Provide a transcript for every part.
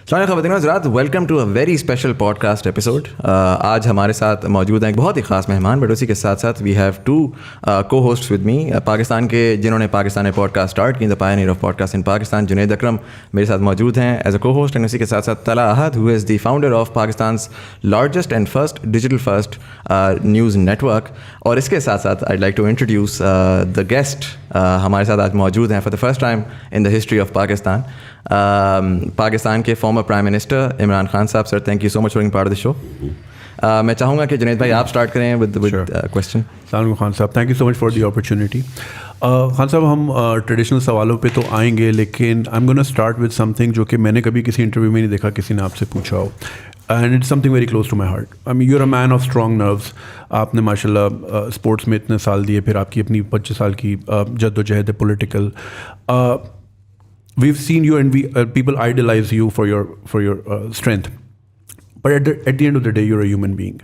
خواتین و حضرات، welcome to a very special podcast episode. آج ہمارے ساتھ موجود ہیں ایک بہت ہی خاص مہمان، بٹ اسی کے ساتھ ساتھ وی ہیو ٹو کو ہوسٹس ود می پاکستان کے، جنہوں نے پاکستانی پوڈ کاسٹ اسٹارٹ کی، the pioneer of pod cost ان پاکستان. جنید اکرم میرے ساتھ موجود ہیں ایز اے کو ہوسٹ، اینڈ اسی کے ساتھ ساتھ Talha Ahad who is the founder of Pakistan's largest and first digital first news network. اور اس کے ساتھ ساتھ I like to introduce the guest ہمارے ساتھ آج موجود ہیں for the first time in the history of Pakistan. Pakistan کے former prime minister Imran Khan صاحب. Sir thank you so much for being part of the show. میں چاہوں گا کہ جنید بھائی آپ اسٹارٹ کریں ود کویسچن. السلام علیکم خان صاحب، thank you so much for the opportunity. Khan صاحب، ہم ٹریڈیشنل سوالوں پہ تو آئیں گے، لیکن I am gonna start with some thing جو کہ میں نے کبھی کسی انٹرویو میں نہیں دیکھا کسی نے آپ سے پوچھا ہو، and it's something very close to my heart. I mean you are a man of strong nerves. آپ نے ماشاء اللہ اسپورٹس میں اتنے سال دیے، پھر آپ کی اپنی 25 سال کی جد و جہد ہے political. We've seen you and people idolize you for your strength. But at the end of the day, you're a human being.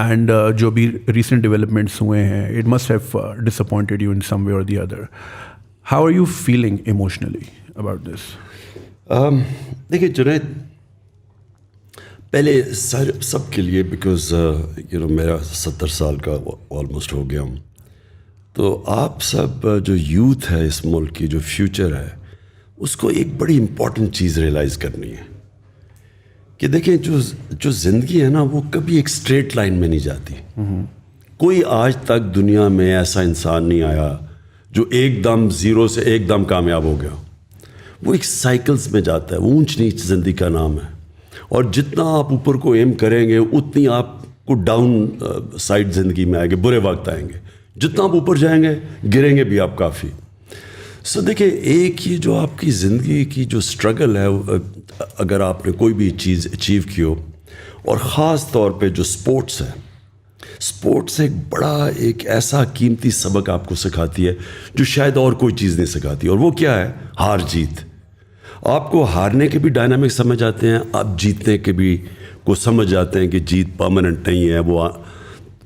And جو بھی recent developments ہوئے ہیں, it must have disappointed you in some way or the other. How are you feeling emotionally about this? دیکھیے جنید، پہلے سب کے لیے because میرا 70 سال کا آلموسٹ ہو گیا ہوں، تو آپ سب جو یوتھ ہے اس ملک کی، جو فیوچر ہے، اس کو ایک بڑی امپورٹنٹ چیز ریئلائز کرنی ہے کہ دیکھیں جو زندگی ہے نا، وہ کبھی ایک اسٹریٹ لائن میں نہیں جاتی. کوئی آج تک دنیا میں ایسا انسان نہیں آیا جو ایک دم زیرو سے ایک دم کامیاب ہو گیا. وہ ایک سائیکلز میں جاتا ہے. وہ اونچ نیچ زندگی کا نام ہے، اور جتنا آپ اوپر کو ایم کریں گے اتنی آپ کو ڈاؤن سائڈ زندگی میں آئیں گے، برے وقت آئیں گے. جتنا آپ اوپر جائیں گے گریں گے بھی آپ کافی. سو دیکھیں، ایک یہ جو آپ کی زندگی کی جو اسٹرگل ہے، اگر آپ نے کوئی بھی چیز اچیو کی ہو، اور خاص طور پہ جو اسپورٹس ہے، اسپورٹس ایک ایسا قیمتی سبق آپ کو سکھاتی ہے جو شاید اور کوئی چیز نہیں سکھاتی. اور وہ کیا ہے؟ ہار جیت. آپ کو ہارنے کے بھی ڈائنامک سمجھ آتے ہیں، آپ جیتنے کے بھی کو سمجھ جاتے ہیں کہ جیت پرماننٹ نہیں ہے. وہ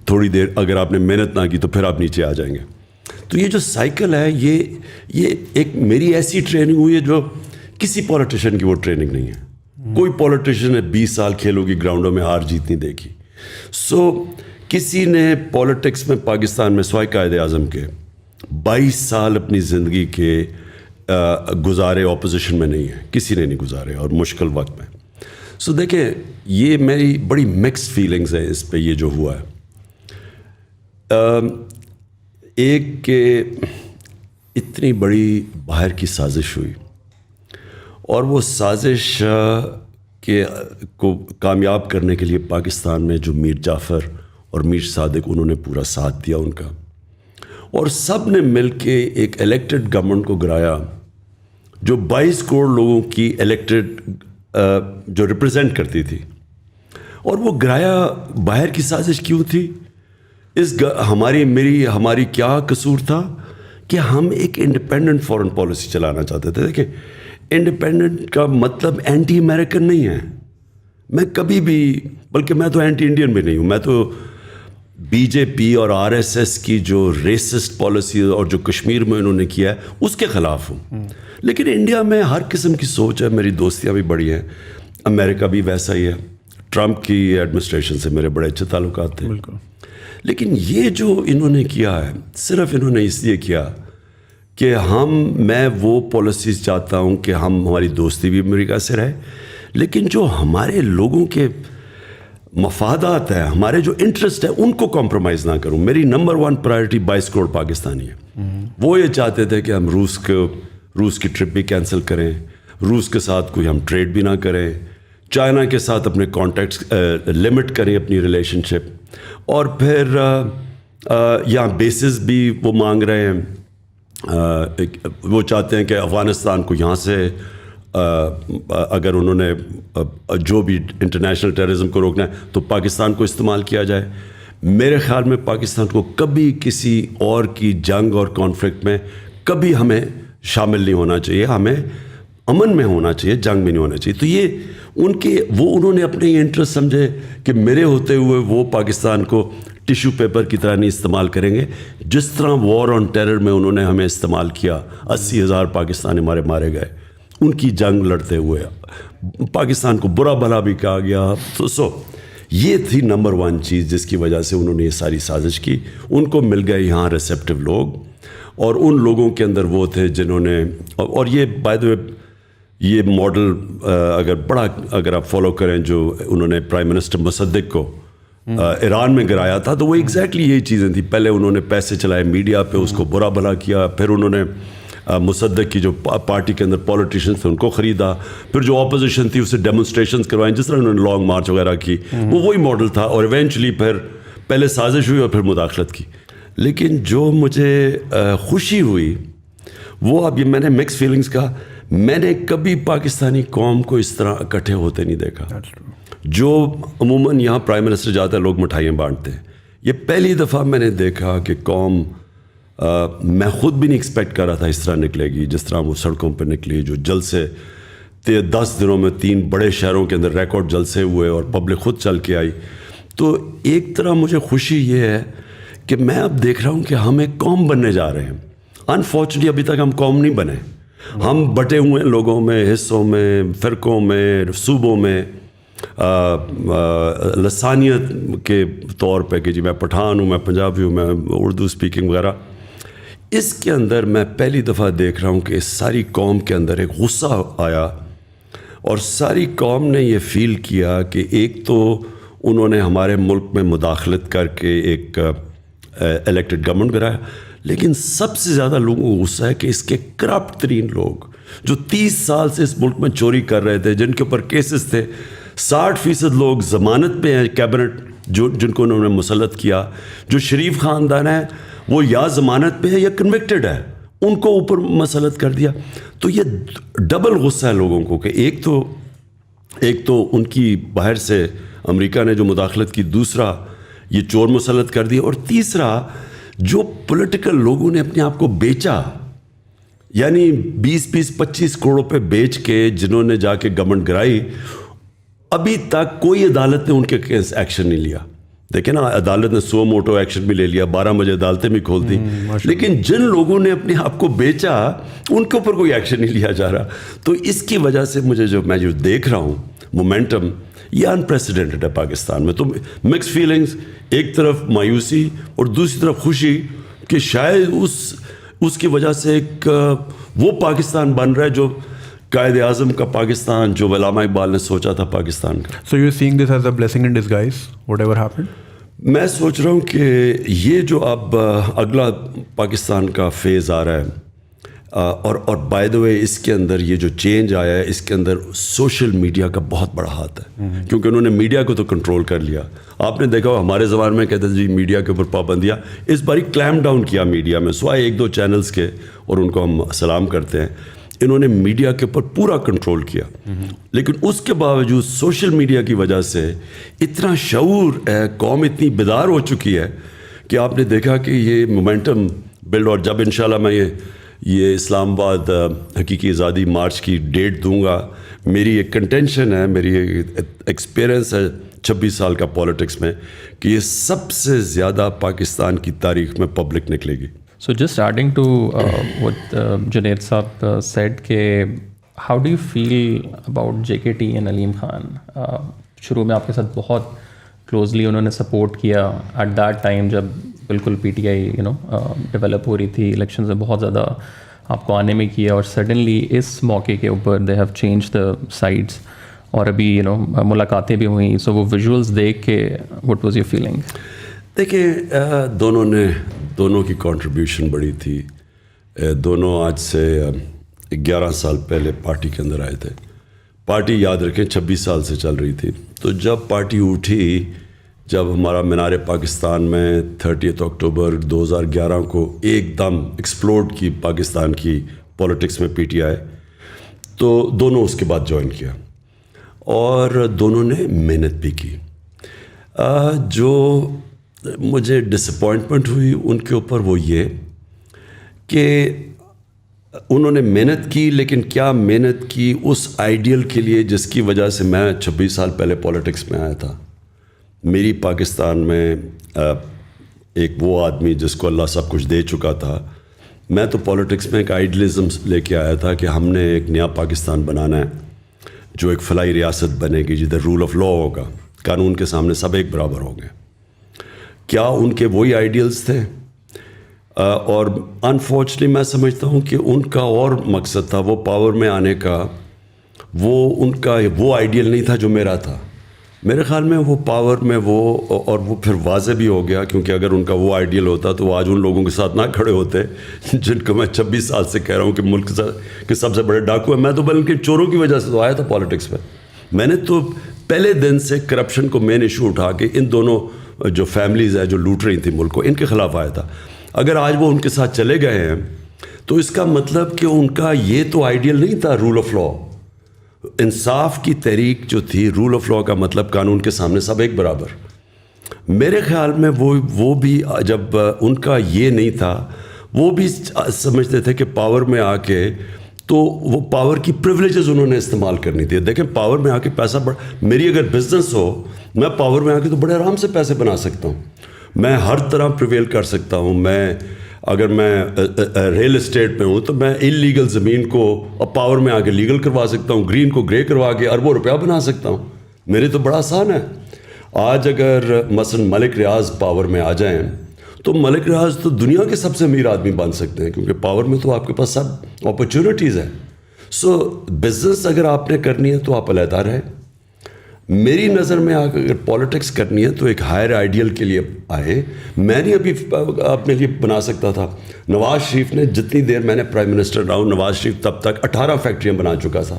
تھوڑی دیر اگر آپ نے محنت نہ کی تو پھر آپ نیچے آ جائیں گے. تو یہ جو سائیکل ہے، یہ ایک میری ایسی ٹریننگ ہوئی ہے جو کسی پولیٹیشین کی وہ ٹریننگ نہیں ہے. کوئی پولیٹیشین نے 20 سال کھیلوں کی گراؤنڈوں میں ہار جیت نہیں دیکھی. سو کسی نے پولیٹکس میں پاکستان میں سوائے قائد اعظم کے 22 سال اپنی زندگی کے گزارے اپوزیشن میں نہیں ہے، کسی نے نہیں گزارے، اور مشکل وقت میں. سو دیکھیں، یہ میری بڑی مکسڈ فیلنگز ہیں اس پہ. یہ جو ہوا ہے، ایک کہ اتنی بڑی باہر کی سازش ہوئی، اور وہ سازش کو کامیاب کرنے کے لیے پاکستان میں جو میر جعفر اور میر صادق، انہوں نے پورا ساتھ دیا ان کا، اور سب نے مل کے ایک الیکٹڈ گورنمنٹ کو گرایا جو 22 کروڑ لوگوں کی الیکٹڈ جو ریپرزینٹ کرتی تھی. اور وہ گرایا باہر کی سازش کیوں تھی؟ ہماری کیا قصور تھا کہ ہم ایک انڈیپینڈنٹ فارن پالیسی چلانا چاہتے تھے. دیکھیں، انڈیپینڈنٹ کا مطلب اینٹی امریکن نہیں ہے. میں کبھی بھی، بلکہ میں تو اینٹی انڈین بھی نہیں ہوں. میں تو بی جے پی اور RSS کی جو ریسسٹ پالیسی اور جو کشمیر میں انہوں نے کیا ہے اس کے خلاف ہوں. لیکن انڈیا میں ہر قسم کی سوچ ہے. میری دوستیاں بھی بڑی ہیں. امریکہ بھی ویسا ہی ہے. ٹرمپ کی ایڈمنسٹریشن سے میرے بڑے اچھے تعلقات تھے. بالکل. لیکن یہ جو انہوں نے کیا ہے، صرف انہوں نے اس لیے کیا کہ میں وہ پالیسیز چاہتا ہوں کہ ہماری دوستی بھی امریکہ سے رہے، لیکن جو ہمارے لوگوں کے مفادات ہیں، ہمارے جو انٹرسٹ ہے، ان کو کمپرومائز نہ کروں. میری نمبر 1 پرائرٹی 22 کروڑ پاکستانی ہے. وہ یہ چاہتے تھے کہ ہم روس کی ٹرپ بھی کینسل کریں، روس کے ساتھ کوئی ہم ٹریڈ بھی نہ کریں، چائنا کے ساتھ اپنے کانٹیکٹس لمٹ کریں اپنی ریلیشن شپ، اور پھر یہاں بیسز بھی وہ مانگ رہے ہیں. وہ چاہتے ہیں کہ افغانستان کو یہاں سے اگر انہوں نے جو بھی انٹرنیشنل ٹیررزم کو روکنا ہے تو پاکستان کو استعمال کیا جائے. میرے خیال میں پاکستان کو کبھی کسی اور کی جنگ اور کانفلکٹ میں کبھی ہمیں شامل نہیں ہونا چاہیے. ہمیں امن میں ہونا چاہیے، جنگ میں نہیں ہونا چاہیے. تو یہ انہوں نے اپنے یہ انٹرسٹ سمجھے کہ میرے ہوتے ہوئے وہ پاکستان کو ٹیشو پیپر کی طرح نہیں استعمال کریں گے. جس طرح وار آن ٹیرر میں انہوں نے ہمیں استعمال کیا، 80,000 پاکستانی ہمارے مارے گئے. ان کی جنگ لڑتے ہوئے پاکستان کو برا بھلا بھی کہا گیا. تو یہ تھی نمبر 1 چیز جس کی وجہ سے انہوں نے یہ ساری سازش کی. ان کو مل گئے یہاں ریسیپٹیو لوگ, اور ان لوگوں کے اندر وہ تھے جنہوں نے, اور یہ بائی دی وے یہ ماڈل اگر آپ فالو کریں جو انہوں نے پرائم منسٹر مصدق کو ایران میں گرایا تھا, تو وہ ایگزیکٹلی یہی چیزیں تھیں. پہلے انہوں نے پیسے چلائے میڈیا پہ, اس کو برا بھلا کیا, پھر انہوں نے مصدق کی جو پارٹی کے اندر پولیٹیشنز تھے ان کو خریدا, پھر جو اپوزیشن تھی اسے ڈیمونسٹریشنز کروائیں, جس طرح انہوں نے لانگ مارچ وغیرہ کی, وہ وہی ماڈل تھا. اور ایونچولی پھر پہلے سازش ہوئی اور پھر مداخلت کی. لیکن جو مجھے خوشی ہوئی وہ, اب یہ میں نے مکس فیلنگز کہا, میں نے کبھی پاکستانی قوم کو اس طرح اکٹھے ہوتے نہیں دیکھا. جو عموماً یہاں پرائم منسٹر جاتا ہے لوگ مٹھائیاں بانٹتے ہیں, یہ پہلی دفعہ میں نے دیکھا کہ قوم, میں خود بھی نہیں ایکسپیکٹ کر رہا تھا اس طرح نکلے گی جس طرح وہ سڑکوں پہ نکلی. جو جلسے 10 دنوں میں 3 بڑے شہروں کے اندر ریکارڈ جلسے ہوئے اور پبلک خود چل کے آئی. تو ایک طرح مجھے خوشی یہ ہے کہ میں اب دیکھ رہا ہوں کہ ہم ایک قوم بننے جا رہے ہیں. انفارچونیٹلی ابھی تک ہم قوم نہیں بنے, ہم بٹے ہوئے ہیں لوگوں میں, حصوں میں, فرقوں میں, صوبوں میں, لسانیت کے طور پہ کہ جی میں پٹھان ہوں, میں پنجابی ہوں, میں اردو اسپیکنگ وغیرہ. اس کے اندر میں پہلی دفعہ دیکھ رہا ہوں کہ اس ساری قوم کے اندر ایک غصہ آیا, اور ساری قوم نے یہ فیل کیا کہ ایک تو انہوں نے ہمارے ملک میں مداخلت کر کے ایک الیکٹڈ گورنمنٹ گرایا, لیکن سب سے زیادہ لوگوں کو غصہ ہے کہ اس کے کرپٹ ترین لوگ جو 30 سال سے اس ملک میں چوری کر رہے تھے, جن کے اوپر کیسز تھے, 60% لوگ ضمانت پہ ہیں کیبنٹ جن کو انہوں نے مسلط کیا, جو شریف خاندان ہے وہ یا ضمانت پہ ہے یا کنوکٹڈ ہے, ان کو اوپر مسلط کر دیا. تو یہ ڈبل غصہ ہے لوگوں کو کہ ایک تو ان کی باہر سے امریکہ نے جو مداخلت کی, دوسرا یہ چور مسلط کر دیا, اور تیسرا جو پولیٹیکل لوگوں نے اپنے آپ کو بیچا, یعنی 20-25 کروڑوں پہ بیچ کے جنہوں نے جا کے گورنمنٹ گرائی, ابھی تک کوئی عدالت نے ان کے کیس ایکشن نہیں لیا. دیکھیں نا, عدالت نے سو موٹو ایکشن بھی لے لیا, 12 بجے عدالتیں بھی کھول دی, لیکن جن لوگوں نے اپنے آپ کو بیچا ان کے اوپر کوئی ایکشن نہیں لیا جا رہا. تو اس کی وجہ سے میں جو دیکھ رہا ہوں مومنٹم, یہ انپریسیڈنٹڈ ہے پاکستان میں. تو مکس فیلنگز, ایک طرف مایوسی اور دوسری طرف خوشی کہ شاید اس کی وجہ سے ایک وہ پاکستان بن رہا ہے جو قائد اعظم کا پاکستان, جو علامہ اقبال نے سوچا تھا پاکستان کا. So you're seeing this as a blessing in disguise, whatever happened? میں سوچ رہا ہوں کہ یہ جو اب اگلا پاکستان کا فیز آ رہا ہے, اور بائی دا وے اس کے اندر یہ جو چینج آیا ہے, اس کے اندر سوشل میڈیا کا بہت بڑا ہاتھ ہے, کیونکہ انہوں نے میڈیا کو تو کنٹرول کر لیا. آپ نے دیکھا ہمارے زبان میں کہتے ہیں جی میڈیا کے اوپر پابندیاں, اس باری کلیم ڈاؤن کیا میڈیا میں, سوائے 1-2 چینلز کے, اور ان کو ہم سلام کرتے ہیں. انہوں نے میڈیا کے اوپر پورا کنٹرول کیا, لیکن اس کے باوجود سوشل میڈیا کی وجہ سے اتنا شعور ہے, قوم اتنی بیدار ہو چکی ہے کہ آپ نے دیکھا کہ یہ مومنٹم بلڈ. اور جب انشاءاللہ میں یہ اسلام آباد حقیقی آزادی مارچ کی ڈیٹ دوں گا, میری ایک کنٹینشن ہے, میری ایکسپیرئنس ہے 26 سال کا پولیٹکس میں, کہ یہ سب سے زیادہ پاکستان کی تاریخ میں پبلک نکلے گی. So just adding to what Junaid Saab said, how do you feel about JKT and Aleem Khan? شروع میں آپ کے ساتھ بہت کلوزلی انہوں نے سپورٹ کیا ایٹ دیٹ ٹائم جب بالکل پی ٹی آئی ڈیولپ ہو رہی تھی, الیکشنز میں بہت زیادہ آپ کو آنے میں کیا, اور سڈنلی اس موقع کے اوپر they have change the sides, اور ابھی ملاقاتیں بھی ہوئیں. سو وہ ویژولس دیکھ کے وٹ واز یور فیلنگ؟ دیکھیں دونوں کی کنٹریبیوشن بڑی تھی. دونوں آج سے 11 سال پہلے پارٹی کے اندر آئے تھے. پارٹی یاد رکھیں 26 سال سے چل رہی تھی. تو جب پارٹی اٹھی, جب ہمارا مینار پاکستان میں 30 اکتوبر 2011 کو ایک دم ایکسپلوڈ کی پاکستان کی پولیٹکس میں پی ٹی آئی, تو دونوں اس کے بعد جوائن کیا, اور دونوں نے محنت بھی کی. جو مجھے ڈس اپوائنٹمنٹ ہوئی ان کے اوپر وہ یہ کہ انہوں نے محنت کی, لیکن کیا محنت کی اس آئیڈیل کے لیے جس کی وجہ سے میں 26 سال پہلے پولیٹکس میں آیا تھا. میری پاکستان میں ایک وہ آدمی جس کو اللہ سب کچھ دے چکا تھا, میں تو پالیٹکس میں ایک آئیڈیلزم لے کے آیا تھا کہ ہم نے ایک نیا پاکستان بنانا ہے جو ایک فلاحی ریاست بنے گی جدھر رول آف لا ہوگا, قانون کے سامنے سب ایک برابر ہوں گے. کیا ان کے وہی آئیڈیلز تھے؟ اور انفارچونیٹلی میں سمجھتا ہوں کہ ان کا اور مقصد تھا وہ پاور میں آنے کا, وہ ان کا وہ آئیڈیل نہیں تھا جو میرا تھا. میرے خیال میں وہ پاور میں وہ, اور وہ پھر واضح بھی ہو گیا کیونکہ اگر ان کا وہ آئیڈیل ہوتا تو وہ آج ان لوگوں کے ساتھ نہ کھڑے ہوتے جن کو میں 26 سال سے کہہ رہا ہوں کہ ملک کے سب سے بڑے ڈاکو ہیں. میں تو بلکہ چوروں کی وجہ سے تو آیا تھا پالیٹکس میں. میں نے تو پہلے دن سے کرپشن کو مین ایشو اٹھا کے ان دونوں جو فیملیز ہیں جو لوٹ رہی تھیں ملک کو, ان کے خلاف آیا تھا. اگر آج وہ ان کے ساتھ چلے گئے ہیں تو اس کا مطلب کہ ان کا یہ تو آئیڈیل نہیں تھا رول آف لا. انصاف کی تحریک جو تھی, رول آف لا کا مطلب قانون کے سامنے سب ایک برابر. میرے خیال میں وہ بھی جب ان کا یہ نہیں تھا, وہ بھی سمجھتے تھے کہ پاور میں آ کے تو وہ پاور کی پریولیجز انہوں نے استعمال کرنی تھی. دیکھیں پاور میں آ کے پیسہ میری اگر بزنس ہو, میں پاور میں آ کے تو بڑے آرام سے پیسے بنا سکتا ہوں, میں ہر طرح پریویل کر سکتا ہوں. میں اگر میں ریل اسٹیٹ میں ہوں تو میں انلیگل زمین کو پاور میں آ کے لیگل کروا سکتا ہوں, گرین کو گرے کروا کے اربوں روپیہ بنا سکتا ہوں. میرے تو بڑا آسان ہے. آج اگر مثلا ملک ریاض پاور میں آ جائیں تو ملک ریاض تو دنیا کے سب سے امیر آدمی بن سکتے ہیں کیونکہ پاور میں تو آپ کے پاس سب اپرچونیٹیز ہیں. سو بزنس اگر آپ نے کرنی ہے تو آپ علیحدہ رہیں. میری نظر میں اگر پالیٹکس کرنی ہے تو ایک ہائر آئیڈیل کے لیے آئے. میں نہیں ابھی اپنے لیے بنا سکتا تھا. نواز شریف نے جتنی دیر میں نے پرائم منسٹر رہا ہوں, نواز شریف تب تک 18 فیکٹریاں بنا چکا تھا.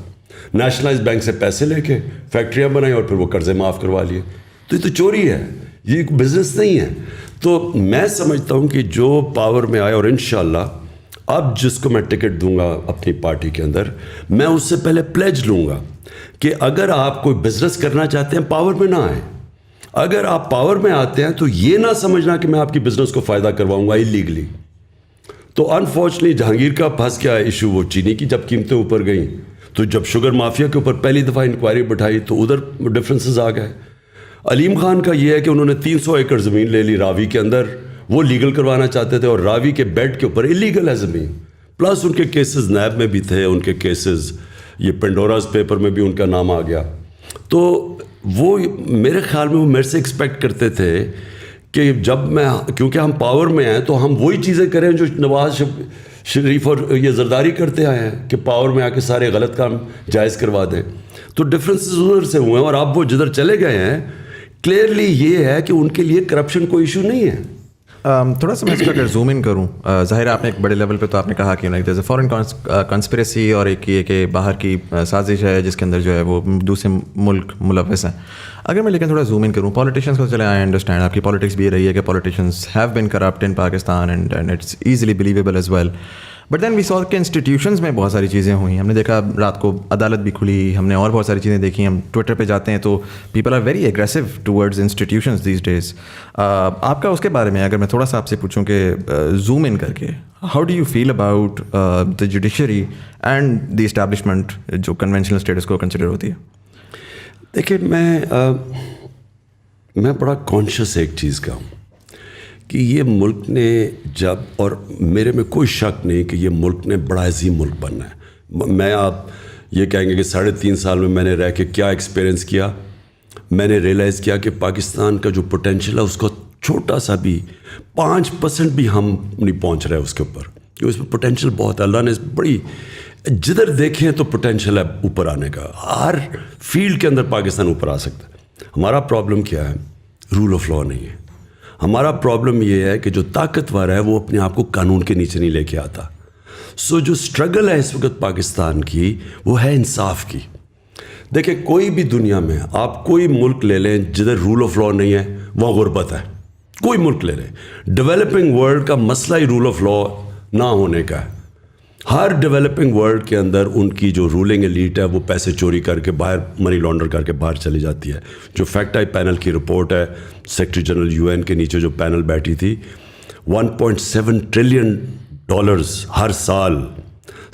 نیشنلائز بینک سے پیسے لے کے فیکٹریاں بنائی اور پھر وہ قرضے معاف کروا لیے. تو یہ تو چوری ہے, یہ بزنس نہیں ہے. تو میں سمجھتا ہوں کہ جو پاور میں آئے, اور انشاءاللہ اب جس کو میں ٹکٹ دوں گا اپنی پارٹی کے اندر, میں اس سے پہلے پلیج لوں گا کہ اگر آپ کوئی بزنس کرنا چاہتے ہیں پاور میں نہ آئیں. اگر آپ پاور میں آتے ہیں تو یہ نہ سمجھنا کہ میں آپ کی بزنس کو فائدہ کرواؤں گا اللیگلی. تو انفارچونیٹلی جہانگیر کا پھنس گیا ایشو وہ چینی کی, جب قیمتیں اوپر گئیں تو جب شوگر مافیا کے اوپر پہلی دفعہ انکوائری بٹھائی تو ادھر ڈفرینسز آ گئے. علیم خان کا یہ ہے کہ انہوں نے 300 ایکڑ زمین لے لی راوی کے اندر, وہ لیگل کروانا چاہتے تھے, اور راوی کے بیڈ کے اوپر اللیگل ہے زمین. پلس ان کے کیسز نیب میں بھی تھے, ان کے کیسز یہ پینڈوراز پیپر میں بھی ان کا نام آ گیا. تو وہ میرے خیال میں وہ میرے سے ایکسپیکٹ کرتے تھے کہ جب میں, کیونکہ ہم پاور میں ہیں تو ہم وہی چیزیں کریں جو نواز شریف اور یہ زرداری کرتے آئے ہیں کہ پاور میں آ کے سارے غلط کام جائز کروا دیں. تو ڈفرینسز ادھر سے ہوئے ہیں, اور اب وہ جدھر چلے گئے ہیں کلیئرلی یہ ہے کہ ان کے لیے کرپشن کوئی ایشو نہیں ہے. تھوڑا سا میں اس کا اگر زوم ان کروں, ظاہر آپ نے ایک بڑے لیول پہ تو آپ نے کہا کہ like there is a foreign conspiracy, اور ایک یہ کہ باہر کی سازش ہے جس کے اندر جو ہے وہ دوسرے ملک ملوث ہیں. اگر میں لیکن تھوڑا زوم ان کروں پالیٹیشینس کو, چلے آئی انڈرسٹینڈ آپ کی پالیٹکس بھی یہ رہی ہے کہ politicians have been corrupt in Pakistan and it's easily believable as well. But then we saw کہ انسٹیٹیوشنز میں بہت ساری چیزیں ہوئیں. ہم نے دیکھا رات کو عدالت بھی کھلی, ہم نے اور بہت ساری چیزیں دیکھی. ہم ٹویٹر پہ جاتے ہیں تو people are very aggressive towards institutions these days. آپ کا اس کے بارے میں اگر میں تھوڑا سا آپ سے پوچھوں کہ زوم ان کر کے how do you feel about the judiciary and the establishment جو کنونشنل اسٹیٹس کو کنسیڈر ہوتی ہے؟ دیکھیں میں بڑا کانشیس ایک چیز کا ہوں کہ یہ ملک نے جب, اور میرے میں کوئی شک نہیں کہ یہ ملک نے بڑا عظیم ملک بننا ہے. میں آپ یہ کہیں گے کہ 3.5 سال میں میں نے رہ کے کیا ایکسپیرینس کیا, میں نے ریئلائز کیا کہ پاکستان کا جو پوٹینشیل ہے اس کو چھوٹا سا بھی 5% بھی ہم نہیں پہنچ رہے اس کے اوپر, کہ اس میں پوٹینشیل بہت ہے. اللہ نے بڑی, جدھر دیکھیں تو پوٹینشیل ہے اوپر آنے کا, ہر فیلڈ کے اندر پاکستان اوپر آ سکتا ہے. ہمارا پرابلم کیا ہے؟ رول آف لا نہیں ہے. ہمارا پرابلم یہ ہے کہ جو طاقتور ہے وہ اپنے آپ کو قانون کے نیچے نہیں لے کے آتا. سو جو اسٹرگل ہے اس وقت پاکستان کی وہ ہے انصاف کی. دیکھیں کوئی بھی دنیا میں آپ کوئی ملک لے لیں جدھر رول آف لا نہیں ہے وہاں غربت ہے. کوئی ملک لے لیں, ڈیولپنگ ورلڈ کا مسئلہ ہی رول آف لا نہ ہونے کا ہے. ہر ڈیولپنگ ورلڈ کے اندر ان کی جو رولنگ ایلیٹ ہے وہ پیسے چوری کر کے باہر, منی لانڈر کر کے باہر چلی جاتی ہے. جو فیکٹ آئی پینل کی رپورٹ ہے, سیکرٹری جنرل UN کے نیچے جو پینل بیٹھی تھی, $1.7 ٹریلین ہر سال,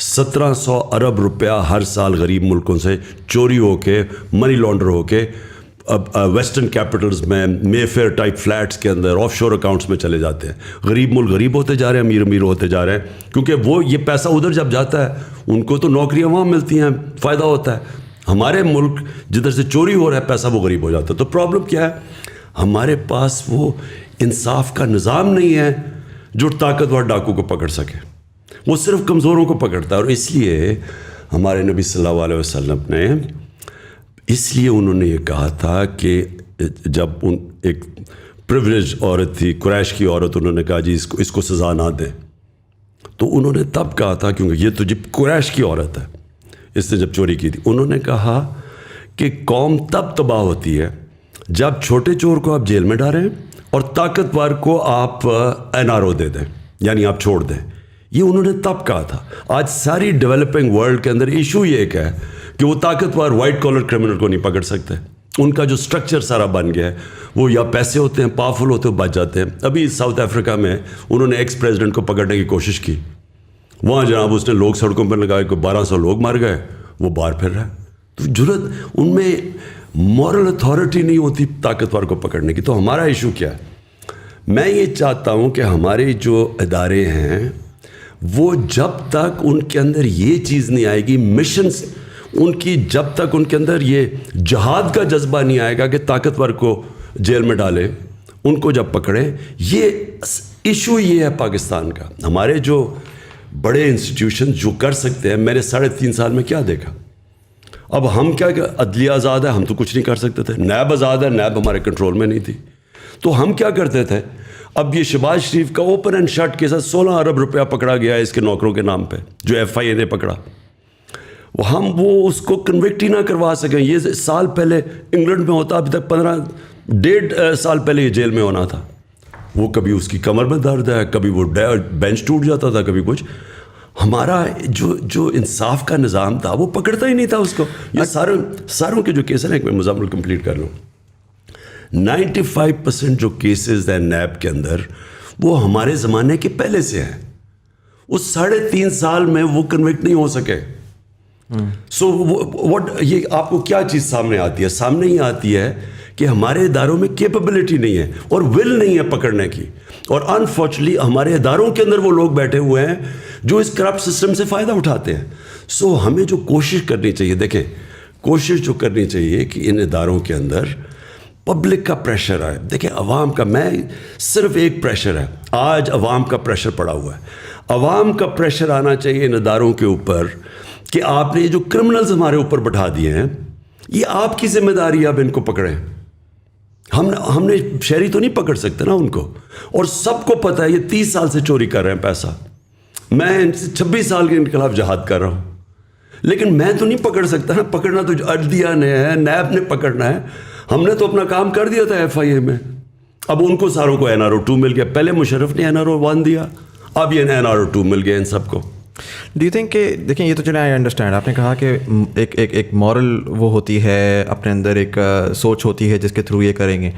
1700 ارب روپیہ ہر سال غریب ملکوں سے چوری ہو کے, منی لانڈر ہو کے ویسٹرن کیپٹلز میں مے فیئر ٹائپ فلیٹس کے اندر آف شور اکاؤنٹس میں چلے جاتے ہیں. غریب ملک غریب ہوتے جا رہے ہیں, امیر امیر ہوتے جا رہے ہیں, کیونکہ وہ یہ پیسہ ادھر جب جاتا ہے ان کو تو نوکریاں وہاں ملتی ہیں, فائدہ ہوتا ہے. ہمارے ملک جدھر سے چوری ہو رہا ہے پیسہ وہ غریب ہو جاتا ہے. تو پرابلم کیا ہے, ہمارے پاس وہ انصاف کا نظام نہیں ہے جو طاقتور ڈاکو کو پکڑ سکے, وہ صرف کمزوروں کو پکڑتا ہے. اور اس لیے ہمارے نبی صلی اللہ علیہ وسلم نے اس لیے انہوں نے یہ کہا تھا کہ جب ایک پریویلیج عورت تھی, قریش کی عورت, انہوں نے کہا جی اس کو سزا نہ دیں, تو انہوں نے تب کہا تھا, کیونکہ یہ تو جب قریش کی عورت ہے, اس نے جب چوری کی تھی, انہوں نے کہا کہ قوم تب تباہ ہوتی ہے جب چھوٹے چور کو آپ جیل میں ڈالیں اور طاقتور کو آپ NRO دے دیں, یعنی آپ چھوڑ دیں. یہ انہوں نے تب کہا تھا. آج ساری ڈیولپنگ ورلڈ کے اندر ایشو یہ ایک ہے کہ وہ طاقتور وائٹ کالر کرمنل کو نہیں پکڑ سکتے. ان کا جو سٹرکچر سارا بن گیا ہے, وہ یا پیسے ہوتے ہیں, پاورفل ہوتے ہیں, بچ جاتے ہیں. ابھی ساؤتھ افریقہ میں انہوں نے ایکس پریزیڈنٹ کو پکڑنے کی کوشش کی, وہاں جناب اس نے لوگ سڑکوں پر لگائے, کوئی 1200 لوگ مر گئے, وہ باہر پھر رہا ہے. تو جرت ان میں مورل اتھارٹی نہیں ہوتی طاقتور کو پکڑنے کی. تو ہمارا ایشو کیا ہے, میں یہ چاہتا ہوں کہ ہمارے جو ادارے ہیں وہ جب تک ان کے اندر یہ چیز نہیں آئے گی, مشنز ان کی, جب تک ان کے اندر یہ جہاد کا جذبہ نہیں آئے گا کہ طاقتور کو جیل میں ڈالیں, ان کو جب پکڑیں. یہ ایشو یہ ہے پاکستان کا. ہمارے جو بڑے انسٹیٹیوشن جو کر سکتے ہیں, میں نے 3.5 سال میں کیا دیکھا. اب ہم کیا کہ عدلیہ آزاد ہے, ہم تو کچھ نہیں کر سکتے تھے. نیب آزاد ہے, نیب ہمارے کنٹرول میں نہیں تھی. تو ہم کیا کرتے تھے, اب یہ شہباز شریف کا اوپن اینڈ شٹ کے ساتھ 16 ارب روپیہ پکڑا گیا ہے اس کے نوکروں کے نام پہ, جو FIA نے پکڑا. ہم وہ اس کو کنوکٹ ہی نہ کروا سکیں. یہ سال پہلے انگلینڈ میں ہوتا, ابھی تک 1.5 سال پہلے یہ جیل میں ہونا تھا. وہ کبھی اس کی کمر میں درد ہے, کبھی وہ بینچ ٹوٹ جاتا تھا, کبھی کچھ. ہمارا جو انصاف کا نظام تھا وہ پکڑتا ہی نہیں تھا اس کو. یہ ساروں کے جو کیس ہیں, ایک میں مزامل کمپلیٹ کر لوں. 95% جو کیسز ہیں نیب کے اندر وہ ہمارے زمانے کے پہلے سے ہیں. اس 3.5 سال میں وہ کنوکٹ نہیں ہو سکے. سو یہ آپ کو کیا چیز سامنے آتی ہے؟ سامنے ہی آتی ہے کہ ہمارے اداروں میں کیپبلٹی نہیں ہے اور ول نہیں ہے پکڑنے کی. اور انفارچونیٹلی ہمارے اداروں کے اندر وہ لوگ بیٹھے ہوئے ہیں جو اس کرپٹ سسٹم سے فائدہ اٹھاتے ہیں. سو ہمیں جو کوشش کرنی چاہیے, دیکھیں کوشش جو کرنی چاہیے کہ ان اداروں کے اندر پبلک کا پریشر آئے. دیکھیں عوام کا, میں صرف ایک پریشر ہے, آج عوام کا پریشر پڑا ہوا ہے. عوام کا پریشر آنا چاہیے ان اداروں کے اوپر کہ آپ نے جو کرمنلز ہمارے اوپر بٹھا دیے ہیں, یہ آپ کی ذمہ داری ہے, اب ان کو پکڑیں. ہم نے شہری تو نہیں پکڑ سکتے نا ان کو. اور سب کو پتہ ہے یہ 30 سال سے چوری کر رہے ہیں پیسہ. میں 26 سال کے ان کے خلاف جہاد کر رہا ہوں, لیکن میں تو نہیں پکڑ سکتا نا. پکڑنا تو عدلیہ نے ہے, نیب نے پکڑنا ہے. ہم نے تو اپنا کام کر دیا تھا FIA میں. اب ان کو ساروں کو NRO 2 مل گیا. پہلے مشرف نے NRO 1 دیا, اب یہ NRO 2 مل گیا ان سب کو. ڈو یو تھنک کہ دیکھیں یہ تو چلیں آئی انڈرسٹینڈ, آپ نے کہا کہ ایک مورل وہ ہوتی ہے, اپنے اندر ایک سوچ ہوتی ہے جس کے تھرو یہ کریں گے.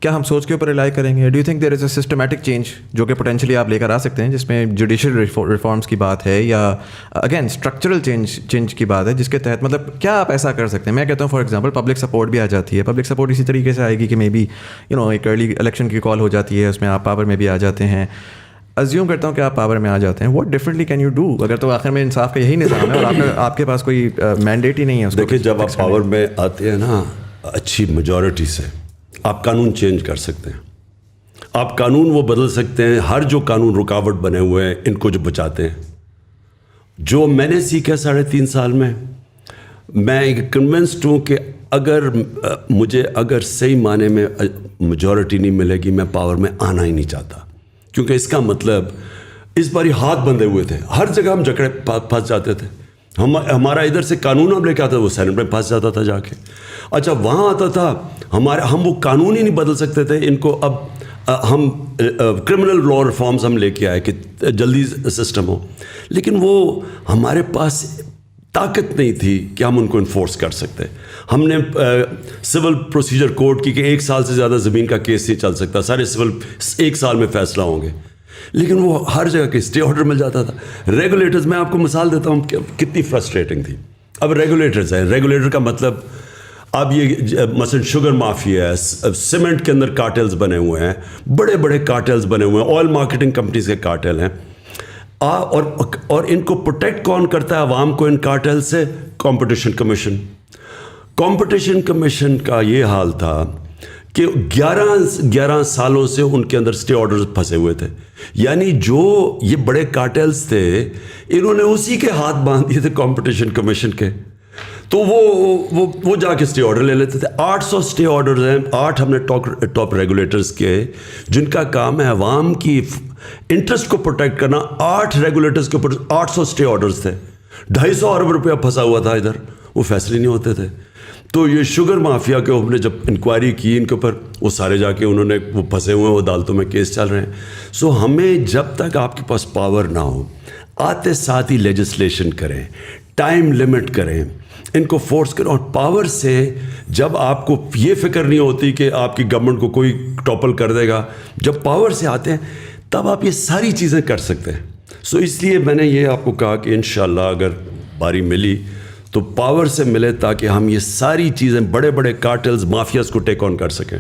کیا ہم سوچ کے اوپر ریلائی کریں گے؟ Do you think there is a systematic change جو کہ پوٹینشلی آپ لے کر آ سکتے ہیں, جس میں جوڈیشل ریفارمس کی بات ہے یا اگین اسٹرکچرل چینج کی بات ہے, جس کے تحت مطلب کیا آپ ایسا کر سکتے ہیں؟ میں کہتا ہوں فار ایگزامپل پبلک سپورٹ بھی آ جاتی ہے. پبلک سپورٹ اسی طریقے سے آئے گی کہ مے بی ایک ارلی الیکشن کی کال ہو جاتی ہے, اس میں آپ پاور میں بھی آ جاتے ہیں. ازیوم کرتا ہوں کہ آپ پاور میں آ جاتے ہیں. What differently can you do اگر تو آخر میں انصاف کا یہی نظام ہے اور آپ کے پاس کوئی مینڈیٹ ہی نہیں ہے؟ دیکھیں جب آپ پاور میں آتے ہیں نا اچھی میجورٹی سے, آپ قانون چینج کر سکتے ہیں. آپ قانون وہ بدل سکتے ہیں. ہر جو قانون رکاوٹ بنے ہوئے ہیں ان کو جو بچاتے ہیں. جو میں نے سیکھا 3.5 سال میں, میں کنونسڈ ہوں کہ اگر صحیح معنی میں میجورٹی نہیں ملے گی, میں پاور میں آنا ہی نہیں چاہتا. کیونکہ اس کا مطلب اس باری ہاتھ بندھے ہوئے تھے, ہر جگہ ہم جکڑے پھنس جاتے تھے. ہمارا ادھر سے قانون ہم لے کے آتا, وہ سینٹ میں پھنس جاتا تھا جا کے. اچھا وہاں آتا تھا ہم وہ قانون ہی نہیں بدل سکتے تھے ان کو. اب ہم کرمنل لا ریفارمز ہم لے کے آئے کہ جلدی سسٹم ہو, لیکن وہ ہمارے پاس طاقت نہیں تھی کہ ہم ان کو انفورس کر سکتے. ہم نے سول پروسیجر کوڈ کی کہ 1 سال سے زیادہ زمین کا کیس نہیں چل سکتا, سارے سول 1 سال میں فیصلہ ہوں گے, لیکن وہ ہر جگہ کے اسٹے آرڈر مل جاتا تھا. ریگولیٹرز, میں آپ کو مثال دیتا ہوں کتنی فرسٹریٹنگ تھی. اب ریگولیٹرز ہیں, ریگولیٹر کا مطلب اب یہ مثلا شوگر مافیا ہے, سیمنٹ کے اندر کارٹلز بنے ہوئے ہیں, بڑے بڑے کارٹلز بنے ہوئے ہیں, آئل مارکیٹنگ کمپنیز کے کارٹل ہیں, اور ان کو پروٹیکٹ کون کرتا ہے عوام کو ان کارٹل سے؟ Competition commission. کمپٹیشن کمیشن کا یہ حال تھا کہ 11 سالوں سے ان کے اندر اسٹے آرڈرز پھنسے ہوئے تھے. یعنی جو یہ بڑے کارٹلز تھے انہوں نے اسی کے ہاتھ باندھ دیے تھے کمپٹیشن کمیشن کے, تو وہ جا کے اسٹے آرڈر لے لیتے تھے. 800 اسٹے آرڈرز ہیں, 8 ہم نے ٹاپ ریگولیٹرز کے جن کا کام ہے عوام کی انٹرسٹ کو پروٹیکٹ کرنا. 8 ریگولیٹرز کے اوپر 800 اسٹے آرڈرز تھے, 250 ارب روپیہ پھنسا ہوا تھا ادھر, وہ فیصلے نہیں ہوتے تھے. تو یہ شوگر مافیا کے ہم نے جب انکوائری کی ان کے اوپر, وہ سارے جا کے انہوں نے وہ پھنسے ہوئے ہیں, وہ عدالتوں میں کیس چل رہے ہیں. سو ہمیں جب تک آپ کے پاس پاور نہ ہو, آتے ساتھ ہی لیجسلیشن کریں, ٹائم لمٹ کریں, ان کو فورس کریں. اور پاور سے جب آپ کو یہ فکر نہیں ہوتی کہ آپ کی گورنمنٹ کو کوئی ٹاپل کر دے گا, جب پاور سے آتے ہیں تب آپ یہ ساری چیزیں کر سکتے ہیں. سو اس لیے میں نے یہ آپ کو کہا کہ انشاءاللہ اگر باری ملی تو پاور سے ملے تاکہ ہم یہ ساری چیزیں بڑے بڑے کارٹلز مافیاز کو ٹیک آن کر سکیں.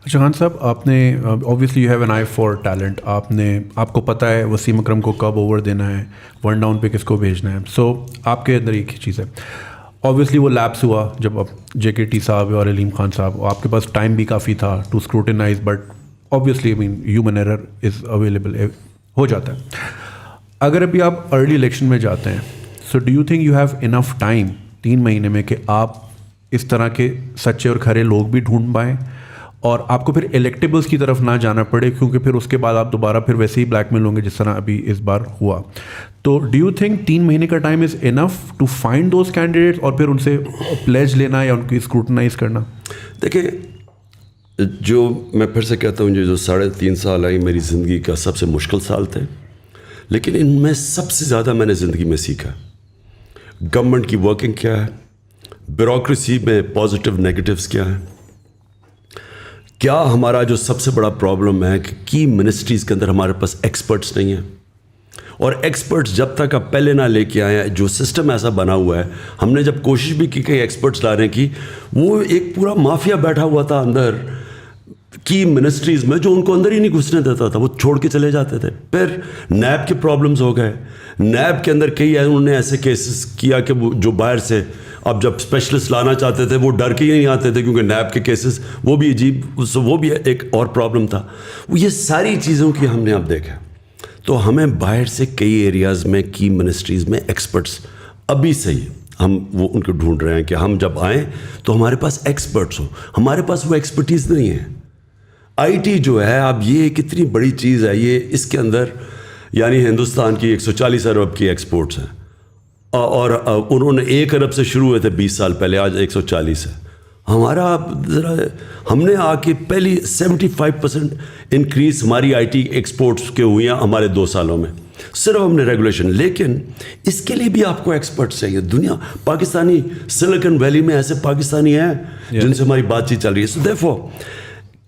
اچھا خان صاحب, آپ نے obviously you have an I for talent. آپ کو پتہ ہے وسیم اکرم کو کب اوور دینا ہے, 1 ڈاؤن پہ کس کو بھیجنا ہے. سو آپ کے اندر ایک ہی چیز ہے, اوبویسلی وہ لیپس ہوا جب اب JKT صاحب اور علیم خان صاحب, آپ کے پاس ٹائم بھی کافی تھا to scrutinise, but obviously human error is available, ہو جاتا ہے. اگر ابھی آپ ارلی الیکشن میں جاتے ہیں, so do you think you have enough time 3 مہینے میں کہ آپ اس طرح کے سچے اور کھرے لوگ بھی ڈھونڈ پائیں اور آپ کو پھر الیکٹیبلس کی طرف نہ جانا پڑے, کیونکہ پھر اس کے بعد آپ دوبارہ پھر ویسے ہی بلیک میل ہوں گے جس طرح ابھی اس بار ہوا. تو ڈو یو تھنک 3 مہینے کا time is enough to find those candidates اور پھر ان سے پلیج لینا یا ان کی اسکروٹنائز کرنا؟ دیکھیں, جو میں پھر سے کہتا ہوں, جو 3.5 سال آئی میری زندگی کا سب سے مشکل سال تھے, لیکن ان میں سب سے زیادہ میں نے زندگی میں سیکھا گورنمنٹ کی ورکنگ کیا ہے, بیوروکریسی میں پازیٹیو نیگیٹیوز کیا ہیں, کیا ہمارا جو سب سے بڑا پرابلم ہے کہ کی منسٹریز کے اندر ہمارے پاس ایکسپرٹس نہیں ہیں, اور ایکسپرٹس جب تک آپ پہلے نہ لے کے آئے ہیں, جو سسٹم ایسا بنا ہوا ہے, ہم نے جب کوشش بھی کی کہ ایکسپرٹس لانے کی, وہ ایک پورا مافیا بیٹھا ہوا تھا اندر کی منسٹریز میں جو ان کو اندر ہی نہیں گھسنے دیتا تھا, وہ چھوڑ کے چلے جاتے تھے. پھر نیب کے پرابلمز ہو گئے, نیب کے اندر کئی انہوں نے ایسے کیسز کیا کہ وہ جو باہر سے اب جب اسپیشلسٹ لانا چاہتے تھے وہ ڈر کے ہی نہیں آتے تھے, کیونکہ نیب کے کیسز وہ بھی عجیب, وہ بھی ایک اور پرابلم تھا. یہ ساری چیزوں کی ہم نے اب دیکھا, تو ہمیں باہر سے کئی ایریاز میں کی منسٹریز میں ایکسپرٹس ابھی سے ہی ہم وہ ان کو ڈھونڈ رہے ہیں کہ ہم جب آئیں تو ہمارے پاس ایکسپرٹس ہوں. ہمارے پاس وہ ایکسپرٹیز نہیں ہے. IT جو ہے اب یہ کتنی بڑی چیز ہے, یہ اس کے اندر یعنی ہندوستان کی 140 ارب کی ایکسپورٹس ہیں, اور انہوں نے 1 ارب سے شروع ہوئے تھے 20 سال پہلے, آج 140 ہے. ہمارا ذرا ہم نے آ کے پہلی 75% انکریز ہماری IT ایکسپورٹس کے ہوئی ہیں ہمارے 2 سالوں میں, صرف ہم نے ریگولیشن. لیکن اس کے لیے بھی آپ کو ایکسپرٹس چاہیے. دنیا پاکستانی سلیکن ویلی میں ایسے پاکستانی ہیں جن سے ہماری بات چیت چل رہی ہے. سو دیرفور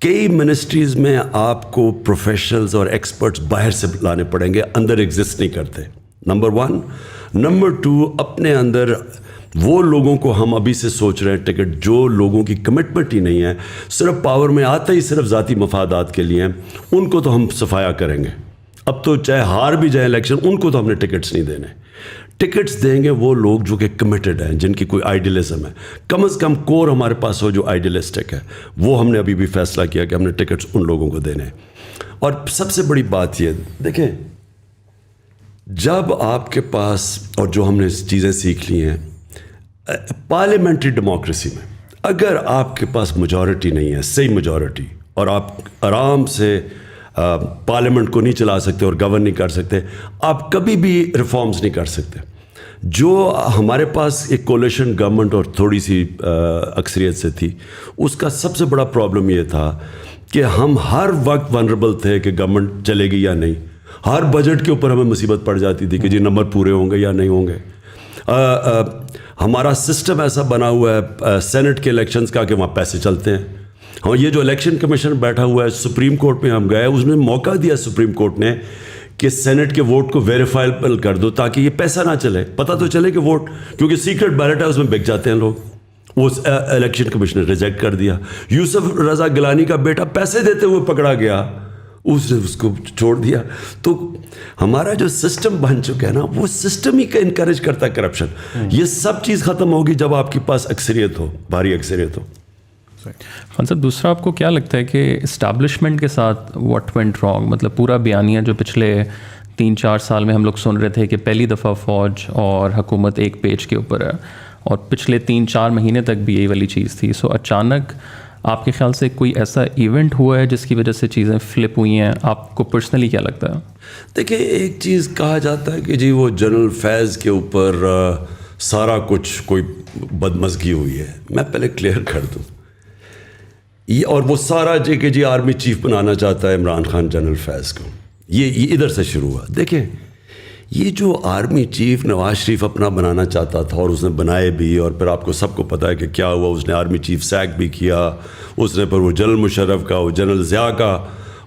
کئی منسٹریز میں آپ کو پروفیشنلز اور ایکسپرٹس باہر سے لانے پڑیں گے, اندر ایگزسٹ نہیں کرتے, نمبر 1. نمبر 2, اپنے اندر وہ لوگوں کو ہم ابھی سے سوچ رہے ہیں ٹکٹ, جو لوگوں کی کمٹمنٹ ہی نہیں ہے, صرف پاور میں آتا ہی صرف ذاتی مفادات کے لیے ہیں, ان کو تو ہم صفایا کریں گے. اب تو چاہے ہار بھی جائیں الیکشن, ان کو تو ہم نے ٹکٹس نہیں دینے. ٹکٹس دیں گے وہ لوگ جو کہ کمیٹڈ ہیں, جن کی کوئی آئیڈیلزم ہے, کم از کم کور ہمارے پاس ہو جو آئیڈیلسٹک ہے. وہ ہم نے ابھی بھی فیصلہ کیا کہ ہم نے ٹکٹس ان لوگوں کو دینے. اور سب سے بڑی بات یہ دیکھیں, جب آپ کے پاس, اور جو ہم نے چیزیں سیکھ لی ہیں پارلیمنٹری ڈیموکریسی میں, اگر آپ کے پاس میجورٹی نہیں ہے, صحیح میجورٹی, اور آپ آرام سے پارلیمنٹ کو نہیں چلا سکتے اور گورن نہیں کر سکتے, آپ کبھی بھی ریفارمز نہیں کر سکتے. جو ہمارے پاس ایک کولیشن گورنمنٹ اور تھوڑی سی اکثریت سے تھی, اس کا سب سے بڑا پرابلم یہ تھا کہ ہم ہر وقت ونربل تھے کہ گورنمنٹ چلے گی یا نہیں. ہر بجٹ کے اوپر ہمیں مصیبت پڑ جاتی تھی کہ جی نمبر پورے ہوں گے یا نہیں ہوں گے. ہمارا سسٹم ایسا بنا ہوا ہے سینٹ کے الیکشنز کا کہ وہاں پیسے چلتے ہیں. ہاں, یہ جو الیکشن کمیشن بیٹھا ہوا ہے, سپریم کورٹ میں ہم گئے, اس نے موقع دیا سپریم کورٹ نے کہ سینٹ کے ووٹ کو ویریفائبل کر دو تاکہ یہ پیسہ نہ چلے. پتہ تو چلے کہ ووٹ, کیونکہ سیکرٹ بیلٹ ہے, اس میں بک جاتے ہیں لوگ, وہ الیکشن کمیشن ریجیکٹ کر دیا. یوسف رضا گیلانی کا بیٹا پیسے دیتے ہوئے پکڑا گیا, اس نے اس کو چھوڑ دیا. تو ہمارا جو سسٹم بن چکا ہے نا, وہ سسٹم ہی کا انکریج کرتا ہے کرپشن. یہ سب چیز ختم ہوگی جب آپ کے پاس اکثریت ہو, بھاری اکثریت ہو. خان صاحب, دوسرا آپ کو کیا لگتا ہے کہ اسٹیبلشمنٹ کے ساتھ واٹ وینٹ رانگ؟ مطلب پورا بیانیہ جو پچھلے 3-4 سال میں ہم لوگ سن رہے تھے کہ پہلی دفعہ فوج اور حکومت ایک پیج کے اوپر ہے, اور پچھلے 3-4 مہینے تک بھی یہی والی چیز تھی. سو اچانک آپ کے خیال سے کوئی ایسا ایونٹ ہوا ہے جس کی وجہ سے چیزیں فلپ ہوئی ہیں؟ آپ کو پرسنلی کیا لگتا ہے؟ دیکھیں, ایک چیز کہا جاتا ہے کہ جی وہ جنرل فیض کے اوپر سارا کچھ کوئی بدمزگی ہوئی ہے. میں پہلے کلیئر کر دوں, یہ اور وہ سارا کہ جی آرمی چیف بنانا چاہتا ہے عمران خان جنرل فیض کو, یہ ادھر سے شروع ہوا. دیکھیں, یہ جو آرمی چیف نواز شریف اپنا بنانا چاہتا تھا اور اس نے بنائے بھی, اور پھر آپ کو سب کو پتہ ہے کہ کیا ہوا, اس نے آرمی چیف سیک بھی کیا, اس نے پھر وہ جنرل مشرف کا, وہ جنرل ضیاء کا,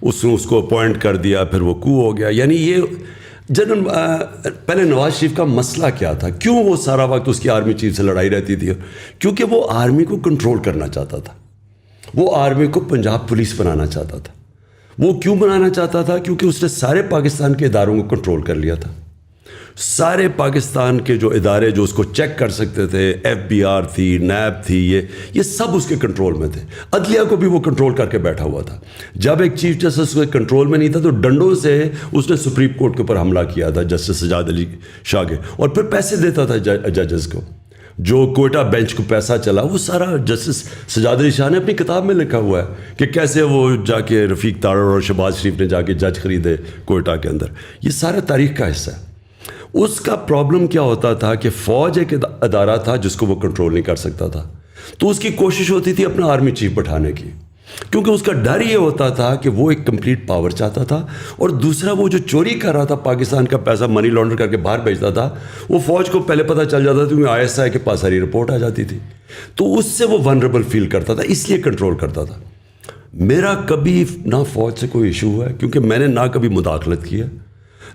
اس نے اس کو اپوائنٹ کر دیا, پھر وہ کو ہو گیا. یعنی یہ جنرل پہلے نواز شریف کا مسئلہ کیا تھا, کیوں وہ سارا وقت اس کی آرمی چیف سے لڑائی رہتی تھی؟ کیونکہ وہ آرمی کو کنٹرول کرنا چاہتا تھا, وہ آرمی کو پنجاب پولیس بنانا چاہتا تھا. وہ کیوں بنانا چاہتا تھا؟ کیونکہ اس نے سارے پاکستان کے اداروں کو کنٹرول کر لیا تھا. سارے پاکستان کے جو ادارے جو اس کو چیک کر سکتے تھے, FBI تھی, نیب تھی, یہ سب اس کے کنٹرول میں تھے. عدلیہ کو بھی وہ کنٹرول کر کے بیٹھا ہوا تھا. جب ایک چیف جسٹس اس کے کنٹرول میں نہیں تھا تو ڈنڈوں سے اس نے سپریم کورٹ کے اوپر حملہ کیا تھا, جسٹس سجاد علی شاہ کے, اور پھر پیسے دیتا تھا ججز کو. جو کوئٹہ بینچ کو پیسہ چلا, وہ سارا جسٹس سجاد علی شاہ نے اپنی کتاب میں لکھا ہوا ہے کہ کیسے وہ جا کے رفیق تارڑ اور شہباز شریف نے جا کے جج خریدے کوئٹہ کے اندر. یہ سارا تاریخ کا حصہ ہے. اس کا پرابلم کیا ہوتا تھا کہ فوج ایک ادارہ تھا جس کو وہ کنٹرول نہیں کر سکتا تھا, تو اس کی کوشش ہوتی تھی اپنا آرمی چیف بٹھانے کی, کیونکہ اس کا ڈر یہ ہوتا تھا کہ وہ ایک کمپلیٹ پاور چاہتا تھا. اور دوسرا, وہ جو چوری کر رہا تھا پاکستان کا پیسہ, منی لانڈر کر کے باہر بھیجتا تھا, وہ فوج کو پہلے پتہ چل جاتا تھا, کیونکہ ISI کے پاس ساری رپورٹ آ جاتی تھی. تو اس سے وہ ونریبل فیل کرتا تھا, اس لیے کنٹرول کرتا تھا. میرا کبھی نہ فوج سے کوئی ایشو ہوا ہے, کیونکہ میں نے نہ کبھی مداخلت کی ہے,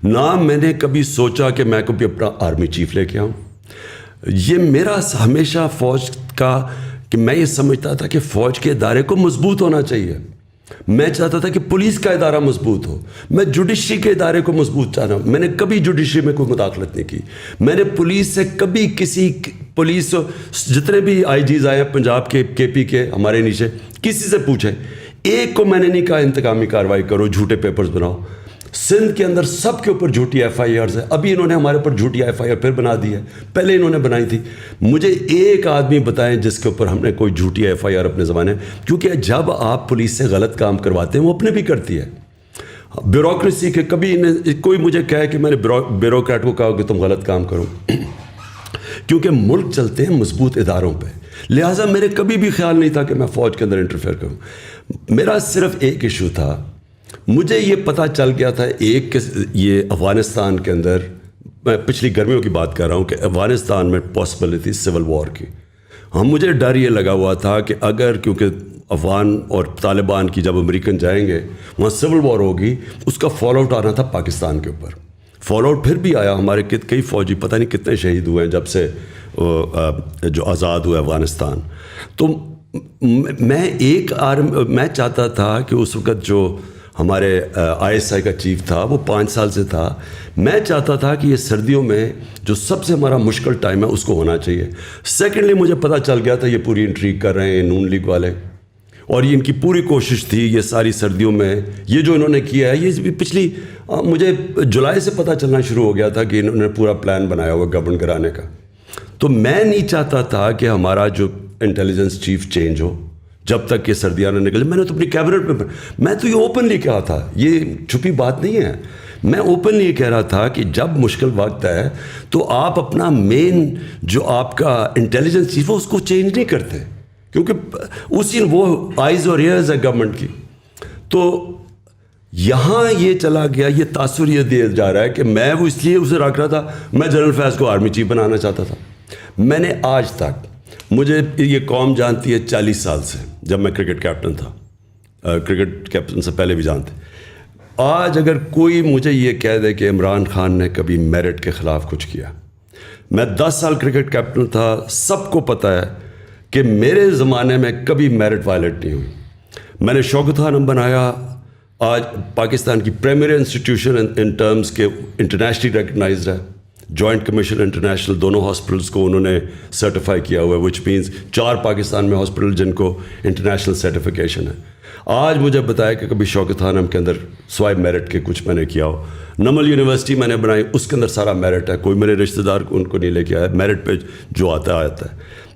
نہ میں نے کبھی سوچا کہ میں کبھی اپنا آرمی چیف لے کے آؤں. یہ میرا ہمیشہ فوج کا کہ میں یہ سمجھتا تھا کہ فوج کے ادارے کو مضبوط ہونا چاہیے. میں چاہتا تھا کہ پولیس کا ادارہ مضبوط ہو, میں جوڈیشری کے ادارے کو مضبوط چاہتا ہوں. میں نے کبھی جوڈیشری میں کوئی مداخلت نہیں کی. میں نے پولیس سے کبھی کسی پولیس جتنے بھی IGs آئے ہیں پنجاب کے, KP کے, ہمارے نیچے, کسی سے پوچھیں, ایک کو میں نے نہیں کہا انتقامی کارروائی کرو, جھوٹے پیپرز بناؤ. سندھ کے اندر سب کے اوپر جھوٹی FIRs ہے. ابھی انہوں نے ہمارے اوپر جھوٹی FIR پھر بنا دی ہے, پہلے انہوں نے بنائی تھی. مجھے ایک آدمی بتائیں جس کے اوپر ہم نے کوئی جھوٹی FIR اپنے زمانے, کیونکہ جب آپ پولیس سے غلط کام کرواتے ہیں وہ اپنے بھی کرتی ہے. بیوروکریسی کے کبھی کوئی مجھے کہے کہ میں نے بیوروکریٹ کو کہا کہ تم غلط کام کرو, کیونکہ ملک چلتے ہیں مضبوط اداروں پہ. لہٰذا میرے کبھی بھی خیال نہیں تھا کہ میں فوج کے اندر انٹرفیئر کروں. میرا صرف ایک ایشو تھا, مجھے یہ پتہ چل گیا تھا ایک کہ یہ افغانستان کے اندر, میں پچھلی گرمیوں کی بات کر رہا ہوں, کہ افغانستان میں پاسبلٹی سول وار کی. مجھے ڈر یہ لگا ہوا تھا کہ اگر, کیونکہ افغان اور طالبان کی جب امریکن جائیں گے وہاں سول وار ہوگی, اس کا فال آؤٹ آنا تھا پاکستان کے اوپر. فال آؤٹ پھر بھی آیا, ہمارے کئی فوجی پتہ نہیں کتنے شہید ہوئے ہیں جب سے جو آزاد ہوا افغانستان. تو میں چاہتا تھا کہ اس وقت جو ہمارے ISI کا چیف تھا وہ 5 سال سے تھا, میں چاہتا تھا کہ یہ سردیوں میں جو سب سے ہمارا مشکل ٹائم ہے اس کو ہونا چاہیے. سیکنڈلی مجھے پتہ چل گیا تھا یہ پوری انٹریگ کر رہے ہیں نون لیگ والے, اور یہ ان کی پوری کوشش تھی یہ ساری سردیوں میں یہ جو انہوں نے کیا ہے. یہ پچھلی مجھے جولائی سے پتہ چلنا شروع ہو گیا تھا کہ انہوں نے پورا پلان بنایا ہوا گورنمنٹ کرانے کا. تو میں نہیں چاہتا تھا کہ ہمارا جو انٹیلیجنس چیف چینج ہو جب تک یہ سردیاں نہ نکلے. میں نے تو اپنی کیبنٹ میں تو یہ اوپنلی کہا تھا, یہ چھپی بات نہیں ہے, میں اوپنلی یہ کہہ رہا تھا کہ جب مشکل وقت ہے تو آپ اپنا مین جو آپ کا انٹیلیجنس چیف ہے اس کو چینج نہیں کرتے, کیونکہ اسی وہ آئیز اور ایئرز ہے گورنمنٹ کی. تو یہاں یہ چلا گیا, یہ تاثر یہ دیا جا رہا ہے کہ میں وہ اس لیے اسے رکھ رہا تھا, میں جنرل فیض کو آرمی چیف بنانا چاہتا تھا. میں نے آج تک, مجھے یہ قوم جانتی ہے 40 سال سے, جب میں کرکٹ کیپٹن تھا, کرکٹ کیپٹن سے پہلے بھی جانتے. آج اگر کوئی مجھے یہ کہہ دے کہ عمران خان نے کبھی میرٹ کے خلاف کچھ کیا, میں 10 سال کرکٹ کیپٹن تھا, سب کو پتہ ہے کہ میرے زمانے میں کبھی میرٹ وائلیٹ نہیں ہوئی. میں نے شوکت خانم بنایا, آج پاکستان کی پریمیئر انسٹیٹیوشن ان ٹرمز کے انٹرنیشنلی ریکگنائزڈ ہے. جوائنٹ کمیشن انٹرنیشنل دونوں ہاسپٹلس کو انہوں نے سرٹیفائی کیا ہوا ہے, وچ مینس 4 پاکستان میں ہاسپٹل جن کو انٹرنیشنل سرٹیفکیشن ہے. آج مجھے بتایا کہ کبھی شوکت خانم کے اندر سوائے میرٹ کے کچھ میں نے کیا ہو. نمل یونیورسٹی میں نے بنائی, اس کے اندر سارا میرٹ ہے, کوئی میرے رشتہ دار ان کو نہیں لے کے آیا, میرٹ پہ جو آتا ہے.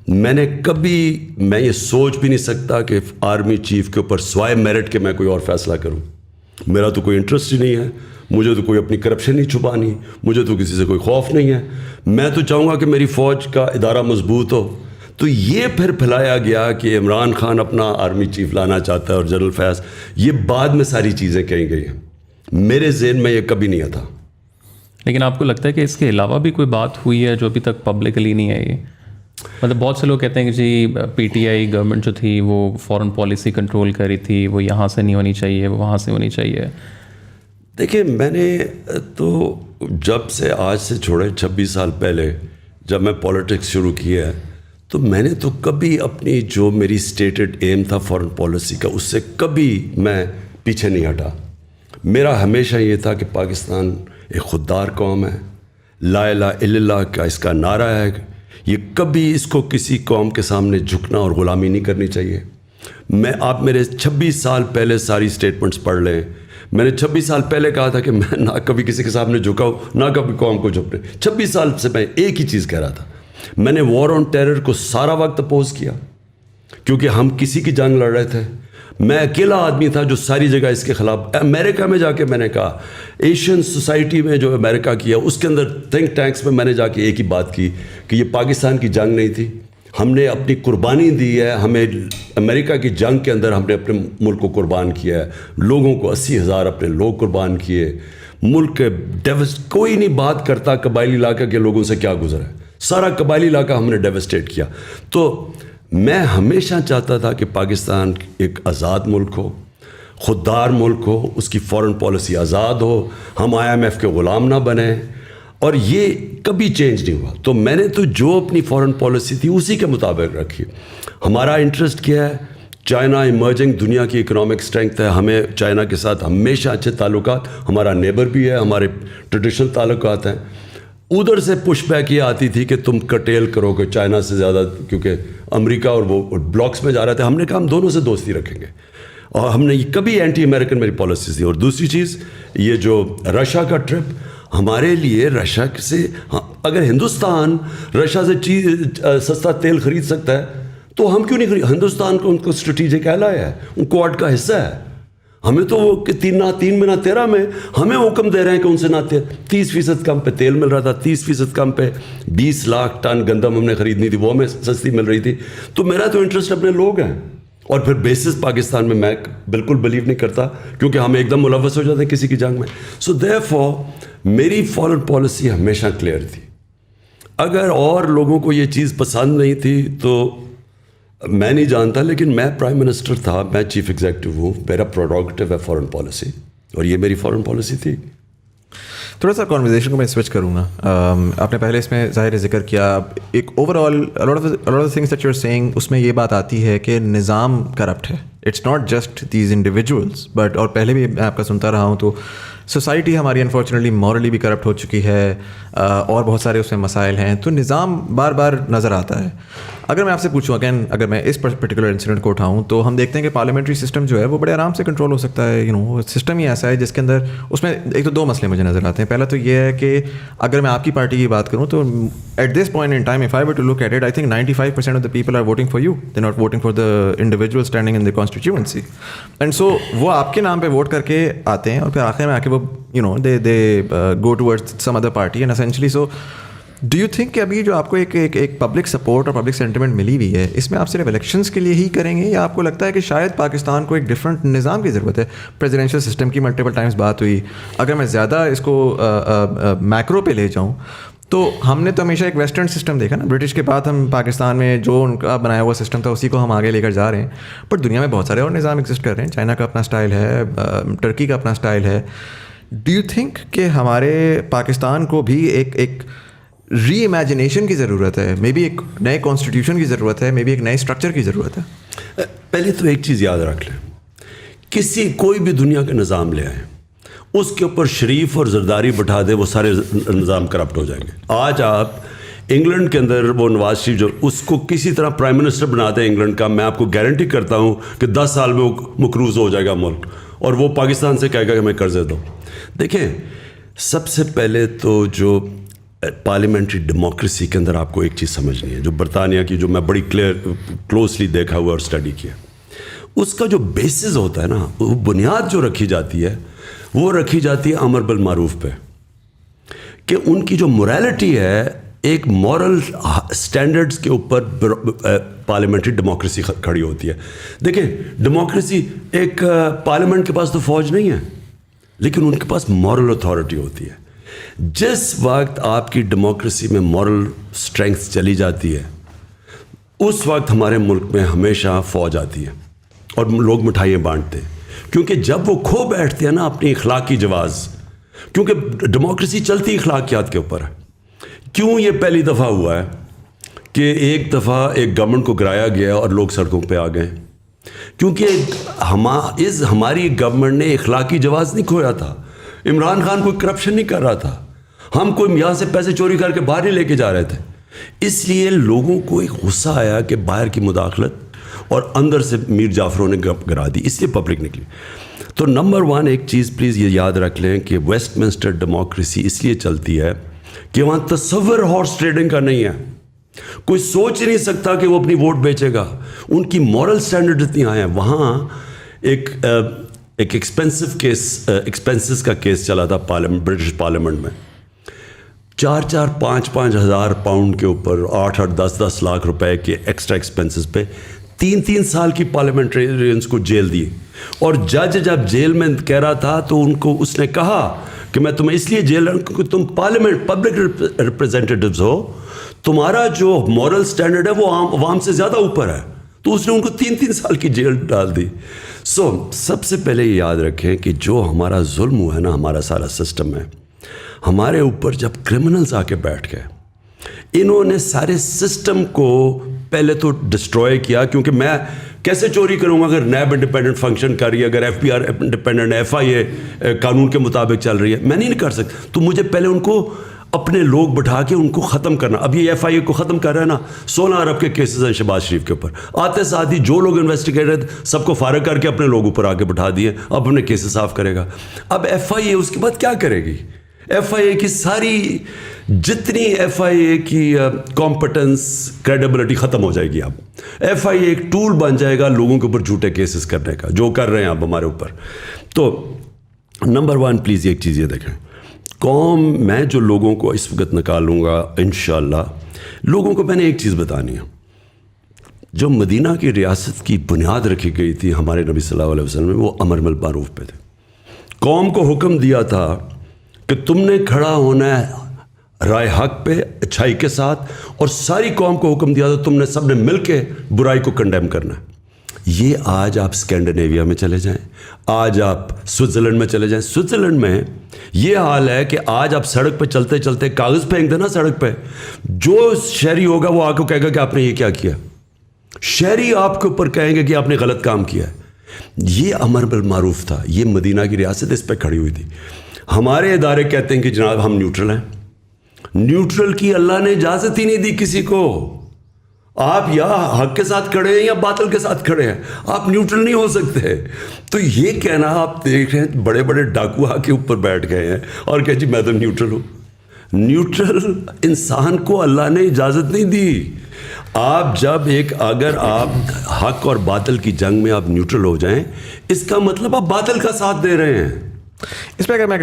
میں نے کبھی, میں یہ سوچ بھی نہیں سکتا کہ آرمی چیف کے اوپر سوائے میرٹ کے میں کوئی اور فیصلہ کروں. میرا تو کوئی انٹرسٹ ہی نہیں ہے, مجھے تو کوئی اپنی کرپشن نہیں چھپانی, مجھے تو کسی سے کوئی خوف نہیں ہے. میں تو چاہوں گا کہ میری فوج کا ادارہ مضبوط ہو. تو یہ پھر پھیلایا گیا کہ عمران خان اپنا آرمی چیف لانا چاہتا ہے اور جنرل فیاض, یہ بعد میں ساری چیزیں کہیں گئی ہیں, میرے ذہن میں یہ کبھی نہیں تھا. لیکن آپ کو لگتا ہے کہ اس کے علاوہ بھی کوئی بات ہوئی ہے جو ابھی تک پبلکلی نہیں آئی؟ مطلب بہت سے لوگ کہتے ہیں کہ جی پی ٹی آئی گورنمنٹ جو تھی وہ فارن پالیسی کنٹرول کر رہی تھی, وہ یہاں سے نہیں ہونی چاہیے, وہ وہاں سے ہونی چاہیے. دیکھیں, میں نے تو جب سے آج سے چھوڑے 26 سال پہلے جب میں پولیٹکس شروع کی ہے, تو میں نے تو کبھی اپنی جو میری اسٹیٹڈ ایم تھا فارن پالیسی کا, اس سے کبھی میں پیچھے نہیں ہٹا. میرا ہمیشہ یہ تھا کہ پاکستان ایک خوددار قوم ہے, لا الہ الا اللہ کا اس کا نعرہ ہے, یہ کبھی اس کو کسی قوم کے سامنے جھکنا اور غلامی نہیں کرنی چاہیے. آپ میرے 26 سال پہلے ساری اسٹیٹمنٹس پڑھ لیں. میں نے 26 سال پہلے کہا تھا کہ میں نہ کبھی کسی کے سامنے جھکا ہوں, نہ کبھی قوم کو جھکنے. 26 سال سے میں ایک ہی چیز کہہ رہا تھا. میں نے وار آن ٹیرر کو سارا وقت اپوز کیا, کیونکہ ہم کسی کی جنگ لڑ رہے تھے. میں اکیلا آدمی تھا جو ساری جگہ اس کے خلاف. امریکہ میں جا کے میں نے کہا, ایشین سوسائٹی میں جو امریکہ کیا, اس کے اندر تھنک ٹینکس میں نے جا کے ایک ہی بات کی کہ یہ پاکستان کی جنگ نہیں تھی, ہم نے اپنی قربانی دی ہے. ہمیں امریکہ کی جنگ کے اندر ہم نے اپنے ملک کو قربان کیا ہے, لوگوں کو 80,000 اپنے لوگ قربان کیے. ملک کے کوئی نہیں بات کرتا قبائلی علاقہ کے لوگوں سے کیا گزرا ہے, سارا قبائلی علاقہ ہم نے ڈیوسٹیٹ کیا. تو میں ہمیشہ چاہتا تھا کہ پاکستان ایک آزاد ملک ہو, خوددار ملک ہو, اس کی فارن پالیسی آزاد ہو, ہم IMF کے غلام نہ بنیں, اور یہ کبھی چینج نہیں ہوا. تو میں نے تو جو اپنی فارن پالیسی تھی اسی کے مطابق رکھی. ہمارا انٹرسٹ کیا ہے, چائنا ایمرجنگ دنیا کی اکنامک اسٹرینتھ ہے, ہمیں چائنا کے ساتھ ہمیشہ اچھے تعلقات, ہمارا نیبر بھی ہے, ہمارے ٹریڈیشنل تعلقات ہیں. ادھر سے پش بیک یہ آتی تھی کہ تم کٹیل کرو کہ چائنا سے زیادہ, کیونکہ امریکہ اور وہ بلاکس میں جا رہے تھے. ہم نے کہا ہم دونوں سے دوستی رکھیں گے, اور ہم نے کبھی اینٹی امریکن میری پالیسی تھی. اور دوسری چیز یہ جو رشیا کا ٹرپ, ہمارے لیے رشیا سے, اگر ہندوستان رشیا سے سستا تیل خرید سکتا ہے تو ہم کیوں نہیں خرید. ہندوستان کو ان کو اسٹریٹجک ایلائی ہے, ان کوڈ کا حصہ ہے. ہمیں تو وہ کہ 3 میں نہ 13 میں ہمیں حکم دے رہے ہیں کہ ان سے نہ 30% کم پہ تیل مل رہا تھا, 30% کم پہ 20 لاکھ ٹن گندم ہم نے خریدنی تھی, وہ ہمیں سستی مل رہی تھی. تو میرا تو انٹرسٹ اپنے لوگ ہیں. اور پھر بیسس پاکستان میں بالکل بلیو نہیں کرتا, کیونکہ ہم ایک دم ملوث ہو جاتے ہیں کسی کی جنگ میں. سو دیئرفور میری فارن پالیسی ہمیشہ کلیئر تھی. اگر اور لوگوں کو یہ چیز پسند نہیں تھی تو میں نہیں جانتا, لیکن میں پرائم منسٹر تھا, میں چیف ایگزیکٹو ہوں, میرا پروڈکٹیو ہے فارن پالیسی, اور یہ میری فارن پالیسی تھی. تھوڑا سا کانورزیشن کو میں سوئچ کروں گا. آپ نے پہلے اس میں ظاہر ذکر کیا, ایک overall things that you are seeing, اس میں یہ بات آتی ہے کہ نظام کرپٹ ہے. It's not just these individuals but, اور پہلے بھی میں آپ کا سنتا رہا ہوں, تو سوسائٹی ہماری انفارچونیٹلی مورلی بھی کرپٹ ہو چکی ہے, اور بہت سارے اس میں مسائل ہیں. تو نظام بار بار نظر آتا ہے. اگر میں آپ سے پوچھوں اگین, اگر میں اس پرٹیکولر انسیڈنٹ کو اٹھاؤں, تو ہم دیکھتے ہیں کہ پارلیمنٹری سسٹم جو ہے وہ بڑے آرام سے کنٹرول ہو سکتا ہے. سسٹم ہی ایسا ہے جس کے اندر, اس میں ایک تو 2 مسئلے مجھے نظر آتے ہیں. پہلا تو یہ ہے کہ اگر میں آپ کی پارٹی کی بات کروں تو at this point in time, if I were to look at it, I think 95% of the people are voting for you, they not voting for the individual standing in the constituency. And so وہ آپ کے نام پہ vote کر کے آتے ہیں, اور پھر آخر میں آ کے وہ they go towards some other party, and essentially so do you think کہ ابھی جو آپ کو ایک پبلک سپورٹ اور پبلک سینٹیمنٹ ملی ہوئی ہے, اس میں آپ صرف الیکشنس کے لیے ہی کریں گے, یا آپ کو لگتا ہے کہ شاید پاکستان کو ایک ڈفرینٹ نظام کی ضرورت ہے؟ پریزیڈینشیل سسٹم کی ملٹیپل ٹائمز بات ہوئی. اگر میں زیادہ اس کو میکرو پہ لے جاؤں تو ہم نے تو ہمیشہ ایک ویسٹرن سسٹم دیکھا نا. برٹش کے بعد ہم پاکستان میں جو ان کا بنایا ہوا سسٹم تھا اسی کو ہم آگے لے کر جا رہے ہیں. بٹ دنیا میں بہت سارے اور نظام ایگزسٹ کر رہے ہیں. چائنا کا اپنا اسٹائل ہے, ٹرکی کا اپنا اسٹائل ہے. ڈو یو تھنک کہ ہمارے پاکستان کو بھی ایک ری امیجنیشن کی ضرورت ہے, مے بی ایک نئے کانسٹیٹیوشن کی ضرورت ہے, مے بی ایک نئے اسٹرکچر کی ضرورت ہے. پہلے تو ایک چیز یاد رکھ لیں, کوئی بھی دنیا کا نظام لے آئیں, اس کے اوپر شریف اور زرداری بٹھا دے, وہ سارے نظام کرپٹ ہو جائیں گے. آج آپ انگلینڈ کے اندر وہ نواز شریف جو اس کو کسی طرح پرائم منسٹر بنا دیں انگلینڈ کا, میں آپ کو گارنٹی کرتا ہوں کہ 10 سال میں وہ مقروض ہو جائے گا ملک, اور وہ پاکستان سے کہے گا کہ میں قرضے دو. دیکھیں, سب سے پہلے تو جو پارلیمنٹری ڈیموکریسی کے اندر آپ کو ایک چیز سمجھنی ہے, جو برطانیہ کی, جو میں بڑی کلوزلی دیکھا ہوا اور اسٹڈی کیا, اس کا جو بیسز ہوتا ہے نا, وہ بنیاد جو رکھی جاتی ہے وہ رکھی جاتی ہے امر بالمعروف پہ, کہ ان کی جو موریلٹی ہے ایک مورل سٹینڈرڈز کے اوپر پارلیمنٹری ڈیموکریسی کھڑی ہوتی ہے. دیکھیں, ڈیموکریسی ایک پارلیمنٹ کے پاس تو فوج نہیں ہے, لیکن ان کے پاس مورل اتھارٹی ہوتی ہے. جس وقت آپ کی ڈیموکریسی میں مورل اسٹرینگتھ چلی جاتی ہے, اس وقت ہمارے ملک میں ہمیشہ فوج آتی ہے اور لوگ مٹھائیاں بانٹتے ہیں, کیونکہ جب وہ کھو بیٹھتے ہیں نا اپنی اخلاقی جواز, کیونکہ ڈیموکریسی چلتی اخلاقیات کے اوپر ہے. کیوں یہ پہلی دفعہ ہوا ہے کہ ایک دفعہ ایک گورنمنٹ کو گرایا گیا اور لوگ سڑکوں پہ آ گئے؟ کیونکہ ہماری گورنمنٹ نے اخلاقی جواز نہیں کھویا تھا. عمران خان کوئی کرپشن نہیں کر رہا تھا, ہم کوئی یہاں سے پیسے چوری کر کے باہر نہیں لے کے جا رہے تھے. اس لیے لوگوں کو ایک غصہ آیا کہ باہر کی مداخلت اور اندر سے میر جعفروں نے گرا دی, اس لیے پبلک نکلی. تو نمبر 1 ایک چیز پلیز یہ یاد رکھ لیں کہ ویسٹ منسٹر ڈیموکریسی اس لیے چلتی ہے کہ وہاں تصور ہارس ٹریڈنگ کا نہیں ہے. کوئی سوچ ہی نہیں سکتا کہ وہ اپنی ووٹ بیچے گا. ان کی مورل سٹینڈرڈ اتنی ہائی ہیں. وہاں ایک ایکسپینسز کا کیس چلا تھا برٹش پارلیمنٹ میں, 4-5 ہزار پاؤنڈ کے اوپر 8 10 لاکھ روپے کے ایکسٹرا ایکسپینسز پہ 3 سال کی پارلیمنٹرینز کو جیل دی. اور جج جب جیل میں کہہ رہا تھا تو اس نے کہا کہ میں تمہیں اس لیے جیل رہا ہوں کیونکہ تم پارلیمنٹ پبلک ریپرزینٹیٹیوز ہو, تمہارا جو مورل سٹینڈرڈ ہے وہ عوام سے زیادہ اوپر ہے. تو اس نے ان کو 3 سال کی جیل ڈال دی. سب سے پہلے یہ یاد رکھیں کہ جو ہمارا ظلم ہوا ہے نا, ہمارا سارا سسٹم ہے, ہمارے اوپر جب کرمنلز آ کے بیٹھ گئے, انہوں نے سارے سسٹم کو پہلے تو ڈسٹروائے کیا. کیونکہ میں کیسے چوری کروں گا اگر نیب انڈیپینڈنٹ فنکشن کر رہی ہے, اگر F B R independent, FIA قانون کے مطابق چل رہی ہے, میں نہیں کر سکتا. تو مجھے پہلے ان کو اپنے لوگ بٹھا کے ان کو ختم کرنا. اب یہ FIA کو ختم کر رہا ہے نا, 16 ارب کے کیسز ہیں شہباز شریف کے اوپر. آتے ساتھ ہی جو لوگ انویسٹیگیٹر سب کو فارغ کر کے اپنے لوگ اوپر آ کے بٹھا دیے, اب اپنے کیسز صاف کرے گا. اب FIA اس کے بعد کیا کرے گی؟ FIA کی ساری جتنی FIA کی کمپٹنس کریڈیبلٹی ختم ہو جائے گی. اب FIA ایک ٹول بن جائے گا لوگوں کے اوپر جھوٹے کیسز کرنے کا, جو کر رہے ہیں اب ہمارے اوپر. تو نمبر 1 پلیز ایک چیز یہ دیکھیں, قوم میں جو لوگوں کو اس وقت نکالوں گا انشاءاللہ, لوگوں کو میں نے ایک چیز بتانی ہے. جو مدینہ کی ریاست کی بنیاد رکھی گئی تھی ہمارے نبی صلی اللہ علیہ وسلم میں, وہ امر بالمعروف پہ تھے. قوم کو حکم دیا تھا کہ تم نے کھڑا ہونا ہے رائے حق پہ اچھائی کے ساتھ, اور ساری قوم کو حکم دیا تھا تم نے سب نے مل کے برائی کو کنڈیم کرنا ہے. یہ آج آپ اسکینڈینیویا میں چلے جائیں, آج آپ سوئٹزرلینڈ میں چلے جائیں. سوئٹزرلینڈ میں یہ حال ہے کہ آج آپ سڑک پہ چلتے چلتے کاغذ پھینک دینا سڑک پہ, جو شہری ہوگا وہ آ کے کہے گا کہ آپ نے یہ کیا کیا. شہری آپ کے اوپر کہیں گے کہ آپ نے غلط کام کیا ہے. یہ امر بالمعروف تھا. یہ مدینہ کی ریاست اس پہ کھڑی ہوئی تھی. ہمارے ادارے کہتے ہیں کہ جناب ہم نیوٹرل ہیں. نیوٹرل کی اللہ نے اجازت ہی نہیں دی کسی کو. آپ یا حق کے ساتھ کھڑے ہیں یا باطل کے ساتھ کھڑے ہیں, آپ نیوٹرل نہیں ہو سکتے. تو یہ کہنا, آپ دیکھ رہے ہیں بڑے بڑے ڈاکو آ کے اوپر بیٹھ گئے ہیں اور کہ جی میں تو نیوٹرل ہوں. نیوٹرل انسان کو اللہ نے اجازت نہیں دی. آپ جب اگر آپ حق اور باطل کی جنگ میں آپ نیوٹرل ہو جائیں, اس کا مطلب آپ باطل کا ساتھ دے رہے ہیں. اس پہ اگر میں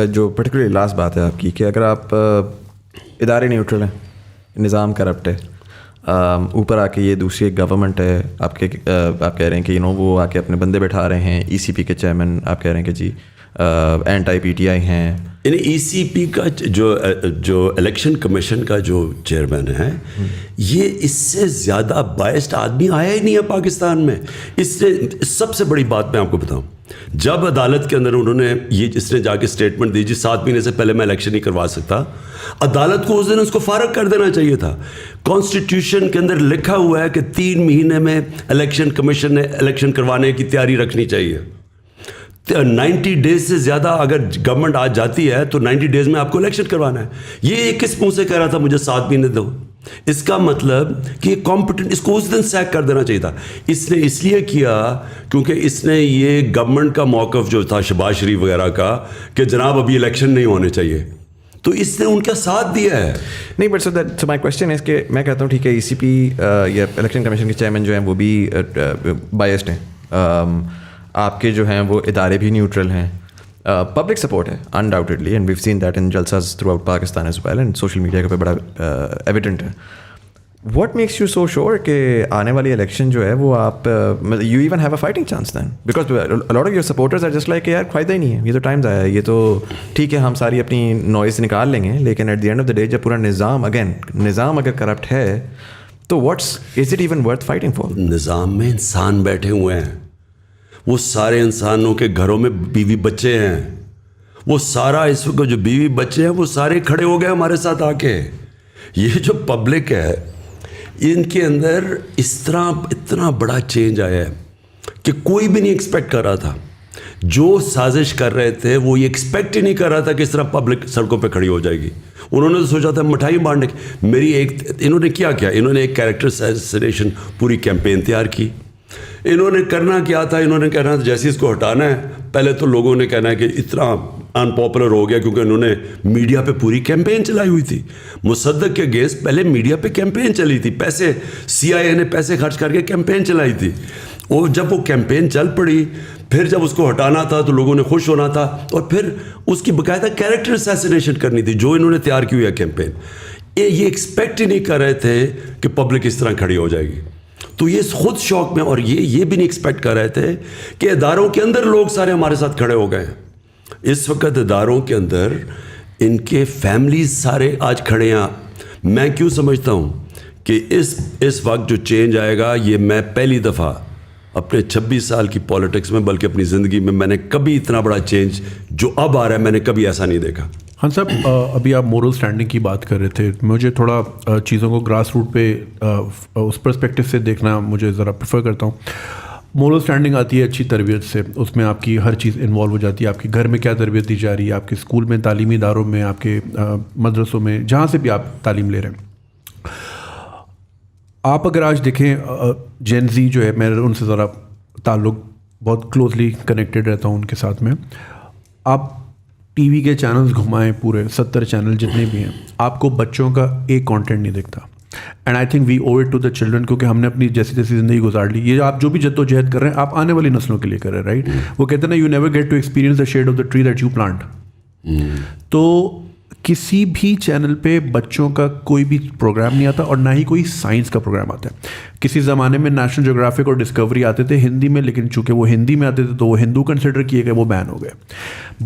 جو پرٹیکولرلی لاسٹ بات ہے آپ کی, کہ اگر آپ ادارے نیوٹرل ہیں, نظام کرپٹ ہے, اوپر آ کے یہ دوسری ایک گورنمنٹ ہے, آپ کہہ رہے ہیں کہ وہ آ کے اپنے بندے بیٹھا رہے ہیں, ECP کے چیئرمین آپ کہہ رہے ہیں کہ جی اینٹائی پی ٹی آئی ہیں. یعنی ای سی پی کا جو الیکشن کمیشن کا جو چیئرمین ہے, یہ اس سے زیادہ بائسڈ آدمی آیا ہی نہیں ہے پاکستان میں. اس نے سب سے بڑی بات میں آپ کو بتاؤں, جب عدالت کے اندر انہوں نے اس نے جا کے اسٹیٹمنٹ دی 7 مہینے سے پہلے میں الیکشن نہیں کروا سکتا, عدالت کو اس دن اس کو فارغ کر دینا چاہیے تھا. کانسٹیٹیوشن کے اندر لکھا ہوا ہے کہ 3 مہینے میں الیکشن کمیشن نے الیکشن کروانے کی تیاری رکھنی چاہیے. 90 ڈیز سے زیادہ اگر گورنمنٹ آج جاتی ہے تو 90 ڈیز میں آپ کو الیکشن کروانا ہے. یہ کس منہ سے کہہ رہا تھا مجھے 7 مہینے دو؟ اس کا مطلب کہ کمپٹنٹ, اس کو اس دن سیک کر دینا چاہیے تھا. اس نے اس لیے کیا کیونکہ اس نے یہ گورنمنٹ کا موقف جو تھا شہباز شریف وغیرہ کا کہ جناب ابھی الیکشن نہیں ہونے چاہیے, تو اس نے ان کا ساتھ دیا ہے. نہیں بٹ سو مائی کوشچن ہے کہ میں کہتا ہوں ٹھیک ہے ای سی پی یا الیکشن کمیشن کے چیئرمین جو ہیں وہ بھی بائسڈ ہیں, آپ کے جو ہیں وہ ادارے بھی نیوٹرل ہیں, پبلک سپورٹ ہے undoubtedly, and we've seen that in جلساز throughout Pakistan as well, and social media کا بڑا ایویڈنٹ ہے. What makes you so sure کہ آنے والی الیکشن جو ہے وہ آپ you even have a fighting chance then, because lot of your supporters are just like کہ یار فائدہ ہی نہیں ہے, یہ تو ٹائمز آیا ہے, یہ تو ٹھیک ہے ہم ساری اپنی نوائز نکال لیں گے, لیکن at the end of the day جب پورا نظام اگر کرپٹ ہے تو what's is it even worth fighting for? نظام میں انسان بیٹھے ہوئے ہیں, وہ سارے انسانوں کے گھروں میں بیوی بچے ہیں, وہ سارا اس وقت جو بیوی بچے ہیں وہ سارے کھڑے ہو گئے ہمارے ساتھ آ کے. یہ جو پبلک ہے ان کے اندر اس طرح اتنا بڑا چینج آیا ہے کہ کوئی بھی نہیں ایکسپیکٹ کر رہا تھا. جو سازش کر رہے تھے وہ یہ ایکسپیکٹ ہی نہیں کر رہا تھا کہ اس طرح پبلک سڑکوں پہ کھڑی ہو جائے گی. انہوں نے تو سوچا تھا مٹھائی بانٹنے کی. انہوں نے کیا انہوں نے ایک کیریکٹر اسیسینیشن پوری کیمپین تیار کی. انہوں نے کرنا کیا تھا, انہوں نے کہنا جیسے اس کو ہٹانا ہے, پہلے تو لوگوں نے کہنا ہے کہ اتنا ان پاپولر ہو گیا کیونکہ انہوں نے میڈیا پہ پوری کیمپین چلائی ہوئی تھی. مصدق کے اگینسٹ پہلے میڈیا پہ کیمپین چلی تھی, پیسے CIA نے پیسے خرچ کر کے کیمپین چلائی تھی. اور جب وہ کیمپین چل پڑی, پھر جب اس کو ہٹانا تھا تو لوگوں نے خوش ہونا تھا, اور پھر اس کی باقاعدہ کیریکٹر اسیسینیشن کرنی تھی جو انہوں نے تیار کی ہوئی ہے کیمپین. یہ ایکسپیکٹ ہی نہیں کر رہے تھے کہ پبلک اس طرح کھڑی ہو جائے گی. تو یہ خود شوق میں, اور یہ بھی نہیں ایکسپیکٹ کر رہے تھے کہ اداروں کے اندر لوگ سارے ہمارے ساتھ کھڑے ہو گئے ہیں. اس وقت اداروں کے اندر ان کے فیملیز سارے آج کھڑے ہیں. میں کیوں سمجھتا ہوں کہ اس وقت جو چینج آئے گا, یہ میں پہلی دفعہ اپنے 26 سال کی پالیٹکس میں, بلکہ اپنی زندگی میں نے کبھی اتنا بڑا چینج جو اب آ رہا ہے میں نے کبھی ایسا نہیں دیکھا. ہاں صاحب, ابھی آپ مورل اسٹینڈنگ کی بات کر رہے تھے, مجھے تھوڑا چیزوں کو گراس روٹ پہ اس پرسپیکٹو سے دیکھنا مجھے ذرا پریفر کرتا ہوں. مورل اسٹینڈنگ آتی ہے اچھی تربیت سے, اس میں آپ کی ہر چیز انوالو ہو جاتی ہے. آپ کے گھر میں کیا تربیت دی جا رہی ہے, آپ کے اسکول میں, تعلیمی اداروں میں, آپ کے مدرسوں میں, جہاں سے بھی آپ تعلیم لے رہے ہیں. آپ اگر آج دیکھیں جین زی جو ہے, میں ان سے ذرا تعلق بہت کلوزلی کنیکٹیڈ رہتا ہوں ان کے ساتھ میں. آپ ٹی وی کے چینلز گھمائیں, پورے 70 چینل جتنے بھی ہیں, آپ کو بچوں کا ایک کانٹینٹ نہیں دکھتا. And I think we owe it to the children, کیونکہ ہم نے اپنی جیسی تیسی زندگی گزار لی. یہ آپ جو بھی جد و جہد کر رہے ہیں آپ آنے والی نسلوں کے لیے کر رہے ہیں, رائٹ؟ وہ کہتے ہیں نا, you never get to experience the shade of the tree that you plant. تو کسی بھی چینل پہ بچوں کا کوئی بھی پروگرام نہیں آتا, اور نہ ہی کوئی سائنس کا پروگرام آتا ہے. کسی زمانے میں نیشنل جیوگرافک اور ڈسکوری آتے تھے ہندی میں, لیکن چونکہ وہ ہندی میں آتے تھے تو وہ ہندو کنسیڈر کیے گئے, وہ بین ہو گئے.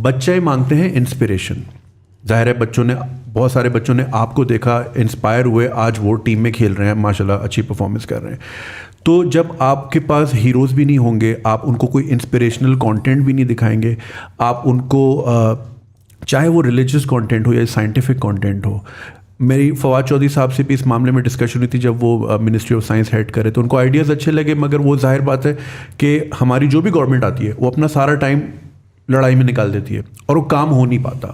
بچے مانگتے ہیں انسپریشن. ظاہر ہے بچوں نے, بہت سارے بچوں نے آپ کو دیکھا, انسپائر ہوئے, آج وہ ٹیم میں کھیل رہے ہیں, ماشاءاللہ اچھی پرفارمنس کر رہے ہیں. تو جب آپ کے پاس ہیروز بھی نہیں ہوں گے, آپ ان کو کوئی انسپریشنل کانٹینٹ بھی نہیں دکھائیں گے, آپ ان کو چاہے وہ ریلیجیس کانٹینٹ ہو یا سائنٹیفک کانٹینٹ ہو. میری فواد چودھری صاحب سے بھی اس معاملے میں ڈسکشن ہوئی تھی جب وہ منسٹری آف سائنس ہیڈ کرے, تو ان کو آئیڈیاز اچھے لگے, مگر وہ ظاہر بات ہے کہ ہماری جو بھی گورنمنٹ آتی ہے وہ اپنا سارا ٹائم لڑائی میں نکال دیتی ہے, اور وہ کام ہو نہیں پاتا.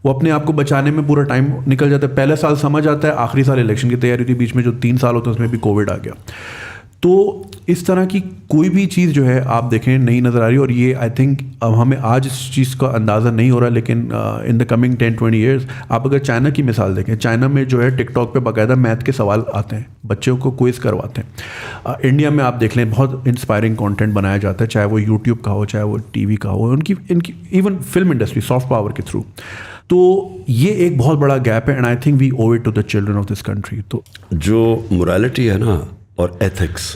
وہ اپنے آپ کو بچانے میں پورا ٹائم نکل جاتا ہے. پہلا سال سمجھ آتا ہے, آخری سال الیکشن کی تیاری ہوتی ہے, بیچ میں جو 3 سال ہوتا ہے اس میں بھی کووڈ آ گیا. تو اس طرح کی کوئی بھی چیز جو ہے آپ دیکھیں نہیں نظر آ رہی. اور یہ آئی تھنک ہمیں آج اس چیز کا اندازہ نہیں ہو رہا, لیکن ان دا کمنگ 10-20 ایئرس آپ اگر چائنا کی مثال دیکھیں, چائنا میں جو ہے ٹک ٹاک پہ باقاعدہ میتھ کے سوال آتے ہیں, بچوں کو کوئز کرواتے ہیں. انڈیا میں آپ دیکھ لیں بہت انسپائرنگ کانٹینٹ بنایا جاتا ہے, چاہے وہ یوٹیوب کا ہو, چاہے وہ ٹی وی کا ہو, ان کی even film industry soft power کے تھرو. تو یہ ایک بہت بڑا گیپ ہے, and I think we owe it to the children of this country. تو جو morality ہے نا اور ایتھکس,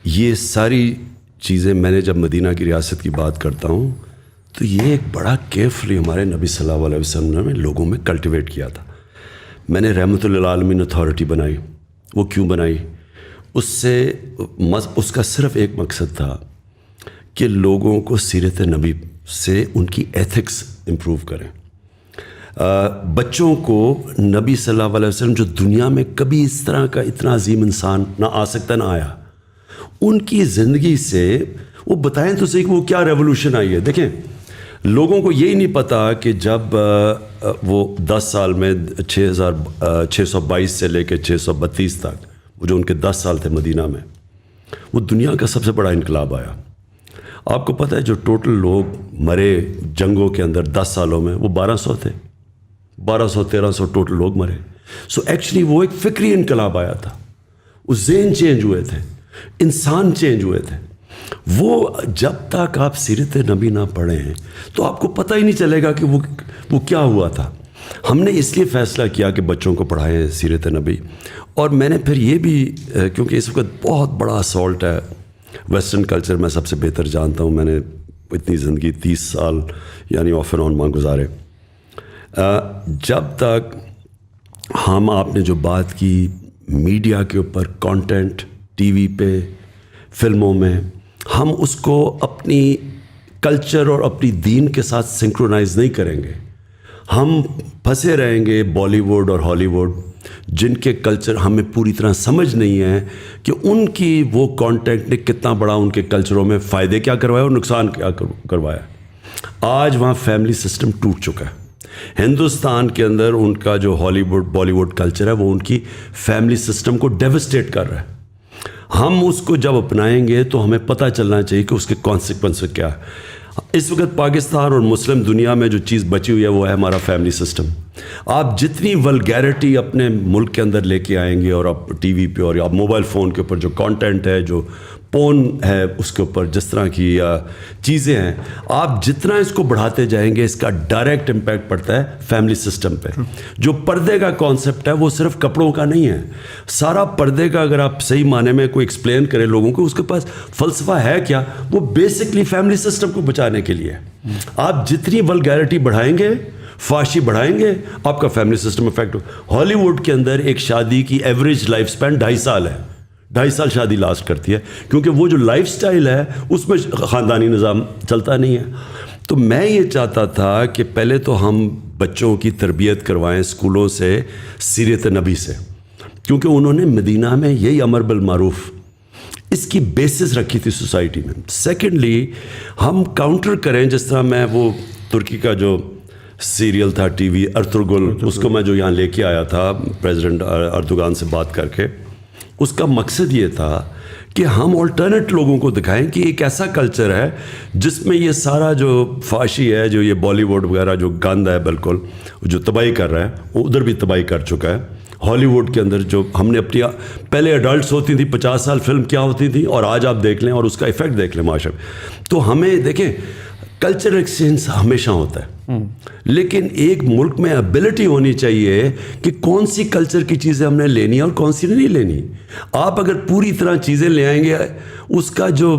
یہ ساری چیزیں میں نے جب مدینہ کی ریاست کی بات کرتا ہوں تو یہ ایک بڑا کیئرفلی ہمارے نبی صلی اللہ علیہ وسلم نے لوگوں میں کلٹیویٹ کیا تھا. میں نے رحمۃ للعالمین اتھارٹی بنائی. وہ کیوں بنائی؟ اس کا صرف ایک مقصد تھا کہ لوگوں کو سیرت نبی سے ان کی ایتھکس امپروو کریں. بچوں کو نبی صلی اللہ علیہ وسلم جو دنیا میں کبھی اس طرح کا اتنا عظیم انسان نہ آ سکتا نہ آیا, ان کی زندگی سے وہ بتائیں تو صحیح کہ وہ کیا ریولوشن آئی ہے. دیکھیں, لوگوں کو یہی نہیں پتا کہ جب وہ 10 سال میں 622 سے لے کے 632 تک, وہ جو ان کے 10 سال تھے مدینہ میں, وہ دنیا کا سب سے بڑا انقلاب آیا. آپ کو پتہ ہے جو ٹوٹل لوگ مرے جنگوں کے اندر 10 سالوں میں, وہ 1200 تھے. 1200-1300 ٹوٹل لوگ مرے. سو ایکچولی وہ ایک فکری انقلاب آیا تھا. وہ ذہن چینج ہوئے تھے, انسان چینج ہوئے تھے. وہ جب تک آپ سیرت نبی نہ پڑھیں تو آپ کو پتہ ہی نہیں چلے گا کہ وہ کیا ہوا تھا. ہم نے اس لیے فیصلہ کیا کہ بچوں کو پڑھائیں سیرت نبی. اور میں نے پھر یہ بھی, کیونکہ اس وقت بہت بڑا اسالٹ ہے ویسٹرن کلچر, میں سب سے بہتر جانتا ہوں, میں نے اتنی زندگی 30 سال یعنی آف اینڈ آن وہاں گزارے. جب تک آپ نے جو بات کی میڈیا کے اوپر, کانٹینٹ ٹی وی پہ, فلموں میں, ہم اس کو اپنی کلچر اور اپنی دین کے ساتھ سنکرونائز نہیں کریں گے. ہم پھنسے رہیں گے بالی ووڈ اور ہالی ووڈ, جن کے کلچر ہمیں پوری طرح سمجھ نہیں ہے کہ ان کی وہ کانٹینٹ نے کتنا بڑا ان کے کلچروں میں فائدے کیا کروایا اور نقصان کیا کروایا. آج وہاں فیملی سسٹم ٹوٹ چکا ہے. ہندوستان کے اندر ان کا جو ہالی ووڈ بالی ووڈ کلچر ہے وہ ان کی فیملی سسٹم کو ڈیوسٹیٹ کر رہا ہے. ہم اس کو جب اپنائیں گے تو ہمیں پتہ چلنا چاہیے کہ اس کے کانسیکوینس کیا ہے. اس وقت پاکستان اور مسلم دنیا میں جو چیز بچی ہوئی ہے وہ ہے ہمارا فیملی سسٹم. آپ جتنی ولگیرٹی اپنے ملک کے اندر لے کے آئیں گے, اور آپ ٹی وی پہ اور آپ موبائل فون کے اوپر جو کانٹینٹ ہے, جو پون ہے اس کے اوپر جس طرح کی چیزیں ہیں, آپ جتنا اس کو بڑھاتے جائیں گے اس کا ڈائریکٹ امپیکٹ پڑتا ہے فیملی سسٹم پہ. جو پردے کا کانسیپٹ ہے وہ صرف کپڑوں کا نہیں ہے. سارا پردے کا اگر آپ صحیح معنی میں کوئی ایکسپلین کریں لوگوں کو, اس کے پاس فلسفہ ہے کیا, وہ بیسکلی فیملی سسٹم کو بچانے کے لیے. آپ جتنی ولگیرٹی بڑھائیں گے, فحاشی بڑھائیں گے, آپ کا فیملی سسٹم افیکٹ ہو. ہالی ووڈ کے اندر ایک شادی کی ایوریج لائف اسپین 2.5 سال ہے. 2.5 سال شادی لاسٹ کرتی ہے, کیونکہ وہ جو لائف سٹائل ہے اس میں خاندانی نظام چلتا نہیں ہے. تو میں یہ چاہتا تھا کہ پہلے تو ہم بچوں کی تربیت کروائیں اسکولوں سے سیرت نبی سے, کیونکہ انہوں نے مدینہ میں یہی امر بالمعروف اس کی بیسس رکھی تھی سوسائٹی میں. سیکنڈلی ہم کاؤنٹر کریں, جس طرح میں وہ ترکی کا جو سیریل تھا ٹی وی ارطغرل, اس کو میں جو یہاں لے کے آیا تھا پریزیڈنٹ اردوغان سے بات کر کے, اس کا مقصد یہ تھا کہ ہم آلٹرنیٹ لوگوں کو دکھائیں کہ ایک ایسا کلچر ہے جس میں یہ سارا جو فحاشی ہے, جو یہ بالی ووڈ وغیرہ جو گند ہے بالکل, جو تباہی کر رہا ہے, وہ ادھر بھی تباہی کر چکا ہے. ہالی ووڈ کے اندر جو ہم نے اپنی پہلے ایڈلٹس ہوتی تھیں 50 سال فلم کیا ہوتی تھی, اور آج آپ دیکھ لیں اور اس کا ایفیکٹ دیکھ لیں معاشرے میں. تو ہمیں دیکھیں کلچر ایکسچینج ہمیشہ ہوتا ہے, لیکن ایک ملک میں ایبلٹی ہونی چاہیے کہ کون سی کلچر کی چیزیں ہم نے لینی ہے اور کون سی نہیں لینی. آپ اگر پوری طرح چیزیں لے آئیں گے, اس کا جو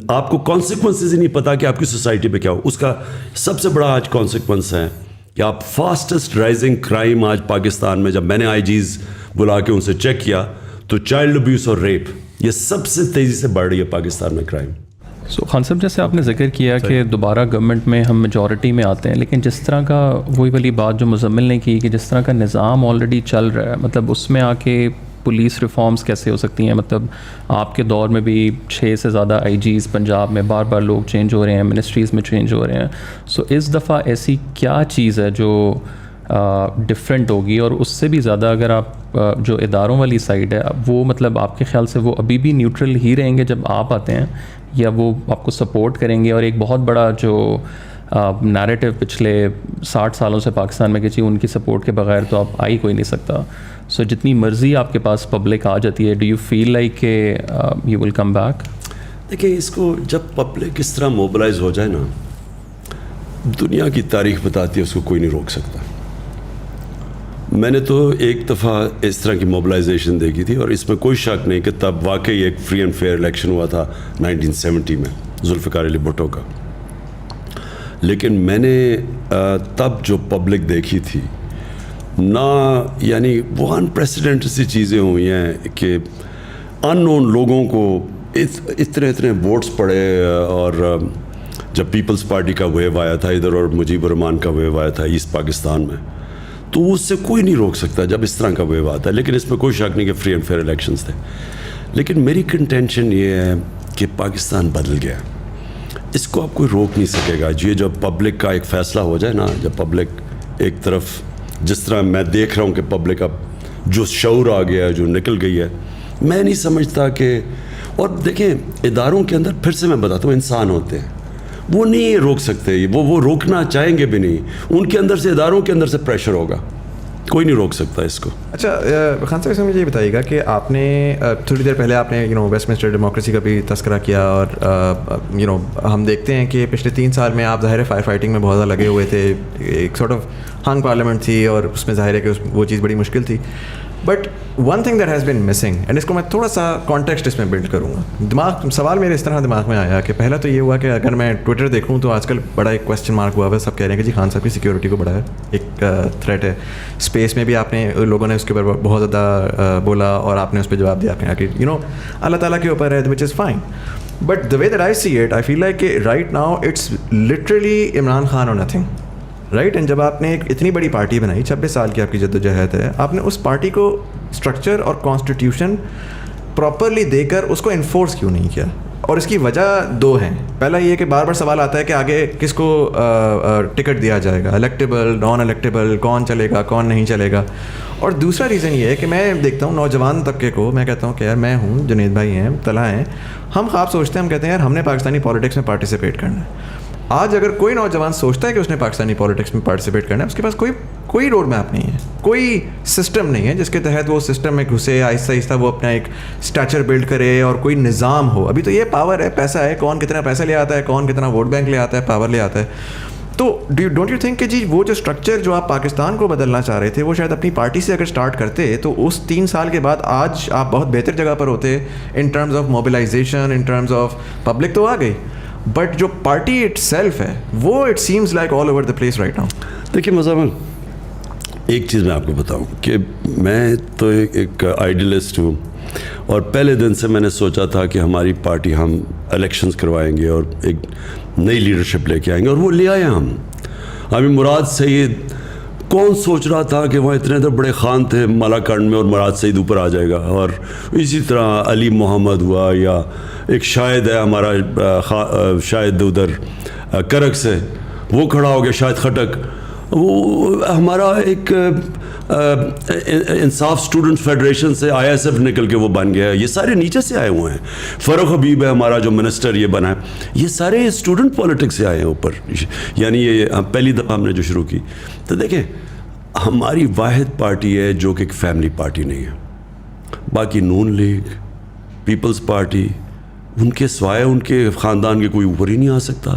آپ کو کانسیکوینسز ہی نہیں پتا کہ آپ کی سوسائٹی پہ کیا ہو. اس کا سب سے بڑا آج کانسیکوینس ہے کہ آپ فاسٹسٹ رائزنگ کرائم آج پاکستان میں, جب میں نے آئی جیز بلا کے ان سے چیک کیا تو چائلڈ ابیوس اور ریپ یہ سب سے تیزی سے بڑھ رہی ہے پاکستان میں کرائم. سو خان صاحب, جیسے آپ نے ذکر کیا کہ دوبارہ گورنمنٹ میں ہم میجورٹی میں آتے ہیں, لیکن جس طرح کا وہی والی بات جو مزمل نے کی کہ جس طرح کا نظام آلریڈی چل رہا ہے, مطلب اس میں آ کے پولیس ریفارمز کیسے ہو سکتی ہیں؟ مطلب آپ کے دور میں بھی 6 سے زیادہ آئی جیز پنجاب میں بار بار لوگ چینج ہو رہے ہیں, منسٹریز میں چینج ہو رہے ہیں. سو اس دفعہ ایسی کیا چیز ہے جو ڈفرینٹ ہوگی؟ اور اس سے بھی زیادہ اگر آپ جو اداروں والی سائڈ ہے وہ مطلب آپ کے خیال سے وہ ابھی بھی نیوٹرل ہی رہیں گے جب آپ آتے ہیں, یا وہ آپ کو سپورٹ کریں گے؟ اور ایک بہت بڑا جو نیریٹو پچھلے 60 سالوں سے پاکستان میں کہ جی ان کی سپورٹ کے بغیر تو آپ آ ہی کوئی نہیں سکتا. سو جتنی مرضی آپ کے پاس پبلک آ جاتی ہے, ڈو یو فیل لائک کہ یو ول کم بیک؟ دیکھیں, اس کو جب پبلک اس طرح موبلائز ہو جائے نا, دنیا کی تاریخ بتاتی ہے اس کو کوئی نہیں روک سکتا. میں نے تو ایک دفعہ اس طرح کی موبلائزیشن دیکھی تھی, اور اس میں کوئی شک نہیں کہ تب واقعی ایک فری اینڈ فیئر الیکشن ہوا تھا 1970 میں ذوالفقار علی بھٹو کا. لیکن میں نے تب جو پبلک دیکھی تھی نہ, یعنی وہ انپریسیڈنٹڈ سی چیزیں ہوئی ہیں کہ ان نون لوگوں کو اتنے ووٹس پڑے, اور جب پیپلز پارٹی کا ویو آیا تھا ادھر اور مجیب الرحمان کا ویو آیا تھا ایسٹ پاکستان میں, تو اس سے کوئی نہیں روک سکتا جب اس طرح کا ویو آتا ہے. لیکن اس میں کوئی شک نہیں کہ فری اینڈ فیئر الیکشنز تھے. لیکن میری کنٹینشن یہ ہے کہ پاکستان بدل گیا, اس کو اب کوئی روک نہیں سکے گا. یہ جب پبلک کا ایک فیصلہ ہو جائے نا, جب پبلک ایک طرف, جس طرح میں دیکھ رہا ہوں کہ پبلک اب جو شعور آ گیا ہے, جو نکل گئی ہے, میں نہیں سمجھتا کہ, اور دیکھیں اداروں کے اندر پھر سے میں بتاتا ہوں انسان ہوتے ہیں, وہ نہیں روک سکتے, وہ روکنا چاہیں گے بھی نہیں. ان کے اندر سے, اداروں کے اندر سے پریشر ہوگا, کوئی نہیں روک سکتا اس کو. اچھا خان صاحب, اس میں مجھے یہ بتائیے گا کہ آپ نے تھوڑی دیر پہلے آپ نے ویسٹ منسٹر ڈیموکریسی کا بھی تذکرہ کیا, اور ہم دیکھتے ہیں کہ پچھلے 3 سال میں آپ ظاہر فائر فائٹنگ میں بہت زیادہ لگے ہوئے تھے. ایک سارٹ آف ہنگ پارلیمنٹ تھی اور اس میں ظاہر ہے کہ وہ چیز بڑی مشکل تھی. But one thing that has been missing, and اس کو میں تھوڑا سا کانٹیکسٹ اس میں بلڈ کروں گا. سوال میرے اس طرح دماغ میں آیا کہ پہلا تو یہ ہوا کہ اگر میں ٹویٹر دیکھوں تو آج کل بڑا ایک کویسچن مارک ہوا ہے. سب کہہ رہے ہیں کہ جی خان صاحب کی سیکیورٹی کو بڑا ہے, ایک تھریٹ ہے. اسپیس میں بھی آپ نے, لوگوں نے اس کے اوپر بہت زیادہ بولا اور آپ نے اس پہ جواب دیا کہ اللہ تعالیٰ کے اوپر ہے, which is fine. But the way that I see it, I feel like کہ right now it's literally Imran Khan or nothing, right. And جب آپ نے ایک اتنی بڑی پارٹی بنائی, 26 سال کی آپ کی جدوجہد ہے, آپ نے اس پارٹی کو اسٹرکچر اور کانسٹیٹیوشن پراپرلی دے کر اس کو انفورس کیوں نہیں کیا؟ اور اس کی وجہ 2 ہیں. پہلا یہ کہ بار بار سوال آتا ہے کہ آگے کس کو ٹکٹ دیا جائے گا, الیکٹیبل, نان الیکٹیبل, کون چلے گا, کون نہیں چلے گا. اور دوسرا ریزن یہ ہے کہ میں دیکھتا ہوں نوجوان طبقے کو, میں کہتا ہوں کہ یار میں ہوں, جنید بھائی ہیں, طلحہ ہیں, ہم خواب سوچتے ہیں, ہم کہتے ہیں یار ہم نے پاکستانی پالیٹکس میں پارٹیسپیٹ کرنا ہے. آج اگر کوئی نوجوان سوچتا ہے کہ اس نے پاکستانی پالیٹکس میں پارٹیسپیٹ کرنا ہے, اس کے پاس کوئی روڈ میپ نہیں ہے, کوئی سسٹم نہیں ہے جس کے تحت وہ سسٹم میں گھسے, آہستہ آہستہ وہ اپنا ایک اسٹیچر بلڈ کرے اور کوئی نظام ہو. ابھی تو یہ پاور ہے, پیسہ ہے, کون کتنا پیسہ لے آتا ہے, کون کتنا ووٹ بینک لے آتا ہے, پاور لے آتا ہے. تو ڈونٹ یو تھنک کہ جی وہ جو اسٹرکچر جو آپ پاکستان کو بدلنا چاہ رہے تھے, وہ شاید اپنی پارٹی سے اگر اسٹارٹ کرتے تو اس 3 سال کے بعد آج آپ بہت بہتر جگہ پر ہوتے in terms of mobilisation, in terms of public تو آ گئی, بٹ جو پارٹی اٹ سیلف ہے وہ it seems like all over the place right now. دیکھیے مزامل, ایک چیز میں آپ کو بتاؤں کہ میں تو ایک آئیڈیلسٹ ہوں, اور پہلے دن سے میں نے سوچا تھا کہ ہماری پارٹی, ہم الیکشنز کروائیں گے اور ایک نئی لیڈرشپ لے کے آئیں گے, اور وہ لے آئے ہم. ہمیں مراد سعید, کون سوچ رہا تھا کہ وہاں اتنے تو بڑے خان تھے مالاکنڈ میں اور مراد سعید اوپر آ جائے گا. اور اسی طرح علی محمد ہوا, یا ایک شاہد ہے ہمارا, شاہد ادھر کرک سے, وہ کھڑا ہو گیا, شاہد خٹک, وہ ہمارا ایک انصاف اسٹوڈنٹ فیڈریشن سے ISF نکل کے وہ بن گیا ہے. یہ سارے نیچے سے آئے ہوئے ہیں. فاروق حبیب ہے ہمارا جو منسٹر یہ بنا ہے, یہ سارے اسٹوڈنٹ پالیٹکس سے آئے ہیں اوپر. یعنی یہ پہلی دفعہ ہم نے جو شروع کی. تو دیکھیں ہماری واحد پارٹی ہے جو کہ ایک فیملی پارٹی نہیں ہے. باقی نون لیگ, پیپلز پارٹی, ان کے سوائے ان کے خاندان کے کوئی اوپر ہی نہیں آ سکتا.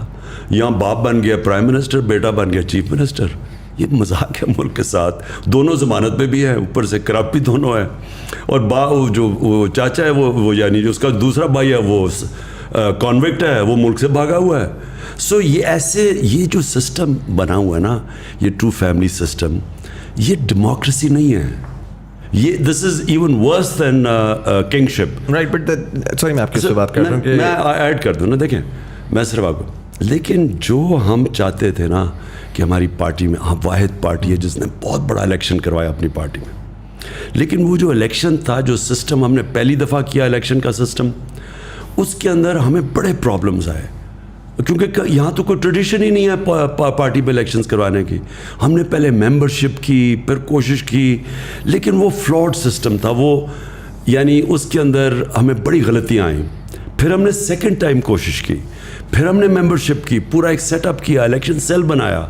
یہاں باپ بن گیا پرائم منسٹر, بیٹا بن گیا چیف منسٹر. یہ مذاق ہے ملک کے ساتھ. دونوں ضمانت پہ بھی ہے, اوپر سے کرپٹ بھی دونوں ہے. اور جو وہ چاچا ہے وہ یعنی جو اس کا دوسرا بھائی ہے وہ کانوکٹ ہے, وہ ملک سے بھاگا ہوا ہے. سو یہ ایسے, یہ جو سسٹم بنا ہوا ہے نا, یہ ٹرو فیملی سسٹم, یہ ڈیموکریسی نہیں ہے. یہ this is even worse than kingship, right. But sorry میں آپ کی سے بات کر رہا ہوں کہ میں ایڈ کر دوں نا. دیکھیں میں صرف آپ کو, لیکن جو ہم چاہتے تھے نا کہ ہماری پارٹی میں, ہم واحد پارٹی ہے جس نے بہت بڑا الیکشن کروایا اپنی پارٹی میں, لیکن وہ جو الیکشن تھا, جو سسٹم ہم نے پہلی دفعہ کیا الیکشن کا سسٹم, اس کے اندر ہمیں بڑے پرابلمز آئے, کیونکہ یہاں تو کوئی ٹریڈیشن ہی نہیں ہے پارٹی پہ الیکشنز کروانے کی. ہم نے پہلے ممبرشپ کی, پھر کوشش کی, لیکن وہ فلاڈ سسٹم تھا وہ, یعنی اس کے اندر ہمیں بڑی غلطیاں آئیں. پھر ہم نے سیکنڈ ٹائم کوشش کی, پھر ہم نے ممبرشپ کی, پورا ایک سیٹ اپ کیا, الیکشن سیل بنایا,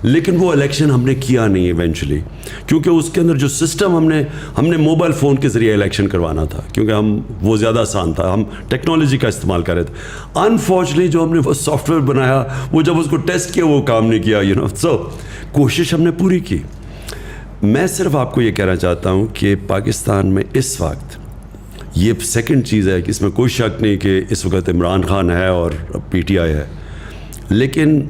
لیکن وہ الیکشن ہم نے کیا نہیں ایونچولی, کیونکہ اس کے اندر جو سسٹم ہم نے موبائل فون کے ذریعے الیکشن کروانا تھا, کیونکہ وہ زیادہ آسان تھا, ہم ٹیکنالوجی کا استعمال کر رہے تھے. انفارچونیٹلی جو ہم نے وہ سافٹ ویئر بنایا, وہ جب اس کو ٹیسٹ کیا وہ کام نہیں کیا. سو کوشش ہم نے پوری کی. میں صرف آپ کو یہ کہنا چاہتا ہوں کہ پاکستان میں اس وقت یہ سیکنڈ چیز ہے کہ اس میں کوئی شک نہیں کہ اس وقت عمران خان ہے اور PTI ہے, لیکن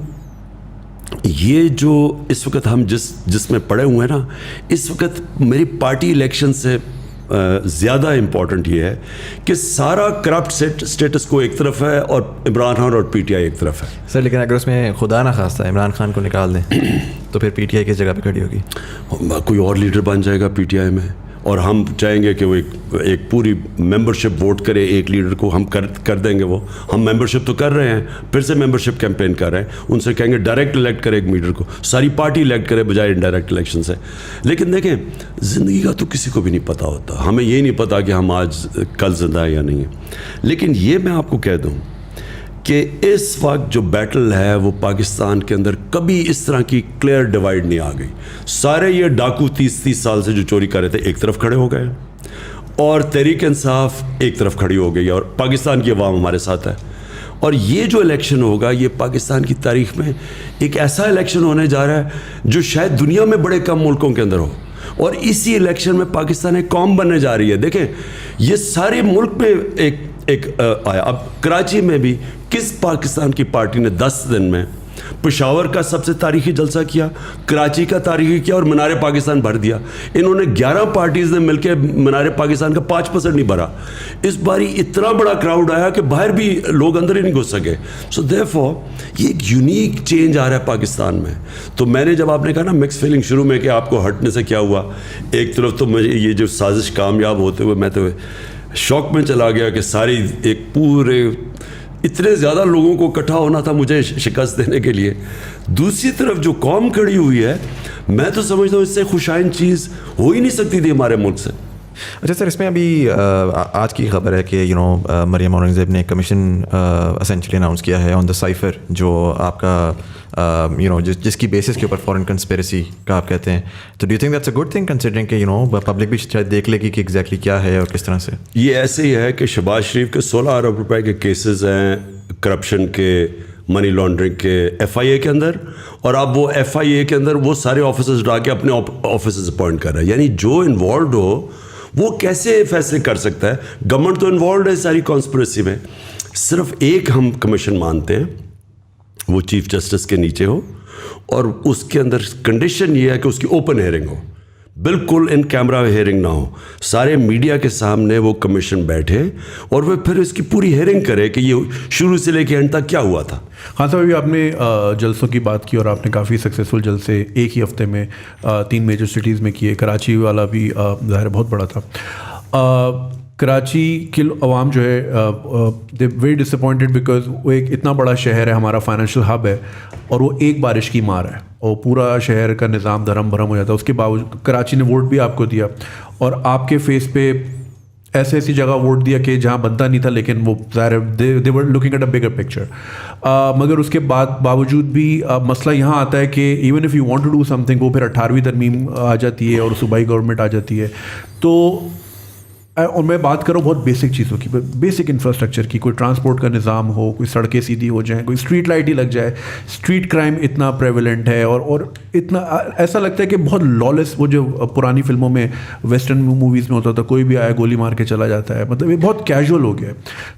یہ جو اس وقت ہم جس میں پڑے ہوئے ہیں نا, اس وقت میری پارٹی الیکشن سے زیادہ امپورٹنٹ یہ ہے کہ سارا کرپٹ اسٹیٹس کو ایک طرف ہے اور عمران خان اور پی ٹی آئی ایک طرف ہے. سر لیکن اگر اس میں خدا نہ خواستہ عمران خان کو نکال دیں تو پھر پی ٹی آئی کس جگہ پہ کھڑی ہوگی؟ کوئی اور لیڈر بن جائے گا پی ٹی آئی میں, اور ہم چاہیں گے کہ وہ ایک پوری ممبرشپ ووٹ کرے ایک لیڈر کو. ہم کر دیں گے, وہ ہم ممبرشپ تو کر رہے ہیں, پھر سے ممبرشپ کیمپین کر رہے ہیں. ان سے کہیں گے ڈائریکٹ الیکٹ کرے ایک لیڈر کو, ساری پارٹی الیکٹ کرے بجائے انڈائریکٹ الیکشن سے. لیکن دیکھیں, زندگی کا تو کسی کو بھی نہیں پتہ ہوتا. ہمیں یہ نہیں پتا کہ ہم آج کل زندہ ہیں یا نہیں ہیں. لیکن یہ میں آپ کو کہہ دوں کہ اس وقت جو بیٹل ہے وہ پاکستان کے اندر کبھی اس طرح کی کلیئر ڈیوائیڈ نہیں آ گئی. سارے یہ ڈاکو 30 سال سے جو چوری کر رہے تھے ایک طرف کھڑے ہو گئے, اور تحریک انصاف ایک طرف کھڑی ہو گئی, اور پاکستان کی عوام ہمارے ساتھ ہے. اور یہ جو الیکشن ہوگا یہ پاکستان کی تاریخ میں ایک ایسا الیکشن ہونے جا رہا ہے جو شاید دنیا میں بڑے کم ملکوں کے اندر ہو, اور اسی الیکشن میں پاکستان ایک قوم بننے جا رہی ہے. دیکھیں یہ سارے ملک میں ایک آیا. اب کراچی میں بھی کس پاکستان کی پارٹی نے 10 دن میں پشاور کا سب سے تاریخی جلسہ کیا, کراچی کا تاریخی کیا, اور مینار پاکستان بھر دیا. انہوں نے 11 پارٹیز نے مل کے مینار پاکستان کا 5% نہیں بھرا. اس باری اتنا بڑا کراؤڈ آیا کہ باہر بھی لوگ اندر ہی نہیں گھس سکے. سو دیئرفور یہ ایک یونیک چینج آ رہا ہے پاکستان میں. تو میں نے جب آپ نے کہا نا مکس فیلنگ شروع میں کہ آپ کو ہٹنے سے کیا ہوا, ایک طرف تو مجھے یہ جو سازش کامیاب ہوتے ہوئے میں تو شوق میں چلا گیا کہ ساری ایک پورے اتنے زیادہ لوگوں کو اکٹھا ہونا تھا مجھے شکست دینے کے لیے. دوسری طرف جو قوم کھڑی ہوئی ہے, میں تو سمجھتا ہوں اس سے خوشائن چیز ہو ہی نہیں سکتی تھی ہمارے ملک سے. اچھا سر, اس میں ابھی آج کی خبر ہے کہ مریم اورنگزیب نے کمیشن اسینچلی اناؤنس کیا ہے آن دا سائفر, جو آپ کا جس کی بیسس کے اوپر فورن کنسپیریسی کا آپ کہتے ہیں. تو do you think that's a good thing considering کہ پبلک بھی شاید دیکھ لے گی کہ ایگزیکٹلی کیا ہے اور کس طرح سے. یہ ایسے ہی ہے کہ شہباز شریف کے 16 ارب روپے کے کیسز ہیں کرپشن کے, منی لانڈرنگ کے ایف آئی اے کے اندر, اور اب وہ ایف آئی اے کے اندر وہ سارے آفیسرز ڈال کے اپنے آفیسرز اپوائنٹ کر رہا ہے. یعنی جو انوالوڈ ہو وہ کیسے فیصلے کر سکتا ہے؟ گورنمنٹ تو انوالوڈ ہے ساری کانسپریسی میں. صرف ایک ہم کمیشن مانتے ہیں, وہ چیف جسٹس کے نیچے ہو, اور اس کے اندر کنڈیشن یہ ہے کہ اس کی اوپن ہیئرنگ ہو, بالکل ان کیمرہ ہیئرنگ نہ ہو. سارے میڈیا کے سامنے وہ کمیشن بیٹھے اور وہ پھر اس کی پوری ہیئرنگ کرے کہ یہ شروع سے لے کے اینڈ تک کیا ہوا تھا. خان صاحب ابھی آپ نے جلسوں کی بات کی, اور آپ نے کافی سکسیزفل جلسے ایک ہی ہفتے میں 3 میجر سٹیز میں کیے. کراچی والا بھی ظاہر بہت بڑا تھا. کراچی کی عوام جو ہے they very disappointed because وہ ایک اتنا بڑا شہر ہے, ہمارا فائنینشیل ہب ہے, اور وہ ایک بارش کی مار ہے اور پورا شہر کا نظام دھرم بھرم ہو جاتا ہے. اس کے باوجود کراچی نے ووٹ بھی آپ کو دیا, اور آپ کے فیس پہ ایسی جگہ ووٹ دیا کہ جہاں بنتا نہیں تھا, لیکن وہ ظاہر they were looking at a bigger picture. مگر اس کے باوجود بھی مسئلہ یہاں آتا ہے کہ even if you want to do something, وہ پھر 18ویں ترمیم آ جاتی ہے اور صوبائی گورنمنٹ آ جاتی ہے. تو اور میں بات کروں بہت بیسک چیزوں کی, بیسک انفراسٹرکچر کی, کوئی ٹرانسپورٹ کا نظام ہو, کوئی سڑکیں سیدھی ہو جائیں, کوئی اسٹریٹ لائٹ ہی لگ جائے. اسٹریٹ کرائم اتنا پریویلنٹ ہے, اور اتنا ایسا لگتا ہے کہ بہت لالس, وہ جو پرانی فلموں میں ویسٹرن موویز میں ہوتا تھا, کوئی بھی آیا گولی مار کے چلا جاتا ہے, مطلب یہ بہت کیجول ہو گیا ہے.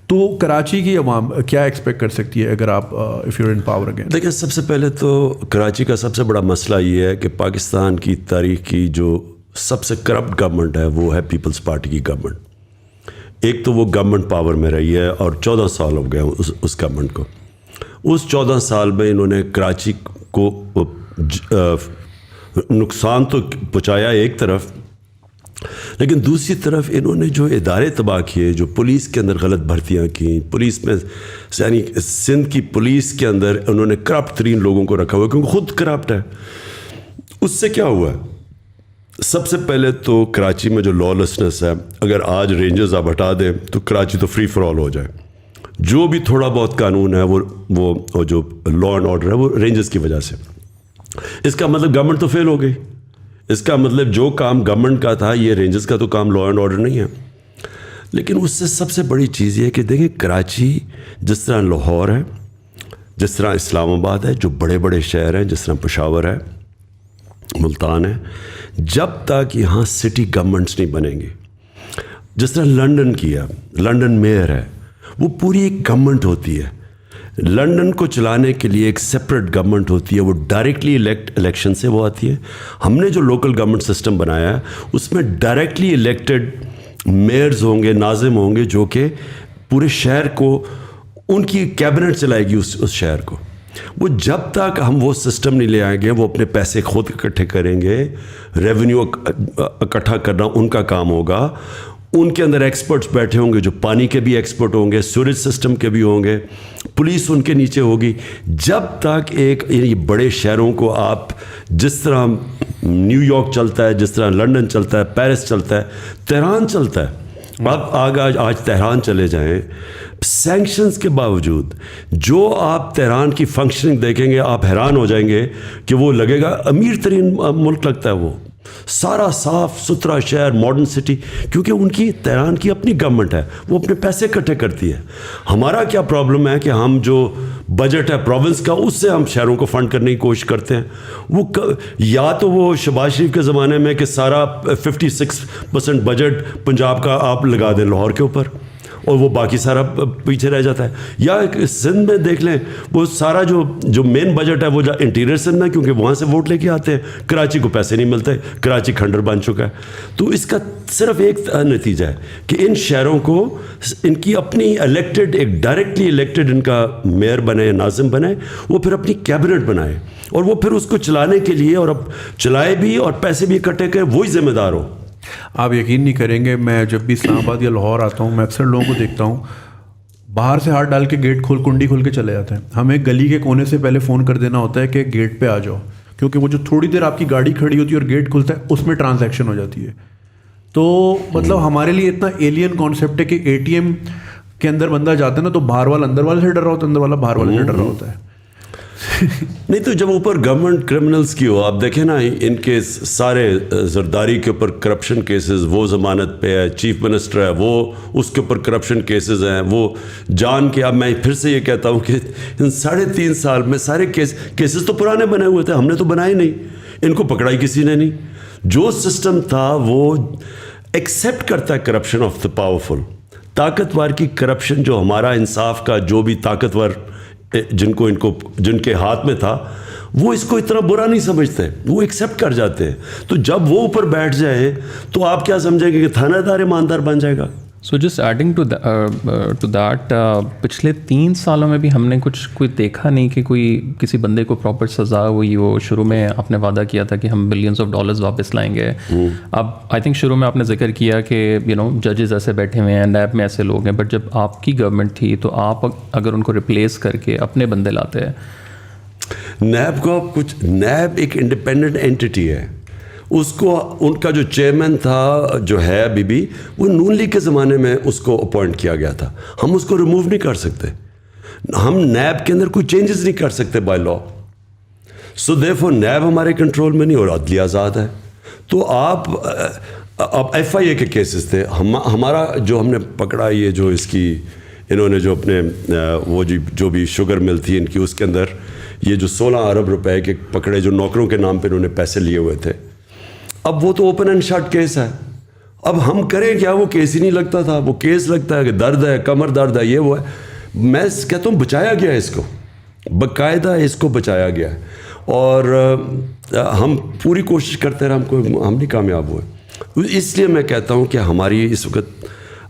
تو کراچی کی عوام کیا ایکسپیکٹ کر سکتی ہے اگر آپ if you are in power again? دیکھیں, سب سے پہلے تو کراچی کا سب سے بڑا مسئلہ یہ ہے کہ پاکستان کی تاریخ کی جو سب سے کرپٹ گورنمنٹ ہے وہ ہے پیپلز پارٹی کی گورنمنٹ. ایک تو وہ گورنمنٹ پاور میں رہی ہے اور 14 سال ہو گئے اس گورنمنٹ کو. اس 14 سال میں انہوں نے کراچی کو نقصان تو پہنچایا ایک طرف, لیکن دوسری طرف انہوں نے جو ادارے تباہ کیے, جو پولیس کے اندر غلط بھرتیاں کیں, پولیس میں یعنی سندھ کی پولیس کے اندر انہوں نے کرپٹ ترین لوگوں کو رکھا ہوا ہے کیونکہ خود کرپٹ ہے. اس سے کیا ہوا ہے؟ سب سے پہلے تو کراچی میں جو لالسنس ہے, اگر آج رینجرز آپ ہٹا دیں تو کراچی تو فری فار آل ہو جائے. جو بھی تھوڑا بہت قانون ہے وہ جو لا اینڈ آرڈر ہے وہ رینجرز کی وجہ سے. اس کا مطلب گورنمنٹ تو فیل ہو گئی. اس کا مطلب جو کام گورنمنٹ کا تھا یہ رینجرز کا تو کام لا اینڈ آرڈر نہیں ہے. لیکن اس سے سب سے بڑی چیز یہ ہے کہ دیکھیں کراچی جس طرح لاہور ہے, جس طرح اسلام آباد ہے, جو بڑے بڑے شہر ہیں, جس طرح پشاور ہے, ملتان ہے, جب تک یہاں سٹی گورنمنٹس نہیں بنیں گی, جس طرح لنڈن کی ہے, لنڈن میئر ہے, وہ پوری ایک گورنمنٹ ہوتی ہے. لنڈن کو چلانے کے لیے ایک سپریٹ گورنمنٹ ہوتی ہے, وہ ڈائریکٹلی الیکشن سے وہ آتی ہے. ہم نے جو لوکل گورنمنٹ سسٹم بنایا ہے اس میں ڈائریکٹلی الیکٹڈ میئرز ہوں گے, ناظم ہوں گے, جو کہ پورے شہر کو ان کی کیبنٹ چلائے گی اس شہر کو. وہ جب تک ہم وہ سسٹم نہیں لے آئیں گے, وہ اپنے پیسے خود اکٹھے کریں گے, ریونیو اکٹھا کرنا ان کا کام ہوگا. ان کے اندر ایکسپرٹس بیٹھے ہوں گے جو پانی کے بھی ایکسپرٹ ہوں گے, سوریج سسٹم کے بھی ہوں گے, پولیس ان کے نیچے ہوگی. جب تک ایک بڑے شہروں کو آپ جس طرح نیو یارک چلتا ہے, جس طرح لنڈن چلتا ہے, پیرس چلتا ہے, تہران چلتا ہے, آپ آج تہران چلے جائیں, سینکشنز کے باوجود جو آپ تہران کی فنکشننگ دیکھیں گے آپ حیران ہو جائیں گے کہ وہ لگے گا امیر ترین ملک لگتا ہے. وہ سارا صاف ستھرا شہر, ماڈرن سٹی, کیونکہ ان کی تہران کی اپنی گورنمنٹ ہے, وہ اپنے پیسے اکٹھے کرتی ہے. ہمارا کیا پرابلم ہے کہ ہم جو بجٹ ہے پروونس کا اس سے ہم شہروں کو فنڈ کرنے کی کوشش کرتے ہیں. وہ یا تو وہ شہباز شریف کے زمانے میں کہ سارا 56% بجٹ پنجاب کا آپ لگا دیں لاہور کے اوپر اور وہ باقی سارا پیچھے رہ جاتا ہے, یا سندھ میں دیکھ لیں وہ سارا جو مین بجٹ ہے وہ انٹیریئر سندھ میں, کیونکہ وہاں سے ووٹ لے کے آتے ہیں. کراچی کو پیسے نہیں ملتے, کراچی کھنڈر بن چکا ہے. تو اس کا صرف ایک نتیجہ ہے کہ ان شہروں کو ان کی اپنی الیکٹڈ, ایک ڈائریکٹلی الیکٹڈ ان کا میئر بنے, ناظم بنے, وہ پھر اپنی کیبنٹ بنائے اور وہ پھر اس کو چلانے کے لیے اور اب چلائے بھی اور پیسے بھی اکٹھے کرے, وہی ذمہ دار ہو. آپ یقین نہیں کریں گے, میں جب بھی اسلام آباد یا لاہور آتا ہوں میں اکثر لوگوں کو دیکھتا ہوں باہر سے ہاتھ ڈال کے گیٹ کنڈی کھول کے چلے جاتے ہیں. ہمیں گلی کے کونے سے پہلے فون کر دینا ہوتا ہے کہ گیٹ پہ آ جاؤ, کیونکہ وہ جو تھوڑی دیر آپ کی گاڑی کھڑی ہوتی ہے اور گیٹ کھلتا ہے اس میں ٹرانزیکشن ہو جاتی ہے. تو مطلب ہمارے لیے اتنا ایلین کانسیپٹ ہے کہ اے ٹی ایم کے اندر بندہ جاتا ہے نا تو باہر والا اندر والے سے ڈر رہا ہوتا ہے, اندر والا باہر والے سے ڈر رہا ہوتا ہے. نہیں تو جب اوپر گورنمنٹ کرمنلز کی ہو, آپ دیکھیں نا ان کے سارے زرداری کے اوپر کرپشن کیسز, وہ ضمانت پہ ہے, چیف منسٹر ہے وہ اس کے اوپر کرپشن کیسز ہیں, وہ جان کے. اب میں پھر سے یہ کہتا ہوں کہ ان 3.5 سال میں سارے کیسز تو پرانے بنے ہوئے تھے, ہم نے تو بنائے نہیں, ان کو پکڑائی کسی نے نہیں. جو سسٹم تھا وہ ایکسیپٹ کرتا ہے کرپشن آف دا پاورفل, طاقتور کی کرپشن. جو ہمارا انصاف کا جو بھی طاقتور جن کے ہاتھ میں تھا وہ اس کو اتنا برا نہیں سمجھتے, وہ ایکسیپٹ کر جاتے ہیں. تو جب وہ اوپر بیٹھ جائیں تو آپ کیا سمجھیں گے کہ تھانہ دار ایماندار بن جائے گا. So just adding to that, پچھلے 3 سالوں میں بھی ہم نے کوئی دیکھا نہیں کہ کسی بندے کو پراپر سزا ہوئی. وہ شروع میں آپ نے وعدہ کیا تھا کہ ہم بلینس آف ڈالرز واپس لائیں گے. اب آئی تھنک شروع میں آپ نے ذکر کیا کہ ججز ایسے بیٹھے ہوئے ہیں, نیب میں ایسے لوگ ہیں, بٹ جب آپ کی گورنمنٹ تھی تو آپ اگر ان کو ریپلیس کر کے اپنے بندے لاتے ہیں. نیب کو نیب ایک انڈیپینڈنٹ اینٹی ہے. اس کو ان کا جو چیئرمین تھا جو ہے ابھی وہ نون لیگ کے زمانے میں اس کو اپوائنٹ کیا گیا تھا. ہم اس کو ریموو نہیں کر سکتے, ہم نیب کے اندر کوئی چینجز نہیں کر سکتے بائی لا. سو دیئرفور نیب ہمارے کنٹرول میں نہیں اور عدلیہ آزاد ہے. تو آپ اب ایف آئی اے کے کیسز تھے, ہمارا جو ہم نے پکڑا یہ جو اس کی انہوں نے جو اپنے وہ جو بھی شوگر مل تھی ان کی, اس کے اندر یہ جو 16 ارب روپے کے پکڑے جو نوکروں کے نام پہ انہوں نے پیسے لیے ہوئے تھے. اب وہ تو اوپن اینڈ شٹ کیس ہے. اب ہم کریں کیا, وہ کیس ہی نہیں لگتا تھا. وہ کیس لگتا ہے کہ درد ہے, کمر درد ہے, یہ وہ ہے. میں کہتا ہوں بچایا گیا ہے اس کو, باقاعدہ اس کو بچایا گیا ہے. اور ہم پوری کوشش کرتے رہے, ہم نہیں کامیاب ہوئے. اس لیے میں کہتا ہوں کہ ہماری اس وقت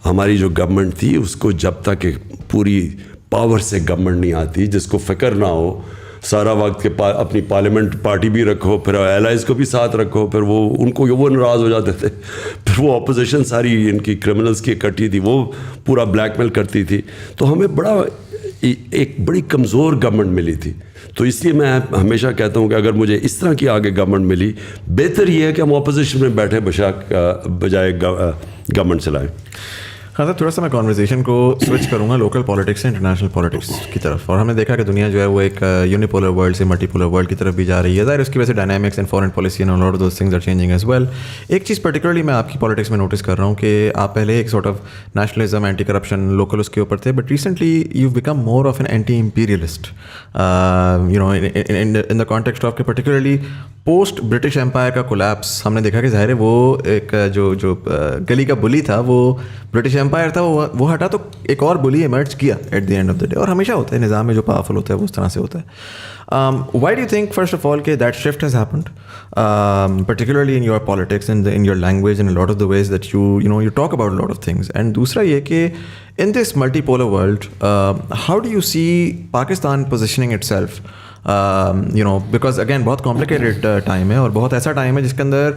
ہماری جو گورنمنٹ تھی اس کو جب تک پوری پاور سے گورنمنٹ نہیں آتی, جس کو فکر نہ ہو سارا وقت کہ اپنی پارلیمنٹ پارٹی بھی رکھو, پھر ایلائز کو بھی ساتھ رکھو, پھر وہ ان کو وہ ناراض ہو جاتے تھے, پھر وہ اپوزیشن ساری ان کی کرمنلز کی اکٹھی تھی, وہ پورا بلیک میل کرتی تھی. تو ہمیں ایک بڑی کمزور گورنمنٹ ملی تھی. تو اس لیے میں ہمیشہ کہتا ہوں کہ اگر مجھے اس طرح کی آگے گورنمنٹ ملی, بہتر یہ ہے کہ ہم اپوزیشن میں بیٹھے بجائے گورنمنٹ چلائیں. ہاں سر, تھوڑا سا میں کانورزیشن کو سوئچ کروں گا لوکل پالیٹکس سے انٹرنیشنل پالیٹکس کی طرف. اور ہم نے دیکھا کہ دنیا جو ہے وہ ایک یونیپولر ورلڈ سے ملٹی پولر ورلڈ کی طرف بھی جا رہی ہے. ظاہر اس کی وجہ سے dynamics and foreign policy and lot of those things are changing as well. ایک چیز پرٹیکولرلی میں آپ کی پالیٹکس میں نوٹس کر رہا ہوں کہ آپ پہلے ایک sort of nationalism, anti corruption, local اس کے اوپر تھے, but recently you became more of an anti imperialist in the context of کہ پرٹیکولرلی پوسٹ برٹش ایمپائر کا کولیپس ہم نے دیکھا کہ ظاہر ہے وہ ایک جو گلی کا بلی تھا وہ برٹش امپائر تھا وہ ہٹا تو ایک اور بلی ایمرج کیا at the end of the day, اور ہمیشہ ہوتا ہے نظام میں جو پاورفل ہوتا ہے وہ اس طرح سے ہوتا ہے. Why do you think first of all کہ that shift has happened particularly in your politics in your language in lot of the ways that you talk about lot of things. And دوسرا یہ کہ in this multipolar world, how do you see Pakistan positioning itself? Because again بہت complicated time ہے, اور بہت ایسا time ہے جس کے اندر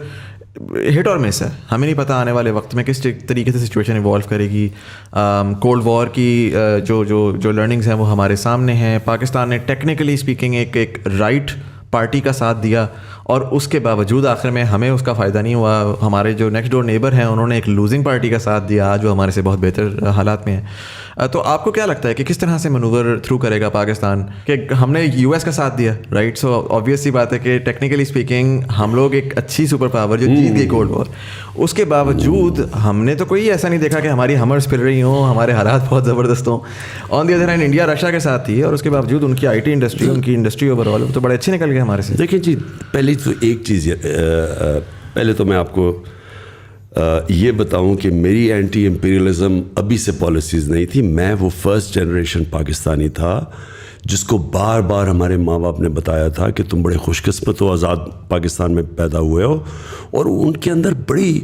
ہٹ اور مس ہے. ہمیں نہیں پتہ آنے والے وقت میں کس طریقے سے سچویشن ایوالو کرے گی. کولڈ وار کی جو لرننگز ہیں وہ ہمارے سامنے ہیں. پاکستان نے ٹیکنیکلی اسپیکنگ ایک رائٹ پارٹی کا ساتھ دیا, اور اس کے باوجود آخر میں ہمیں اس کا فائدہ نہیں ہوا. ہمارے جو نیکسٹ ڈور نیبر ہیں انہوں نے ایک لوزنگ پارٹی کا ساتھ دیا جو ہمارے سے بہت بہتر حالات میں ہیں. تو آپ کو کیا لگتا ہے کہ کس طرح سے مینوور تھرو کرے گا پاکستان؟ کہ ہم نے یو ایس کا ساتھ دیا, رائٹ, سو آبویس سی بات ہے کہ ٹیکنیکلی اسپیکنگ ہم لوگ ایک اچھی سپر پاور جو جیت گئی کولڈ وار, اس کے باوجود ہم نے تو کوئی ایسا نہیں دیکھا کہ ہماری ہمرز پھر رہی ہوں, ہمارے حالات بہت زبردست ہوں. On the other hand India Russia کے ساتھ تھی, اور اس کے باوجود ان کی آئی ٹی انڈسٹری, ان کی انڈسٹری اوور آل تو بڑے اچھے نکل گئے ہمارے سے. دیکھیں جی, پہلی تو ایک چیز پہلے تو میں آپ کو یہ بتاؤں کہ میری اینٹی امپیریلزم ابھی سے پالیسیز نہیں تھی. میں وہ فرسٹ جنریشن پاکستانی تھا جس کو بار بار ہمارے ماں باپ نے بتایا تھا کہ تم بڑے خوش قسمت ہو, آزاد پاکستان میں پیدا ہوئے ہو. اور ان کے اندر بڑی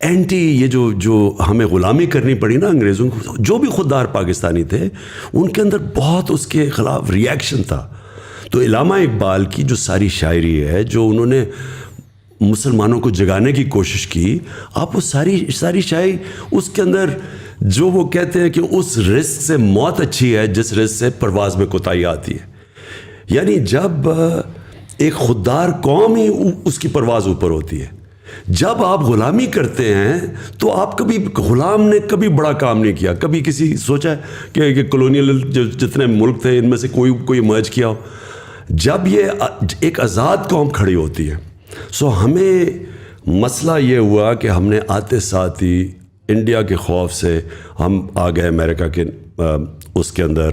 اینٹی یہ جو ہمیں غلامی کرنی پڑی نا انگریزوں کو, جو بھی خوددار پاکستانی تھے ان کے اندر بہت اس کے خلاف ریئیکشن تھا. تو علامہ اقبال کی جو ساری شاعری ہے, جو انہوں نے مسلمانوں کو جگانے کی کوشش کی, آپ وہ ساری شاعری اس کے اندر جو وہ کہتے ہیں کہ اس رزق سے موت اچھی ہے جس رزق سے پرواز میں کوتاہی آتی ہے. یعنی جب ایک خوددار قوم ہی اس کی پرواز اوپر ہوتی ہے. جب آپ غلامی کرتے ہیں تو آپ کبھی غلام نے کبھی بڑا کام نہیں کیا. کبھی کسی سوچا ہے کہ کلونیل جتنے ملک تھے ان میں سے کوئی مرج کیا ہو. جب یہ ایک آزاد قوم کھڑی ہوتی ہے, سو ہمیں مسئلہ یہ ہوا کہ ہم نے آتے ساتھ ہی انڈیا کے خوف سے ہم آ گئے امریکہ کے اس کے اندر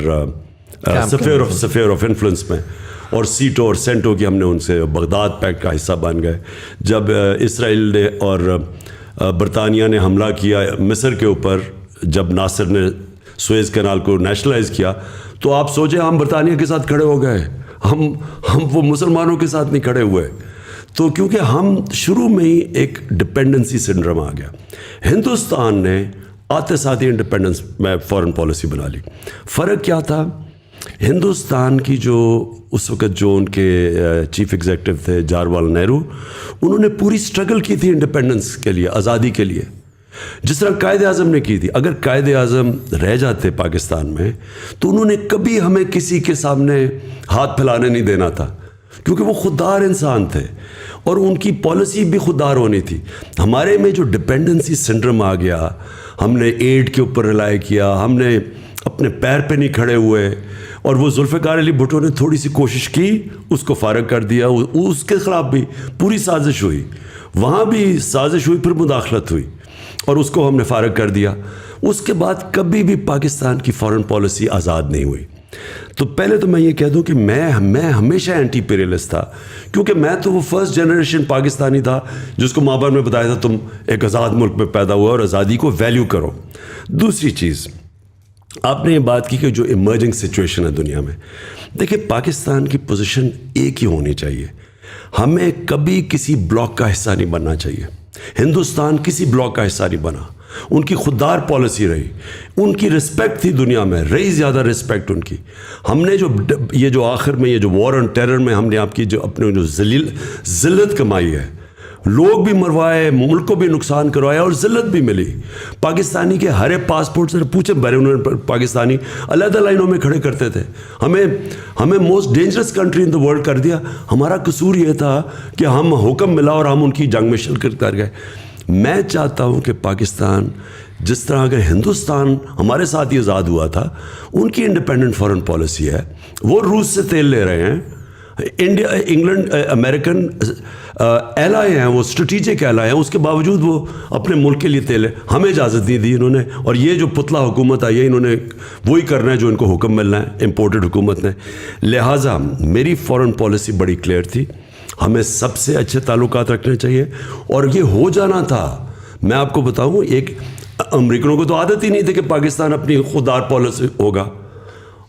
سفیر آف انفلوئنس میں, اور سیٹو اور سینٹو کی ہم نے ان سے بغداد پیکٹ کا حصہ بن گئے. جب اسرائیل نے اور برطانیہ نے حملہ کیا مصر کے اوپر, جب ناصر نے سویز کینال کو نیشنلائز کیا, تو آپ سوچیں ہم برطانیہ کے ساتھ کھڑے ہو گئے, ہم وہ مسلمانوں کے ساتھ نہیں کھڑے ہوئے. تو کیونکہ ہم شروع میں ہی ایک ڈپینڈنسی سنڈرم آ گیا. ہندوستان نے آتے ساتھ ہی انڈیپینڈنس میں فارن پالیسی بنا لی. فرق کیا تھا؟ ہندوستان کی جو اس وقت جو ان کے چیف ایگزیکٹو تھے جواہر لال نہرو, انہوں نے پوری سٹرگل کی تھی انڈیپینڈنس کے لیے, آزادی کے لیے, جس طرح قائد اعظم نے کی تھی. اگر قائد اعظم رہ جاتے پاکستان میں تو انہوں نے کبھی ہمیں کسی کے سامنے ہاتھ پھیلانے نہیں دینا تھا, کیونکہ وہ خوددار انسان تھے اور ان کی پالیسی بھی خوددار ہونی تھی. ہمارے میں جو ڈپینڈنسی سنڈرم آ گیا, ہم نے ایڈ کے اوپر ریلائی کیا, ہم نے اپنے پیر پہ نہیں کھڑے ہوئے, اور وہ ذوالفقار علی بھٹو نے تھوڑی سی کوشش کی, اس کو فارغ کر دیا. اس کے خلاف بھی پوری سازش ہوئی, وہاں بھی سازش ہوئی, پھر مداخلت ہوئی, اور اس کو ہم نے فارغ کر دیا. اس کے بعد کبھی بھی پاکستان کی فارن پالیسی آزاد نہیں ہوئی. تو پہلے تو میں یہ کہہ دوں کہ میں ہمیشہ اینٹی پیریلسٹ تھا, کیونکہ میں تو وہ فرسٹ جنریشن پاکستانی تھا جس کو ماں باپ نے بتایا تھا تم ایک آزاد ملک میں پیدا ہوا اور آزادی کو ویلیو کرو. دوسری چیز, آپ نے یہ بات کی کہ جو ایمرجنگ سچویشن ہے دنیا میں, دیکھیں پاکستان کی پوزیشن ایک ہی ہونی چاہیے. ہمیں کبھی کسی بلاک کا حصہ نہیں بننا چاہیے. ہندوستان کسی بلاک کا حصہ نہیں بنا, ان کی خوددار پالیسی رہی, ان کی رسپیکٹ تھی دنیا میں, رہی زیادہ رسپیکٹ ان کی. ہم نے جو آخر میں یہ جو وار آن ٹیرر میں ہم نے آپ کی جو اپنے جو ذلت کمائی ہے, لوگ بھی مروائے, ملک کو بھی نقصان کروایا اور ذلت بھی ملی. پاکستانی کے ہر ایک پاسپورٹ سے پوچھے بیرون پاکستانی علیحدہ لائنوں میں کھڑے کرتے تھے. ہمیں most dangerous country in the world کر دیا. ہمارا قصور یہ تھا کہ ہم حکم ملا اور ہم ان کی جنگ میں شرکت کر گئے. میں چاہتا ہوں کہ پاکستان جس طرح اگر ہندوستان ہمارے ساتھ ہی آزاد ہوا تھا, ان کی انڈیپینڈنٹ فارن پالیسی ہے, وہ روس سے تیل لے رہے ہیں, انڈیا انگلینڈ امریکن ایلائی ہیں, وہ اسٹریٹجک ایلائی ہیں, اس کے باوجود وہ اپنے ملک کے لیے تیل ہے. ہمیں اجازت نہیں دی انہوں نے, اور یہ جو پتلا حکومت آئی ہے انہوں نے وہی کرنا ہے جو ان کو حکم ملنا ہے امپورٹڈ حکومت نے. لہٰذا میری فارن پالیسی بڑی کلیئر تھی, ہمیں سب سے اچھے تعلقات رکھنے چاہیے, اور یہ ہو جانا تھا. میں آپ کو بتاؤں, ایک امریکنوں کو تو عادت ہی نہیں تھی کہ پاکستان اپنی خوددار پالیسی ہوگا.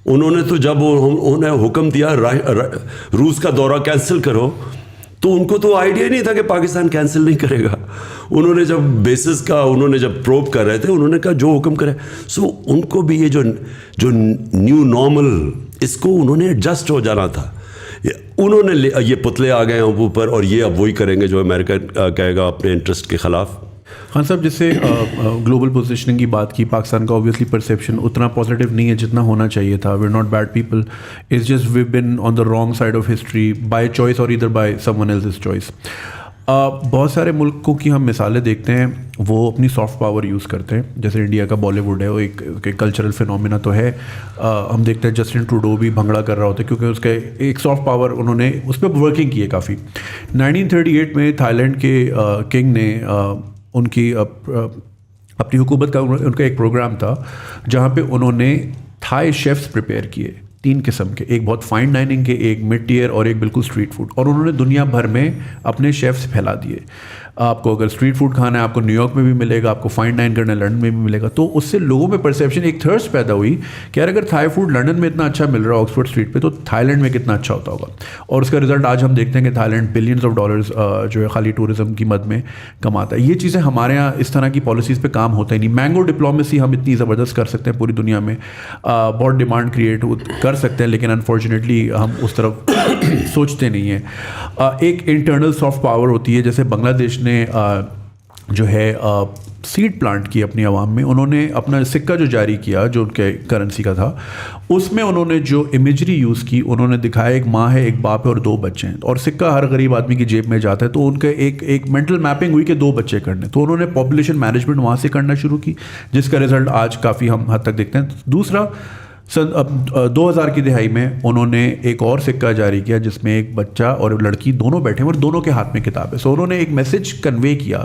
انہوں نے تو جب انہوں نے حکم دیا روس کا دورہ کینسل کرو تو ان کو تو آئیڈیا نہیں تھا کہ پاکستان کینسل نہیں کرے گا. انہوں نے جب بیسز کا انہوں نے جب پروب کر رہے تھے انہوں نے کہا جو حکم کرے. سو ان کو بھی یہ جو نیو نارمل اس کو انہوں نے ایڈجسٹ ہو جانا تھا. انہوں نے یہ پتلے آ گئے ہیں اوپر اور یہ اب وہی کریں گے جو امریکہ کہے گا اپنے انٹرسٹ کے خلاف. خان صاحب جس سے گلوبل پوزیشننگ کی بات کی, پاکستان کا اوبیسلی پرسیپشن اتنا پازیٹیو نہیں ہے جتنا ہونا چاہیے تھا. We are not bad people, it's just we been on the wrong side of history by choice اور ادھر by someone else's choice. بہت سارے ملکوں کی ہم مثالیں دیکھتے ہیں وہ اپنی سافٹ پاور یوز کرتے ہیں, جیسے انڈیا کا بالی ووڈ ہے, وہ ایک کلچرل فینومینا تو ہے. ہم دیکھتے ہیں جسٹن ٹروڈو بھی بھنگڑا کر رہا ہوتا ہے کیونکہ اس کا ایک سافٹ پاور انہوں نے اس پہ ورکنگ کی ہے کافی. 1938 میں تھائی لینڈ کے کنگ نے ان کی اپنی حکومت کا ان کا ایک پروگرام تھا جہاں پہ انہوں نے تھائی شیفس پریپیئر کیے 3 قسم کے, ایک بہت فائن ڈائننگ کے, ایک مڈ ٹیئر اور ایک بالکل اسٹریٹ فوڈ, اور انہوں نے دنیا بھر میں اپنے شیفس پھیلا دیے. آپ کو اگر اسٹریٹ فوڈ کھانا ہے آپ کو نیو یارک میں بھی ملے گا, آپ کو فائن ڈائن کرنا ہے لنڈن میں بھی ملے گا. تو اس سے لوگوں میں پرسیپشن ایک تھرسٹ پیدا ہوئی کہ یار اگر تھائی فوڈ لنڈن میں اتنا اچھا مل رہا ہے آکسفورڈ اسٹریٹ پہ تو تھائی لینڈ میں کتنا اچھا ہوتا ہوگا. اور اس کا رزلٹ آج ہم دیکھتے ہیں کہ Thailand billions of dollars جو ہے خالی ٹورزم کی مد میں کماتا ہے. یہ چیزیں ہمارے یہاں اس طرح کی پالیسیز پہ کام ہوتا ہی نہیں. مینگو ڈپلومیسی ہم اتنی زبردست کر سکتے ہیں پوری دنیا میں, بہت ڈیمانڈ کریٹ کر سکتے ہیں, لیکن انفارچونیٹلی ہم اس طرف سوچتے نہیں ہیں. ایک انٹرنل سافٹ پاور ہوتی ہے, جیسے بنگلہ دیش نے جو ہے سیڈ پلانٹ کی اپنی عوام میں. انہوں نے اپنا سکہ جو جاری کیا جو ان کے کرنسی کا تھا اس میں انہوں نے جو امیجری یوز کی, انہوں نے دکھایا ایک ماں ہے, ایک باپ ہے اور 2 بچے ہیں, اور سکہ ہر غریب آدمی کی جیب میں جاتا ہے. تو ان کا ایک مینٹل میپنگ ہوئی کہ 2 بچے کرنے, تو انہوں نے پاپولیشن مینجمنٹ وہاں سے کرنا شروع کی جس کا رزلٹ آج کافی ہم حد تک دیکھتے ہیں. دوسرا 2000 کی دہائی میں انہوں نے ایک اور سکہ جاری کیا جس میں ایک بچہ اور لڑکی دونوں بیٹھے ہیں اور دونوں کے ہاتھ میں کتاب ہے. سو انہوں نے ایک میسج کنوے کیا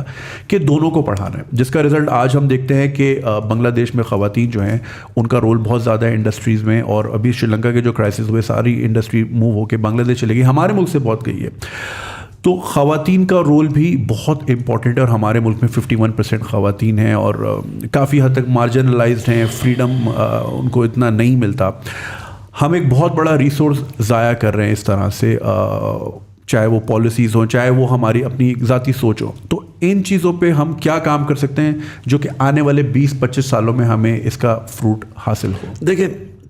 کہ دونوں کو پڑھانا ہے, جس کا رزلٹ آج ہم دیکھتے ہیں کہ بنگلہ دیش میں خواتین جو ہیں ان کا رول بہت زیادہ ہے انڈسٹریز میں, اور ابھی شری لنکا کے جو کرائسس ہوئے ساری انڈسٹری موو ہو کے بنگلہ دیش چلے گئی, ہمارے ملک سے بہت گئی ہے. تو خواتین کا رول بھی بہت امپورٹنٹ ہے, اور ہمارے ملک میں 51% خواتین ہیں اور کافی حد تک مارجنلائزڈ ہیں, فریڈم ان کو اتنا نہیں ملتا. ہم ایک بہت بڑا ریسورس ضائع کر رہے ہیں اس طرح سے, چاہے وہ پالیسیز ہوں چاہے وہ ہماری اپنی ذاتی سوچ ہو. تو ان چیزوں پہ ہم کیا کام کر سکتے ہیں جو کہ آنے والے 20-25 سالوں میں ہمیں اس کا فروٹ حاصل ہو؟ دیکھیں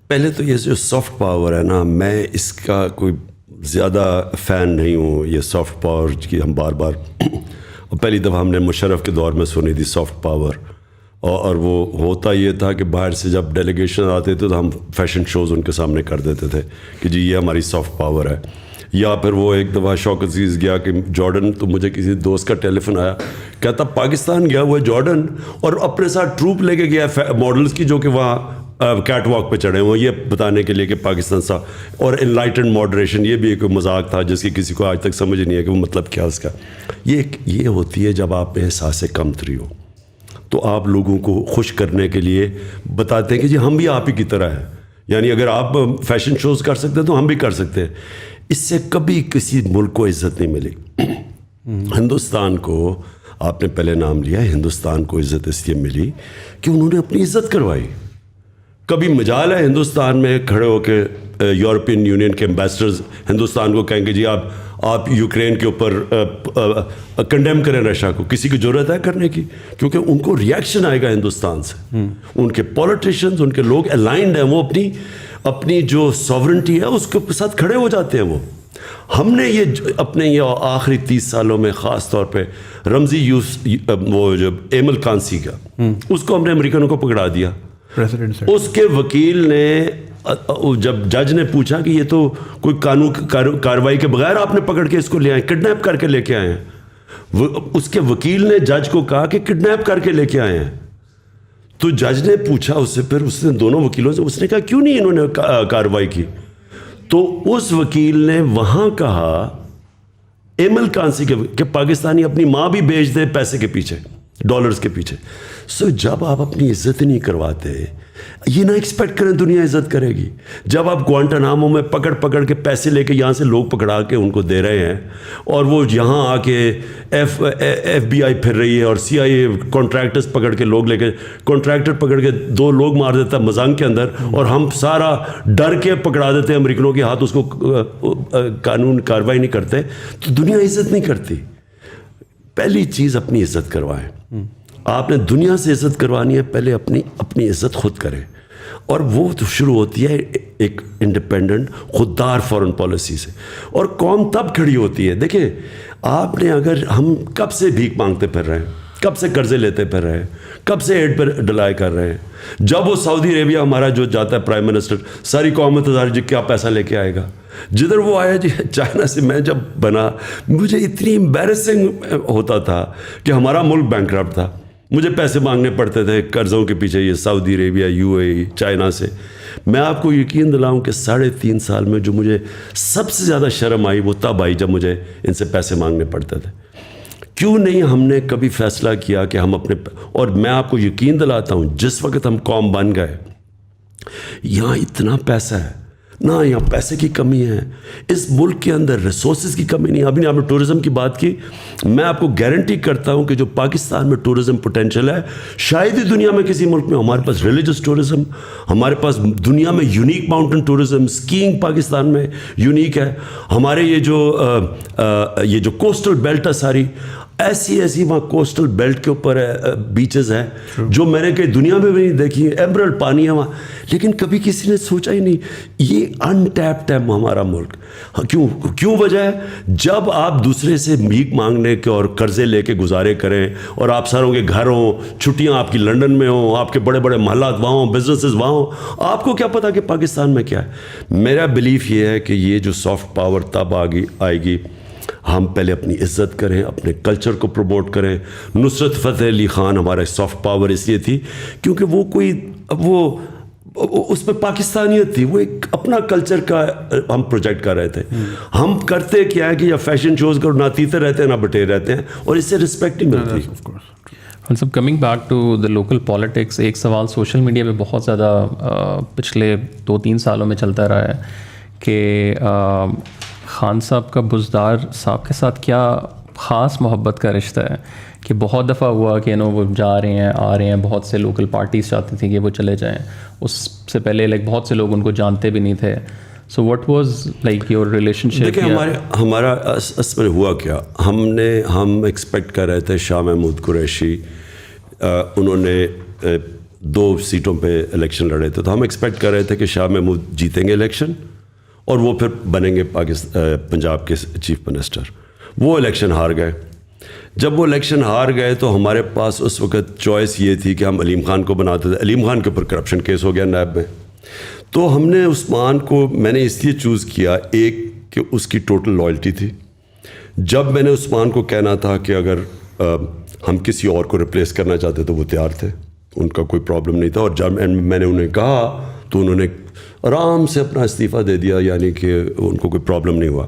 پہلے تو یہ جو سافٹ پاور ہے نا, میں اس کا کوئی زیادہ فین نہیں ہوں. یہ سافٹ پاور کی ہم بار بار پہلی دفعہ ہم نے مشرف کے دور میں سنی تھی سافٹ پاور, اور وہ ہوتا یہ تھا کہ باہر سے جب ڈیلیگیشن آتے تھے تو ہم فیشن شوز ان کے سامنے کر دیتے تھے کہ جی یہ ہماری سافٹ پاور ہے. یا پھر وہ ایک دفعہ شوق عزیز گیا کہ جارڈن, تو مجھے کسی دوست کا ٹیلی فون آیا, کہتا پاکستان گیا ہوا ہے جارڈن اور اپنے ساتھ ٹروپ لے کے گیا ماڈلس کی جو کہ وہاں کیٹ واک پہ چڑھے ہوئے, یہ بتانے کے لیے کہ پاکستان سا. اور انلائٹنڈ ماڈریشن یہ بھی ایک مذاق تھا جس کی کسی کو آج تک سمجھ نہیں ہے کہ وہ مطلب کیا اس کا. یہ ہوتی ہے جب آپ احساس کمتری ہو تو آپ لوگوں کو خوش کرنے کے لیے بتاتے ہیں کہ جی ہم بھی آپ ہی کی طرح ہیں, یعنی اگر آپ فیشن شوز کر سکتے ہیں تو ہم بھی کر سکتے ہیں. اس سے کبھی کسی ملک کو عزت نہیں ملی. ہندوستان کو آپ نے پہلے نام لیا, ہندوستان کو عزت اس لیے ملی کہ انہوں نے اپنی عزت کروائی. کبھی مجال ہے ہندوستان میں کھڑے ہو کے یورپین یونین کے امبیسڈرز ہندوستان کو کہیں گے جی آپ یوکرین کے اوپر کنڈیم کریں رشیا کو, کسی کی ضرورت ہے کرنے کی, کیونکہ ان کو ریئیکشن آئے گا ہندوستان سے. ان کے پولیٹیشینز, ان کے لوگ الائنڈ ہیں, وہ اپنی جو ساورنٹی ہے اس کے ساتھ کھڑے ہو جاتے ہیں. ہم نے یہ اپنے یہ آخری 30 سالوں میں خاص طور پہ رمزی وہ جو ایمل کانسی کا, اس کو ہم نے امریکنوں کو پکڑا دیا. اس کے وکیل نے جب جج نے پوچھا کہ یہ تو کوئی قانون کارروائی کے بغیر آپ نے پکڑ کے اس کو لے آئے, کڈنیپ کر کے لے کے آئے ہیں. اس کے وکیل نے جج کو کہا کہ کڈنیپ کر کے لے کے آئے ہیں. تو جج نے پوچھا اس سے, پھر اس نے دونوں وکیلوں سے, اس نے کہا کیوں نہیں انہوں نے کارروائی کی. تو اس وکیل نے وہاں کہا ایمل کانسی کہ پاکستانی اپنی ماں بھی بیچ دے پیسے کے پیچھے. ڈالرز کے پیچھے. سو جب آپ اپنی عزت نہیں کرواتے, یہ نہ ایکسپیکٹ کریں دنیا عزت کرے گی. جب آپ گوانٹانامو میں پکڑ کے پیسے لے کے یہاں سے لوگ پکڑا کے ان کو دے رہے ہیں, اور وہ یہاں آ کے ایف بی آئی پھر رہی ہے, اور سی آئی اے کانٹریکٹرز پکڑ کے لوگ لے کے, کانٹریکٹر پکڑ کے 2 لوگ مار دیتا ہے مزنگ کے اندر, اور ہم سارا ڈر کے پکڑا دیتے ہیں امریکنوں کے ہاتھ, اس کو قانون کارروائی نہیں کرتے, تو دنیا عزت نہیں کرتی. پہلی چیز اپنی عزت کروائیں. آپ نے دنیا سے عزت کروانی ہے, پہلے اپنی عزت خود کریں, اور وہ تو شروع ہوتی ہے ایک انڈیپینڈنٹ خوددار فارن پالیسی سے, اور قوم تب کھڑی ہوتی ہے. دیکھیں آپ نے, اگر ہم کب سے بھیک مانگتے پھر رہے ہیں, کب سے قرضے لیتے پھر رہے ہیں, کب سے ایڈ پر ڈلائی کر رہے ہیں. جب وہ سعودی عربیہ ہمارا جو جاتا ہے پرائم منسٹر, ساری قوم انتظار جی کیا پیسہ لے کے آئے گا. جدھر وہ آیا جی چائنا سے, میں جب بنا مجھے اتنی امبیرسنگ ہوتا تھا کہ ہمارا ملک بینکرپٹ تھا, مجھے پیسے مانگنے پڑتے تھے قرضوں کے پیچھے, یہ Saudi Arabia, U A E, China سے. میں آپ کو یقین دلاؤں کہ 3.5 سال میں جو مجھے سب سے زیادہ شرم آئی وہ تب آئی جب مجھے ان سے پیسے مانگنے پڑتے تھے. کیوں نہیں ہم نے کبھی فیصلہ کیا کہ ہم اپنے, اور میں آپ کو یقین دلاتا ہوں جس وقت ہم قوم بن گئے, یہاں اتنا پیسہ ہے نہ, یہاں پیسے کی کمی ہے, اس ملک کے اندر ریسورسز کی کمی نہیں. ابھی آپ نے ٹورزم کی بات کی, میں آپ کو گارنٹی کرتا ہوں کہ جو پاکستان میں ٹورزم پوٹینشیل ہے شاید ہی دنیا میں کسی ملک میں. ہمارے پاس ریلیجس ٹورزم, ہمارے پاس دنیا میں unique mountain tourism, skiing Pakistan میں یونیک ہے. ہمارے یہ جو کوسٹل بیلٹ ہے ساری, ایسی وہاں کوسٹل بیلٹ کے اوپر بیچز ہیں جو میں نے کہیں دنیا میں بھی نہیں دیکھی. ایمرلڈ پانی ہے وہاں, لیکن کبھی کسی نے سوچا ہی نہیں. یہ انٹیپڈ ہے ہمارا ملک. کیوں وجہ ہے, جب آپ دوسرے سے بھیک مانگنے کے اور قرضے لے کے گزارے کریں, اور آپ ساروں کے گھر ہوں, چھٹیاں آپ کی لنڈن میں ہوں, آپ کے بڑے بڑے محلات وہاں ہوں, بزنسز وہاں ہوں, آپ کو کیا پتا کہ پاکستان میں کیا ہے. میرا بلیف یہ ہے کہ یہ جو سافٹ پاور تب آئے گی, ہم پہلے اپنی عزت کریں, اپنے کلچر کو پروموٹ کریں. نصرت فتح علی خان ہمارا سافٹ پاور اس لیے تھی کیونکہ وہ اس میں پاکستانیت تھی, وہ ایک اپنا کلچر کا ہم پروجیکٹ کر رہے تھے. ہم کرتے کیا ہے کہ یا فیشن شوز کرو, نہ تیتے رہتے ہیں نہ بٹے رہتے ہیں, اور اس سے رسپیکٹ نہیں ملتی. سب coming back to the local politics, ایک سوال سوشل میڈیا پہ بہت زیادہ پچھلے 2-3 سالوں میں چلتا رہا ہے کہ خان صاحب کا بزدار صاحب کے ساتھ کیا خاص محبت کا رشتہ ہے, کہ بہت دفعہ ہوا کہ وہ جا رہے ہیں آ رہے ہیں, بہت سے لوکل پارٹیز چاہتی تھیں کہ وہ چلے جائیں, اس سے پہلے بہت سے لوگ ان کو جانتے بھی نہیں تھے. So what was your relationship? دیکھیں ہمارا اصل میں ہوا کیا, ہم ایکسپیکٹ کر رہے تھے شاہ محمود قریشی, انہوں نے 2 سیٹوں پہ الیکشن لڑے تھے, تو ہم ایکسپیکٹ کر رہے تھے کہ شاہ محمود جیتیں گے الیکشن اور وہ پھر بنیں گے پنجاب کے چیف منسٹر. وہ الیکشن ہار گئے. جب وہ الیکشن ہار گئے تو ہمارے پاس اس وقت چوائس یہ تھی کہ ہم علیم خان کو بناتے تھے. علیم خان کے اوپر کرپشن کیس ہو گیا نیب میں, تو ہم نے عثمان کو, میں نے اس لیے چوز کیا, ایک کہ اس کی ٹوٹل لائلٹی تھی. جب میں نے عثمان کو کہنا تھا کہ اگر ہم کسی اور کو ریپلیس کرنا چاہتے تو وہ تیار تھے, ان کا کوئی پرابلم نہیں تھا. اور جب میں نے انہیں کہا تو انہوں نے آرام سے اپنا استعفیٰ دے دیا, یعنی کہ ان کو کوئی پرابلم نہیں ہوا.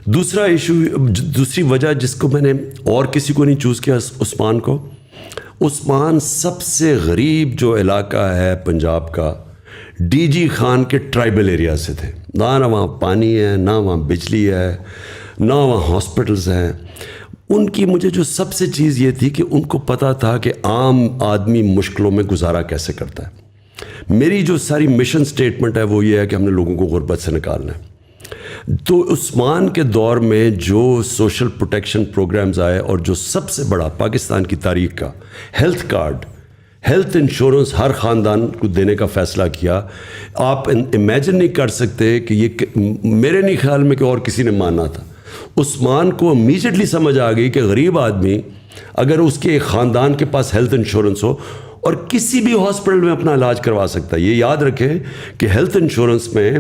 دوسری وجہ جس کو میں نے اور کسی کو نہیں چوز کیا, عثمان کو. عثمان سب سے غریب جو علاقہ ہے پنجاب کا, ڈی جی خان کے ٹرائبل ایریا سے تھے. نہ وہاں پانی ہے, نہ وہاں بجلی ہے, نہ وہاں ہاسپٹلز ہیں. ان کی مجھے جو سب سے چیز یہ تھی کہ ان کو پتہ تھا کہ عام آدمی مشکلوں میں گزارا کیسے کرتا ہے. میری جو ساری مشن سٹیٹمنٹ ہے وہ یہ ہے کہ ہم نے لوگوں کو غربت سے نکالنا ہے. تو عثمان کے دور میں جو سوشل پروٹیکشن پروگرامز آئے, اور جو سب سے بڑا پاکستان کی تاریخ کا ہیلتھ کارڈ, ہیلتھ انشورنس ہر خاندان کو دینے کا فیصلہ کیا. آپ امیجن نہیں کر سکتے کہ یہ میرے نہیں خیال میں کہ اور کسی نے مانا تھا. عثمان کو امیجیٹلی سمجھ آ گئی کہ غریب آدمی اگر اس کے ایک خاندان کے پاس ہیلتھ انشورنس ہو اور کسی بھی ہاسپٹل میں اپنا علاج کروا سکتا ہے. یہ یاد رکھیں کہ ہیلتھ انشورنس میں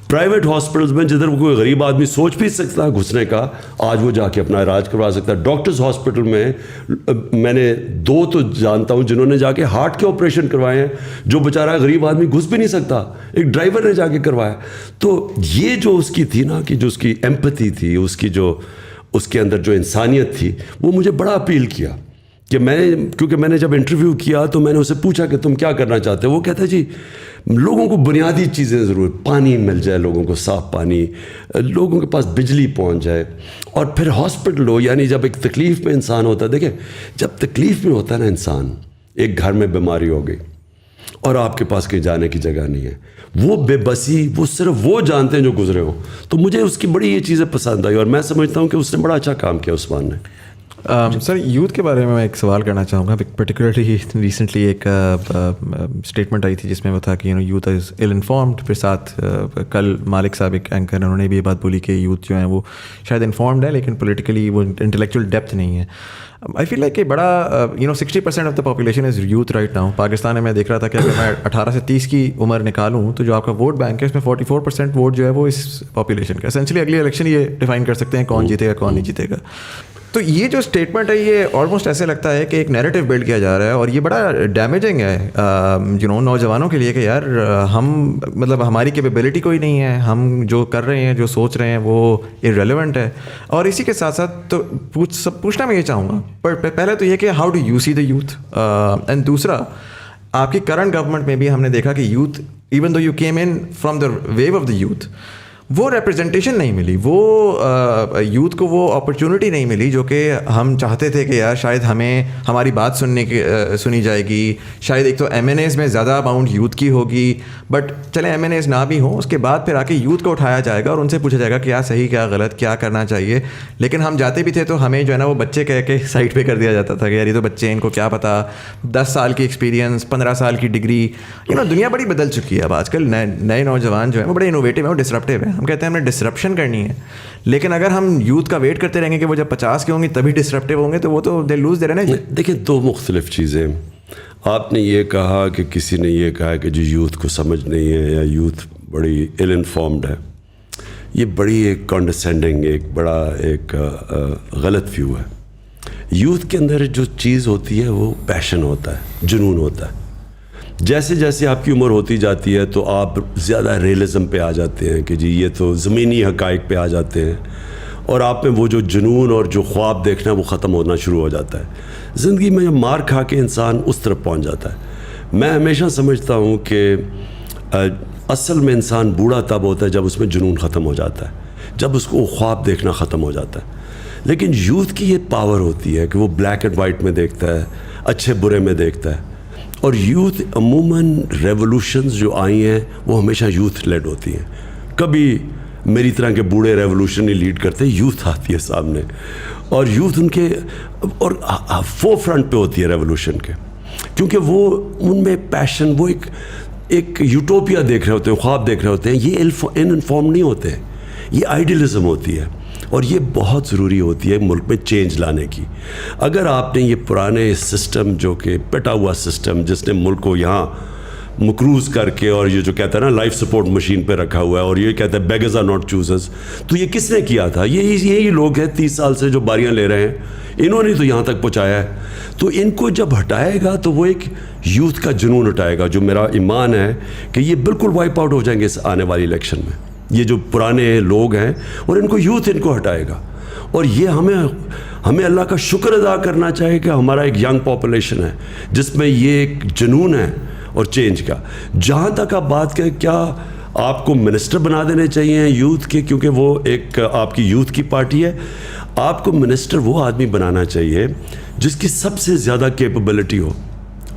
پرائیویٹ ہاسپٹلز میں جدھر کوئی غریب آدمی سوچ بھی سکتا ہے گھسنے کا, آج وہ جا کے اپنا علاج کروا سکتا ہے. ڈاکٹرز ہاسپٹل میں نے 2 تو جانتا ہوں جنہوں نے جا کے ہارٹ کے آپریشن کروائے ہیں, جو بیچارہ غریب آدمی گھس بھی نہیں سکتا, ایک ڈرائیور نے جا کے کروایا. تو یہ جو اس کی تھی نا, کہ جو اس کی ایمپتھی تھی, اس کے اندر جو انسانیت تھی, وہ مجھے بڑا اپیل کیا کہ کیونکہ میں نے جب انٹرویو کیا تو میں نے اسے پوچھا کہ تم کیا کرنا چاہتے ہو. وہ کہتا ہے جی لوگوں کو بنیادی چیزیں ضرور, پانی مل جائے لوگوں کو, صاف پانی, لوگوں کے پاس بجلی پہنچ جائے, اور پھر ہاسپٹل ہو. یعنی جب ایک تکلیف میں انسان ہوتا ہے, دیکھیں جب تکلیف میں ہوتا ہے نا انسان, ایک گھر میں بیماری ہو گئی اور آپ کے پاس کہیں جانے کی جگہ نہیں ہے, وہ بے بسی وہ صرف وہ جانتے ہیں جو گزرے ہوں. تو مجھے اس کی بڑی یہ چیزیں پسند آئی, اور میں سمجھتا ہوں کہ اس نے بڑا اچھا کام کیا عثمان نے. سر یوتھ کے بارے میں ایک سوال کرنا چاہوں گا. پرٹیکولرلی ریسنٹلی ایک اسٹیٹمنٹ آئی تھی جس میں وہ تھا کہ یوتھ از ایل انفارمڈ. پھر ساتھ کل مالک صاحب ایک اینکر انہوں نے بھی یہ بات بولی کہ یوتھ جو ہے وہ شاید انفارمڈ ہے لیکن پولیٹیکلی وہ انٹلیکچوئل ڈیپتھ نہیں ہے. آئی فیل لائک کہ بڑا 60% of the population is youth right now. Pakistan میں میں دیکھ رہا تھا کہ اگر میں 18 سے 30 کی عمر نکالوں تو جو آپ کا ووٹ بینک ہے اس میں 44% ووٹ جو ہے وہ اس پاپولیشن کا. اسینشلی اگلی الیکشن یہ ڈیفائن کر سکتے ہیں کون جیتے گا کون نہیں جیتے گا. تو یہ جو اسٹیٹمنٹ ہے یہ آلموسٹ ایسے لگتا ہے کہ ایک نیریٹو بلڈ کیا جا رہا ہے, اور یہ بڑا ڈیمیجنگ ہے نوجوانوں کے لیے کہ یار ہم مطلب ہماری کیپیبلٹی کوئی نہیں ہے, ہم جو کر رہے ہیں جو سوچ رہے ہیں وہ ارریلیونٹ ہے. اور اسی کے ساتھ ساتھ تو پوچھنا میں یہ چاہوں گا, پر پہلے تو یہ کہ how do you see the youth, and دوسرا آپ کی کرنٹ گورنمنٹ میں بھی ہم نے دیکھا کہ youth even though you came in from the view of the youth, وہ ریپرزنٹیشن نہیں ملی, وہ یوتھ کو وہ اپرچونٹی نہیں ملی جو کہ ہم چاہتے تھے کہ یار شاید ہمیں ہماری بات سنی جائے گی. شاید ایک تو ایم این ایز میں زیادہ اماؤنٹ یوتھ کی ہوگی, بٹ چلیں ایم این ایز نہ بھی ہوں, اس کے بعد پھر آ کے یوتھ کو اٹھایا جائے گا اور ان سے پوچھا جائے گا کیا صحیح کیا غلط کیا کرنا چاہیے. لیکن ہم جاتے بھی تھے تو ہمیں جو ہے نا وہ بچے کہہ کے سائڈ پہ کر دیا جاتا تھا کہ یار یہ تو بچے, ان کو کیا پتا, 10 سال کی ایکسپیرینس 15 سال کی ڈگری. دنیا بڑی بدل چکی ہے اب, آج کل نئے نوجوان جو ہیں وہ بڑے انوویٹیو ہیں, وہ ڈسرپٹیو ہیں. ہم کہتے ہیں ہم نے ڈسرپشن کرنی ہے, لیکن اگر ہم یوتھ کا ویٹ کرتے رہیں گے کہ وہ جب 50 کے ہوں گے تبھی ڈسرپٹیو ہوں گے تو وہ تو دے لوز دے رہے ہیں. دیکھیں دو مختلف چیزیں. آپ نے یہ کہا کہ کسی نے یہ کہا کہ جو یوتھ کو سمجھ نہیں ہے یا یوتھ بڑی ایل انفارمڈ ہے, یہ بڑی ایک کانڈسینڈنگ ایک بڑا ایک غلط ویو ہے. یوتھ کے اندر جو چیز ہوتی ہے وہ پیشن ہوتا ہے, جنون ہوتا ہے. جیسے جیسے آپ کی عمر ہوتی جاتی ہے تو آپ زیادہ ریئلزم پہ آ جاتے ہیں کہ جی یہ تو زمینی حقائق پہ آ جاتے ہیں, اور آپ میں وہ جو جنون اور جو خواب دیکھنا وہ ختم ہونا شروع ہو جاتا ہے. زندگی میں جب مار کھا کے انسان اس طرف پہنچ جاتا ہے. میں ہمیشہ سمجھتا ہوں کہ اصل میں انسان بوڑھا تب ہوتا ہے جب اس میں جنون ختم ہو جاتا ہے, جب اس کو خواب دیکھنا ختم ہو جاتا ہے. لیکن یوتھ کی یہ پاور ہوتی ہے کہ وہ بلیک اینڈ وائٹ میں دیکھتا ہے, اچھے برے میں دیکھتا ہے. اور یوتھ عموماً ریولوشنز جو آئی ہیں وہ ہمیشہ یوتھ لیڈ ہوتی ہیں. کبھی میری طرح کے بوڑھے ریولوشن نہیں لیڈ کرتے, یوتھ آتی ہے سامنے, اور یوتھ ان کے اور فور فرنٹ پہ ہوتی ہے ریولوشن کے, کیونکہ وہ ان میں پیشن, وہ ایک یوٹوپیا دیکھ رہے ہوتے ہیں, خواب دیکھ رہے ہوتے ہیں. یہ ان انفارم نہیں ہوتے, یہ آئیڈیلزم ہوتی ہے, اور یہ بہت ضروری ہوتی ہے ملک میں چینج لانے کی. اگر آپ نے یہ پرانے سسٹم جو کہ پٹا ہوا سسٹم جس نے ملک کو یہاں مقروض کر کے, اور یہ جو کہتا ہے نا لائف سپورٹ مشین پہ رکھا ہوا ہے, اور یہ کہتا ہے بیگرز آر ناٹ چوزرز, تو یہ کس نے کیا تھا؟ یہی لوگ ہیں 30 سال سے جو باریاں لے رہے ہیں, انہوں نے تو یہاں تک پہنچایا ہے. تو ان کو جب ہٹائے گا تو وہ ایک یوتھ کا جنون ہٹائے گا, جو میرا ایمان ہے کہ یہ بالکل وائپ آؤٹ ہو جائیں گے اس آنے والی الیکشن میں. یہ جو پرانے لوگ ہیں اور ان کو یوتھ ان کو ہٹائے گا. اور یہ ہمیں اللہ کا شکر ادا کرنا چاہیے کہ ہمارا ایک ینگ پاپولیشن ہے جس میں یہ ایک جنون ہے اور چینج کا. جہاں تک آپ بات کریں کیا آپ کو منسٹر بنا دینے چاہیے یوتھ کے, کیونکہ وہ ایک آپ کی یوتھ کی پارٹی ہے, آپ کو منسٹر وہ آدمی بنانا چاہیے جس کی سب سے زیادہ کیپیبلٹی ہو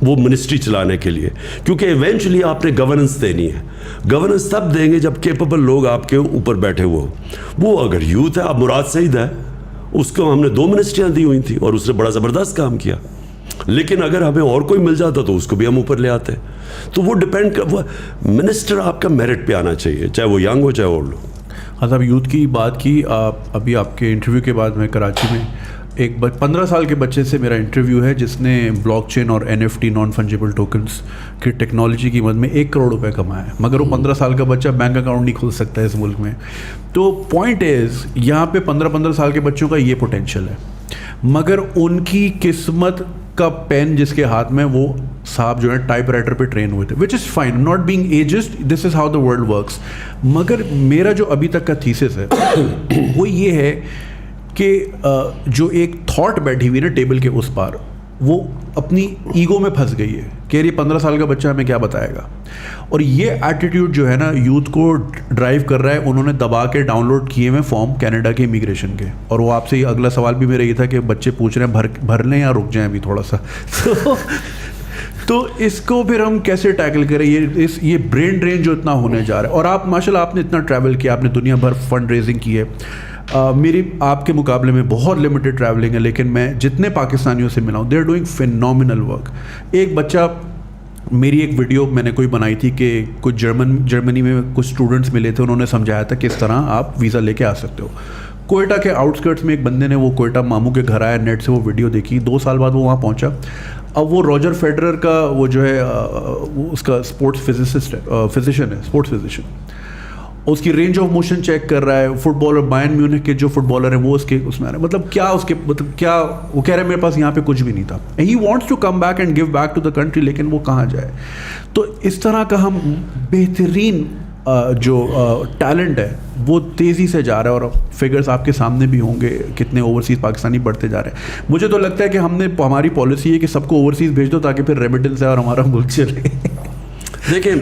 وہ منسٹری چلانے کے لیے, کیونکہ ایونچولی آپ نے گورننس دینی ہے. گورننس تب دیں گے جب کیپیبل لوگ آپ کے اوپر بیٹھے ہوئے ہو. وہ اگر یوتھ ہے, اب مراد سعید ہے, اس کو ہم نے 2 منسٹریاں دی ہوئی تھیں اور اس نے بڑا زبردست کام کیا, لیکن اگر ہمیں اور کوئی مل جاتا تو اس کو بھی ہم اوپر لے آتے. تو وہ ڈپینڈ وہ منسٹر آپ کا میرٹ پہ آنا چاہیے, چاہے وہ ینگ ہو چاہے اولڈ ہو. ہاں صاحب, یوتھ کی بات کی, ابھی آپ کے انٹرویو کے بعد میں کراچی میں ایک 15 سال کے بچے سے میرا انٹرویو ہے جس نے بلاک چین اور NFT نان فنجیبل ٹوکنس کی ٹیکنالوجی کی مد میں 1 کروڑ روپے کمایا ہے, مگر وہ 15 سال کا بچہ بینک اکاؤنٹ نہیں کھول سکتا ہے اس ملک میں. تو پوائنٹ از یہاں پہ 15 سال کے بچوں کا یہ پوٹینشیل ہے, مگر ان کی قسمت کا پین جس کے ہاتھ میں, وہ صاحب جو ہے ٹائپ رائٹر پہ ٹرین ہوئے تھے, which is fine, not being adjusted, this is how the world works. مگر میرا جو ابھی تک کا تھیسس ہے وہ یہ ہے کہ جو ایک تھاٹ بیٹھی ہوئی نا ٹیبل کے اس پار, وہ اپنی ایگو میں پھنس گئی ہے کہ یہ 15 سال کا بچہ ہمیں کیا بتائے گا. اور یہ ایٹیٹیوڈ جو ہے نا یوتھ کو ڈرائیو کر رہا ہے. انہوں نے دبا کے ڈاؤن لوڈ کیے ہوئے فارم کینیڈا کے امیگریشن کے, اور وہ آپ سے اگلا سوال بھی میرا یہ تھا کہ بچے پوچھ رہے ہیں بھر لیں یا رک جائیں ابھی تھوڑا سا. تو اس کو پھر ہم کیسے ٹیکل کریں؟ یہ برین ڈرین جو اتنا ہونے جا رہا ہے. اور آپ ماشاء اللہ آپ نے اتنا ٹریول کیا, آپ نے دنیا بھر فنڈ ریزنگ کی ہے. میری آپ کے مقابلے میں بہت لمیٹڈ ٹریولنگ ہے, لیکن میں جتنے پاکستانیوں سے ملا ہوں they are doing phenomenal work. ایک بچہ, میری ایک ویڈیو میں نے کوئی بنائی تھی کہ کچھ جرمنی میں کچھ اسٹوڈنٹس ملے تھے, انہوں نے سمجھایا تھا کس طرح آپ ویزا لے کے آ سکتے ہو. کوئٹہ کے آؤٹسکرٹس میں ایک بندے نے, وہ کوئٹہ ماموں کے گھر آیا, نیٹ سے وہ ویڈیو دیکھی, 2 سال بعد وہ وہاں پہنچا. اب وہ روجر فیڈرر کا وہ جو ہے اس کا اسپورٹس فزیشین ہے, اسپورٹس فزیشین, اس کی رینج آف موشن چیک کر رہا ہے. فٹ بالر بائرن میونخ کے جو فٹ بالر ہیں وہ اس میں آ رہے ہیں. مطلب کیا وہ کہہ رہے ہیں میرے پاس یہاں پہ کچھ بھی نہیں تھا. He wants to come back and give back to the country, لیکن وہ کہاں جائے؟ تو اس طرح کا ہم بہترین جو ٹیلنٹ ہے وہ تیزی سے جا رہا ہے, اور فگرز آپ کے سامنے بھی ہوں گے کتنے اوورسیز پاکستانی بڑھتے جا رہے ہیں. مجھے تو لگتا ہے کہ ہماری پالیسی ہے کہ سب کو اوورسیز بھیج دو تاکہ پھر ریمیٹنس ہے اور ہمارا ملک چلے. دیکھیں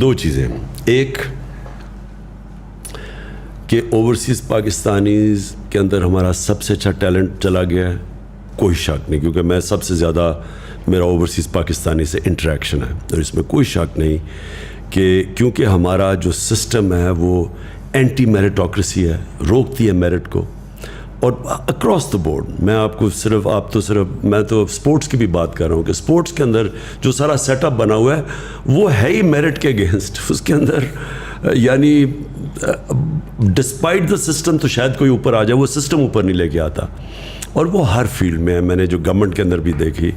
2 چیزیں, ایک کہ اوورسیز پاکستانیز کے اندر ہمارا سب سے اچھا ٹیلنٹ چلا گیا ہے, کوئی شک نہیں, کیونکہ میں سب سے زیادہ میرا اوورسیز پاکستانی سے انٹریکشن ہے, اور اس میں کوئی شک نہیں کہ کیونکہ ہمارا جو سسٹم ہے وہ اینٹی میرٹوکریسی ہے, روکتی ہے میرٹ کو. اور اکراس دا بورڈ میں آپ کو میں تو اسپورٹس کی بھی بات کر رہا ہوں کہ اسپورٹس کے اندر جو سارا سیٹ اپ بنا ہوا ہے وہ ہے ہی میرٹ کے اگینسٹ. اس کے اندر یعنی ڈسپائٹ دا سسٹم تو شاید کوئی اوپر آ جائے, وہ سسٹم اوپر نہیں لے کے آتا. اور وہ ہر فیلڈ میں ہے. میں نے جو گورنمنٹ کے اندر بھی دیکھی,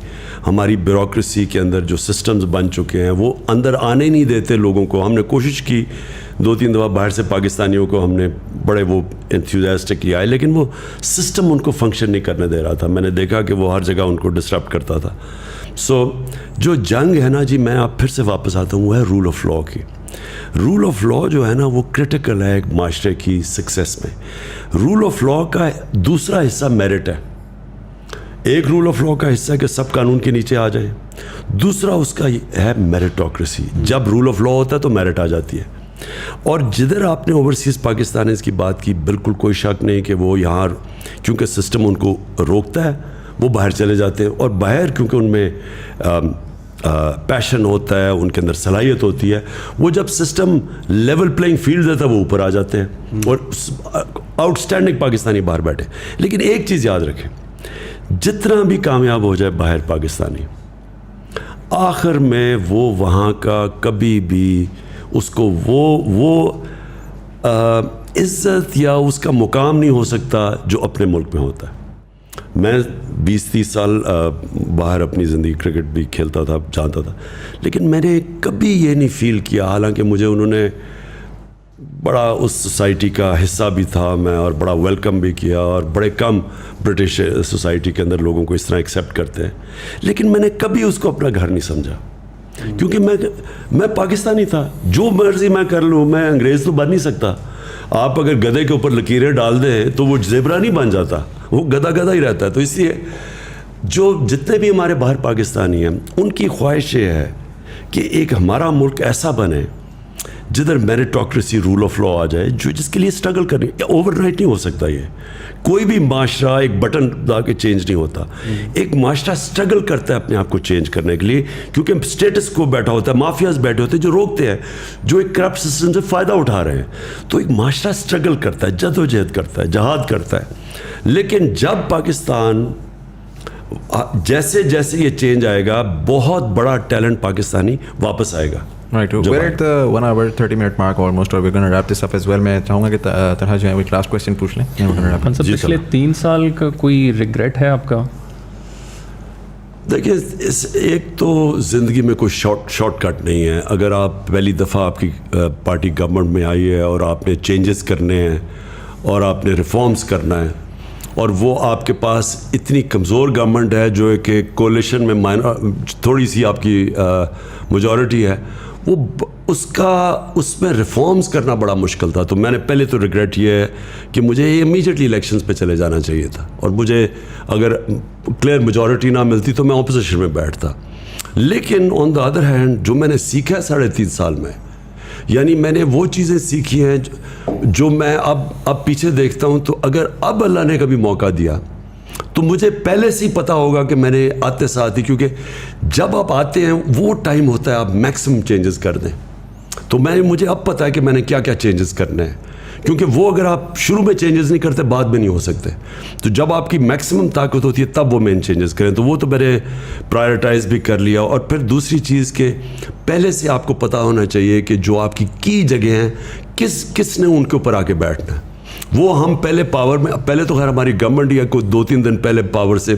ہماری بیوروکریسی کے اندر جو سسٹمز بن چکے ہیں وہ اندر آنے نہیں دیتے لوگوں کو. ہم نے کوشش کی 2-3 دفعہ باہر سے پاکستانیوں کو ہم نے بڑے وہ انتھوزیاسٹکلی آئے, لیکن وہ سسٹم ان کو فنکشن نہیں کرنے دے رہا تھا. میں نے دیکھا کہ وہ ہر جگہ ان کو ڈسٹرپٹ کرتا تھا. سو جو جنگ ہے نا جی, میں آپ پھر سے واپس آتا ہوں, وہ ہے رول آف لا کی. رول آف لا جو ہے نا وہ کرٹیکل ہے ایک معاشرے کی سکسیس میں. رول آف لا کا دوسرا حصہ میرٹ ہے. ایک رول آف لا کا حصہ ہے کہ سب قانون کے نیچے آ جائیں, دوسرا اس کا ہے میرٹوکریسی. جب رول آف لا ہوتا ہے تو میرٹ آ جاتی ہے. اور جدھر آپ نے اوورسیز پاکستانیز کی بات کی, بالکل کوئی شک نہیں کہ وہ یہاں کیونکہ سسٹم ان کو روکتا ہے وہ باہر چلے جاتے ہیں, اور باہر کیونکہ ان میں پیشن ہوتا ہے, ان کے اندر صلاحیت ہوتی ہے, وہ جب سسٹم لیول پلینگ فیلڈ دیتا ہے وہ اوپر آ جاتے ہیں اور آؤٹ اسٹینڈنگ پاکستانی باہر بیٹھے. لیکن ایک چیز یاد رکھیں, جتنا بھی کامیاب ہو جائے باہر پاکستانی, آخر میں وہ وہاں کا کبھی بھی اس کو وہ عزت یا اس کا مقام نہیں ہو سکتا جو اپنے ملک میں ہوتا ہے. میں 20-30 سال باہر اپنی زندگی کرکٹ بھی کھیلتا تھا, جانتا تھا, لیکن میں نے کبھی یہ نہیں فیل کیا, حالانکہ مجھے انہوں نے بڑا اس سوسائٹی کا حصہ بھی تھا میں, اور بڑا ویلکم بھی کیا, اور بڑے کم برٹش سوسائٹی کے اندر لوگوں کو اس طرح ایکسیپٹ کرتے ہیں, لیکن میں نے کبھی اس کو اپنا گھر نہیں سمجھا. کیونکہ میں پاکستانی تھا, جو مرضی میں کر لوں, میں انگریز تو بن نہیں سکتا. آپ اگر گدھے کے اوپر لکیریں ڈال دیں تو وہ زیبرا نہیں بن جاتا, وہ گدھا ہی رہتا ہے. تو اس لیے جو جتنے بھی ہمارے باہر پاکستانی ہیں ان کی خواہش یہ ہے کہ ایک ہمارا ملک ایسا بنے جدھر میرٹوکریسی رول آف لا آ جائے, جس کے لیے اسٹرگل کرنی. اوور نائٹ نہیں ہو سکتا. یہ کوئی بھی معاشرہ ایک بٹن دبا کے چینج نہیں ہوتا. ایک معاشرہ اسٹرگل کرتا ہے اپنے آپ کو چینج کرنے کے لیے, کیونکہ اسٹیٹس کو بیٹھا ہوتا ہے, مافیاز بیٹھے ہوتے ہیں جو روکتے ہیں, جو ایک کرپٹ سسٹم سے فائدہ اٹھا رہے ہیں. تو ایک معاشرہ اسٹرگل کرتا ہے, جدوجہد کرتا ہے, جہاد کرتا ہے. لیکن جب پاکستان جیسے جیسے یہ چینج آئے گا, بہت بڑا ٹیلنٹ پاکستانی واپس آئے گا. Right, we're at the 1 hour 30 minute mark almost, or we're going to wrap this up as well. میں چاہوں گا کہ طرح جو ہے وہ last question پوچھ لیں. پچھلے 3 سال کا کوئی ریگریٹ ہے آپ کا؟ دیکھیے, ایک تو زندگی میں کوئی شارٹ کٹ نہیں ہے. اگر آپ پہلی دفعہ آپ کی پارٹی گورنمنٹ میں آئی ہے اور آپ نے چینجز کرنے ہیں اور آپ نے ریفارمز کرنا ہے, اور وہ آپ کے پاس اتنی کمزور گورنمنٹ ہے جو کہ کولیشن میں تھوڑی سی آپ کی میجورٹی ہے, اس میں ریفارمز کرنا بڑا مشکل تھا. تو میں نے پہلے تو ریگریٹ یہ ہے کہ مجھے امیجیٹلی الیکشنز پہ چلے جانا چاہیے تھا, اور مجھے اگر کلیئر میجورٹی نہ ملتی تو میں اپوزیشن میں بیٹھتا. لیکن آن دا ادر ہینڈ جو میں نے سیکھا ہے 3.5 سال میں, یعنی میں نے وہ چیزیں سیکھی ہیں جو میں اب پیچھے دیکھتا ہوں, تو اگر اب اللہ نے کبھی موقع دیا تو مجھے پہلے سے ہی پتہ ہوگا کہ میں نے آتے ساتھ ہی, کیونکہ جب آپ آتے ہیں وہ ٹائم ہوتا ہے آپ میکسیمم چینجز کر دیں. تو مجھے اب پتہ ہے کہ میں نے کیا کیا چینجز کرنے ہیں, کیونکہ وہ اگر آپ شروع میں چینجز نہیں کرتے بعد میں نہیں ہو سکتے. تو جب آپ کی میکسیمم طاقت ہوتی ہے تب وہ مین چینجز کریں. تو وہ تو میں نے پرائرٹائز بھی کر لیا. اور پھر دوسری چیز کہ پہلے سے آپ کو پتہ ہونا چاہیے کہ جو آپ کی جگہ ہیں کس نے ان کے اوپر آ کے بیٹھنا ہے. وہ ہم پہلے پاور میں, پہلے تو خیر ہماری گورنمنٹ یا کوئی 2-3 دن پہلے پاور سے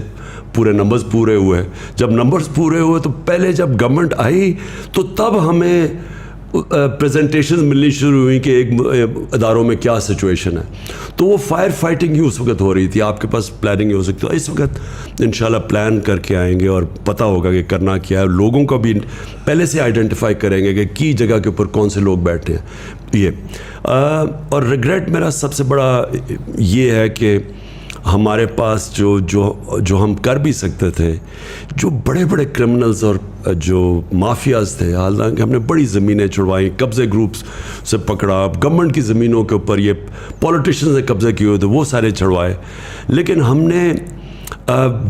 پورے نمبرز پورے ہوئے. جب نمبرز پورے ہوئے تو پہلے جب گورنمنٹ آئی تو تب ہمیں پریزنٹیشنز ملنی شروع ہوئی کہ ایک اداروں میں کیا سچویشن ہے. تو وہ فائر فائٹنگ ہی اس وقت ہو رہی تھی, آپ کے پاس پلاننگ ہی ہو سکتی ہے. اس وقت انشاءاللہ پلان کر کے آئیں گے اور پتہ ہوگا کہ کرنا کیا ہے. لوگوں کو بھی پہلے سے آئیڈینٹیفائی کریں گے کہ کی جگہ کے اوپر کون سے لوگ بیٹھے ہیں یہ. اور ریگریٹ میرا سب سے بڑا یہ ہے کہ ہمارے پاس جو ہم کر بھی سکتے تھے, جو بڑے بڑے کرمنلز اور جو مافیاز تھے, حالانکہ ہم نے بڑی زمینیں چھڑوائیں, قبضے گروپس سے پکڑا, گورنمنٹ کی زمینوں کے اوپر یہ پولیٹیشنز نے قبضے کیے ہوئے تھے وہ سارے چھڑوائے. لیکن ہم نے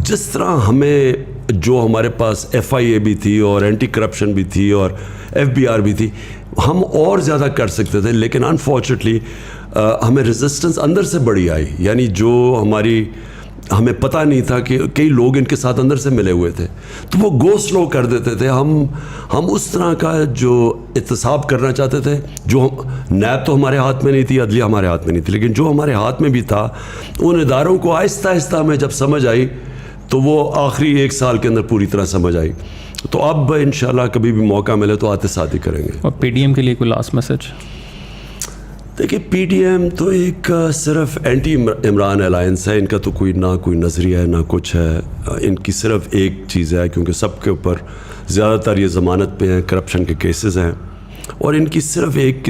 جس طرح ہمیں جو ہمارے پاس FIA بھی تھی اور اینٹی کرپشن بھی تھی اور FBR بھی تھی, ہم اور زیادہ کر سکتے تھے. لیکن انفارچونیٹلی ہمیں ریزسٹنس اندر سے بڑی آئی, یعنی جو ہمیں پتہ نہیں تھا کہ کئی لوگ ان کے ساتھ اندر سے ملے ہوئے تھے, تو وہ گو سلو کر دیتے تھے. ہم اس طرح کا جو احتساب کرنا چاہتے تھے, جو نیب تو ہمارے ہاتھ میں نہیں تھی, عدلیہ ہمارے ہاتھ میں نہیں تھی, لیکن جو ہمارے ہاتھ میں بھی تھا ان اداروں کو آہستہ آہستہ ہمیں جب سمجھ آئی تو وہ آخری 1 سال کے اندر پوری طرح سمجھ آئی. تو اب انشاءاللہ کبھی بھی موقع ملے تو آتے ساتھ ہی کریں گے. اور PDM کے لیے کوئی لاسٹ میسج؟ دیکھیے PDM تو ایک صرف اینٹی عمران الائنس ہے. ان کا تو کوئی نظریہ ہے نہ کچھ ہے. ان کی صرف ایک چیز ہے, کیونکہ سب کے اوپر زیادہ تر یہ ضمانت پہ ہیں, کرپشن کے کیسز ہیں, اور ان کی صرف ایک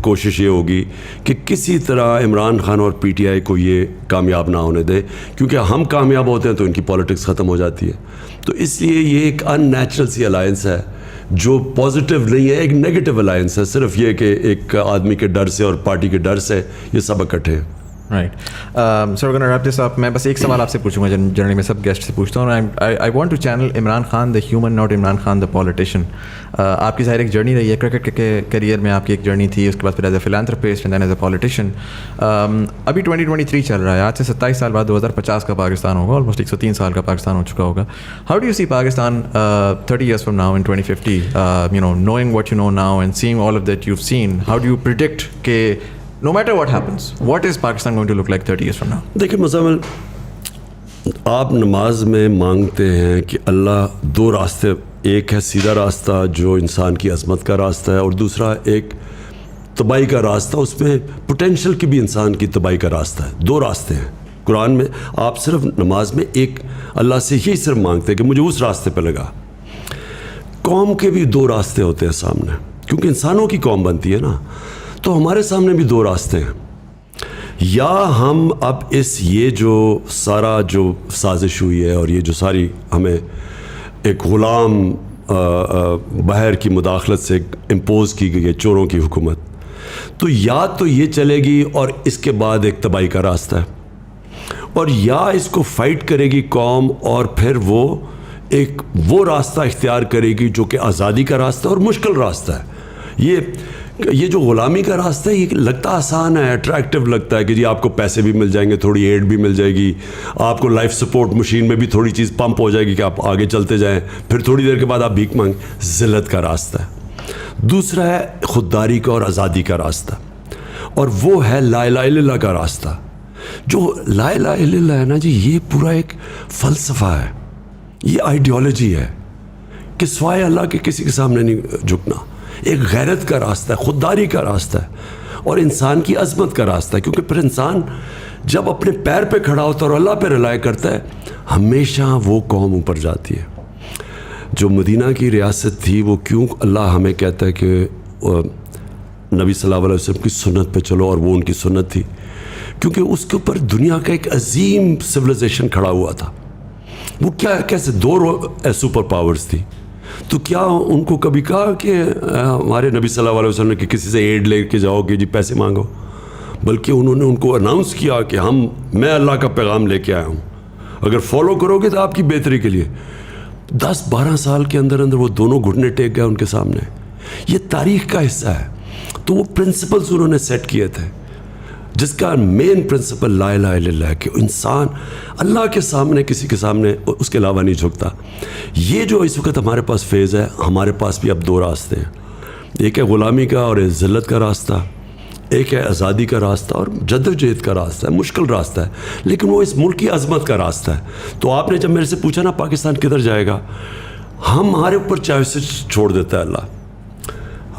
کوشش یہ ہوگی کہ کسی طرح عمران خان اور PTI کو یہ کامیاب نہ ہونے دے, کیونکہ ہم کامیاب ہوتے ہیں تو ان کی پالیٹکس ختم ہو جاتی ہے. تو اس لیے یہ ایک ان نیچرل سی الائنس ہے جو پازیٹیو نہیں ہے, ایک نیگیٹو الائنس ہے. صرف یہ کہ ایک آدمی کے ڈر سے اور پارٹی کے ڈر سے یہ سب اکٹھے ہیں. رائٹ سر, اگر ریپ دس اپ, میں بس ایک سوال آپ سے پوچھوں گا, جنرلی میں سب گیسٹ سے پوچھتا ہوں. I want to channel Imran Khan the human, not Imran Khan the politician. آپ کی ظاہر ایک جرنی رہی ہے, کرکٹ کے کریئر میں آپ کی ایک جرنی تھی, اس کے بعد پھر as a philanthropist and then as a politician. ابھی 2023 چل رہا ہے, آج سے 27 سال بعد 2050 کا پاکستان ہوگا, آلموسٹ 103 سال کا پاکستان ہو چکا ہوگا. How do you see Pakistan 30 years from now in 2050, knowing what you know now and seeing all of that you've seen, how do you predict کہ no matter what happens, what is Pakistan going to look like 30 years from now? دیکھیں مزمل, آپ نماز میں مانگتے ہیں کہ اللہ 2 راستے, ایک ہے سیدھا راستہ جو انسان کی عظمت کا راستہ ہے, اور دوسرا ایک تباہی کا راستہ, اس میں پوٹینشیل کی بھی انسان کی تباہی کا راستہ ہے. 2 راستے ہیں قرآن میں. آپ صرف نماز میں ایک اللہ سے یہی صرف مانگتے ہیں کہ مجھے اس راستے پہ لگا. قوم کے بھی 2 راستے ہوتے ہیں سامنے, کیونکہ انسانوں کی قوم بنتی ہے نا, تو ہمارے سامنے بھی 2 راستے ہیں. یا ہم اب یہ جو سارا جو سازش ہوئی ہے اور یہ جو ساری ہمیں ایک غلام باہر کی مداخلت سے امپوز کی گئی ہے چوروں کی حکومت, تو یا تو یہ چلے گی اور اس کے بعد ایک تباہی کا راستہ ہے, اور یا اس کو فائٹ کرے گی قوم اور پھر وہ راستہ اختیار کرے گی جو کہ آزادی کا راستہ اور مشکل راستہ ہے. یہ جو غلامی کا راستہ ہے یہ لگتا آسان ہے, اٹریکٹیو لگتا ہے کہ جی آپ کو پیسے بھی مل جائیں گے, تھوڑی ایڈ بھی مل جائے گی, آپ کو لائف سپورٹ مشین میں بھی تھوڑی چیز پمپ ہو جائے گی کہ آپ آگے چلتے جائیں, پھر تھوڑی دیر کے بعد آپ بھیک مانگیں. ذلت کا راستہ ہے. دوسرا ہے خودداری کا اور آزادی کا راستہ, اور وہ ہے لا الہ الا اللہ کا راستہ. جو لا الہ الا اللہ ہے نا جی, یہ پورا ایک فلسفہ ہے, یہ آئیڈیالوجی ہے کہ سوائے اللہ کے کسی کے سامنے نہیں جھکنا. ایک غیرت کا راستہ ہے, خودداری کا راستہ ہے, اور انسان کی عظمت کا راستہ ہے. کیونکہ پھر انسان جب اپنے پیر پہ کھڑا ہوتا ہے اور اللہ پہ رلائے کرتا ہے, ہمیشہ وہ قوم اوپر جاتی ہے. جو مدینہ کی ریاست تھی, وہ کیوں اللہ ہمیں کہتا ہے کہ نبی صلی اللہ علیہ وسلم کی سنت پہ چلو, اور وہ ان کی سنت تھی, کیونکہ اس کے اوپر دنیا کا ایک عظیم سویلائزیشن کھڑا ہوا تھا. وہ کیا کیسے 2 سپر پاورز تھی, تو کیا ان کو کبھی کہا کہ ہمارے نبی صلی اللہ علیہ وسلم نے کہ کسی سے ایڈ لے کے جاؤ کہ جی پیسے مانگو, بلکہ انہوں نے ان کو اناؤنس کیا کہ میں اللہ کا پیغام لے کے آیا ہوں, اگر فالو کرو گے تو آپ کی بہتری کے لیے. 10-12 سال کے اندر وہ دونوں گھٹنے ٹیک گئے ان کے سامنے. یہ تاریخ کا حصہ ہے. تو وہ پرنسپلز انہوں نے سیٹ کیے تھے, جس کا مین پرنسپل لا الہ الا اللہ ہے, کہ انسان اللہ کے سامنے کسی کے سامنے اس کے علاوہ نہیں جھکتا. یہ جو اس وقت ہمارے پاس فیز ہے, ہمارے پاس بھی اب 2 راستے ہیں. ایک ہے غلامی کا اور ذلت کا راستہ, ایک ہے آزادی کا راستہ اور جدوجہد کا راستہ ہے. مشکل راستہ ہے, لیکن وہ اس ملک کی عظمت کا راستہ ہے. تو آپ نے جب میرے سے پوچھا نا پاکستان کدھر جائے گا, ہمارے اوپر چوائس چھوڑ دیتا ہے اللہ.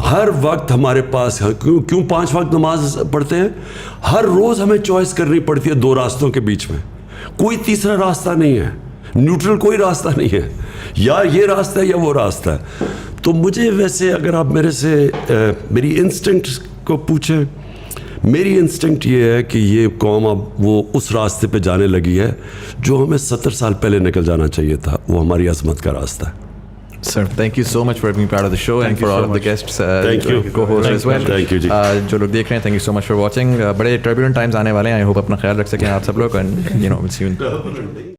ہر وقت ہمارے پاس کیوں 5 وقت نماز پڑھتے ہیں, ہر روز ہمیں چوائس کرنی پڑتی ہے 2 راستوں کے بیچ میں. کوئی تیسرا راستہ نہیں ہے, نیوٹرل کوئی راستہ نہیں ہے, یا یہ راستہ ہے یا وہ راستہ ہے. تو مجھے ویسے اگر آپ میرے سے میری انسٹنکٹ کو پوچھیں, میری انسٹنکٹ یہ ہے کہ یہ قوم اب وہ اس راستے پہ جانے لگی ہے جو ہمیں 70 سال پہلے نکل جانا چاہیے تھا. وہ ہماری عظمت کا راستہ ہے. Sir, thank you so much for being part of the show and for all of the guests, Thank you. co-hosts as well. Thank you, جی. جو لوگ دیکھ رہے ہیں, thank you so much for watching. بڑے turbulent times آنے والے ہیں, I hope اپنا خیال رکھ سکیں آپ سب لوگ, and we'll see you.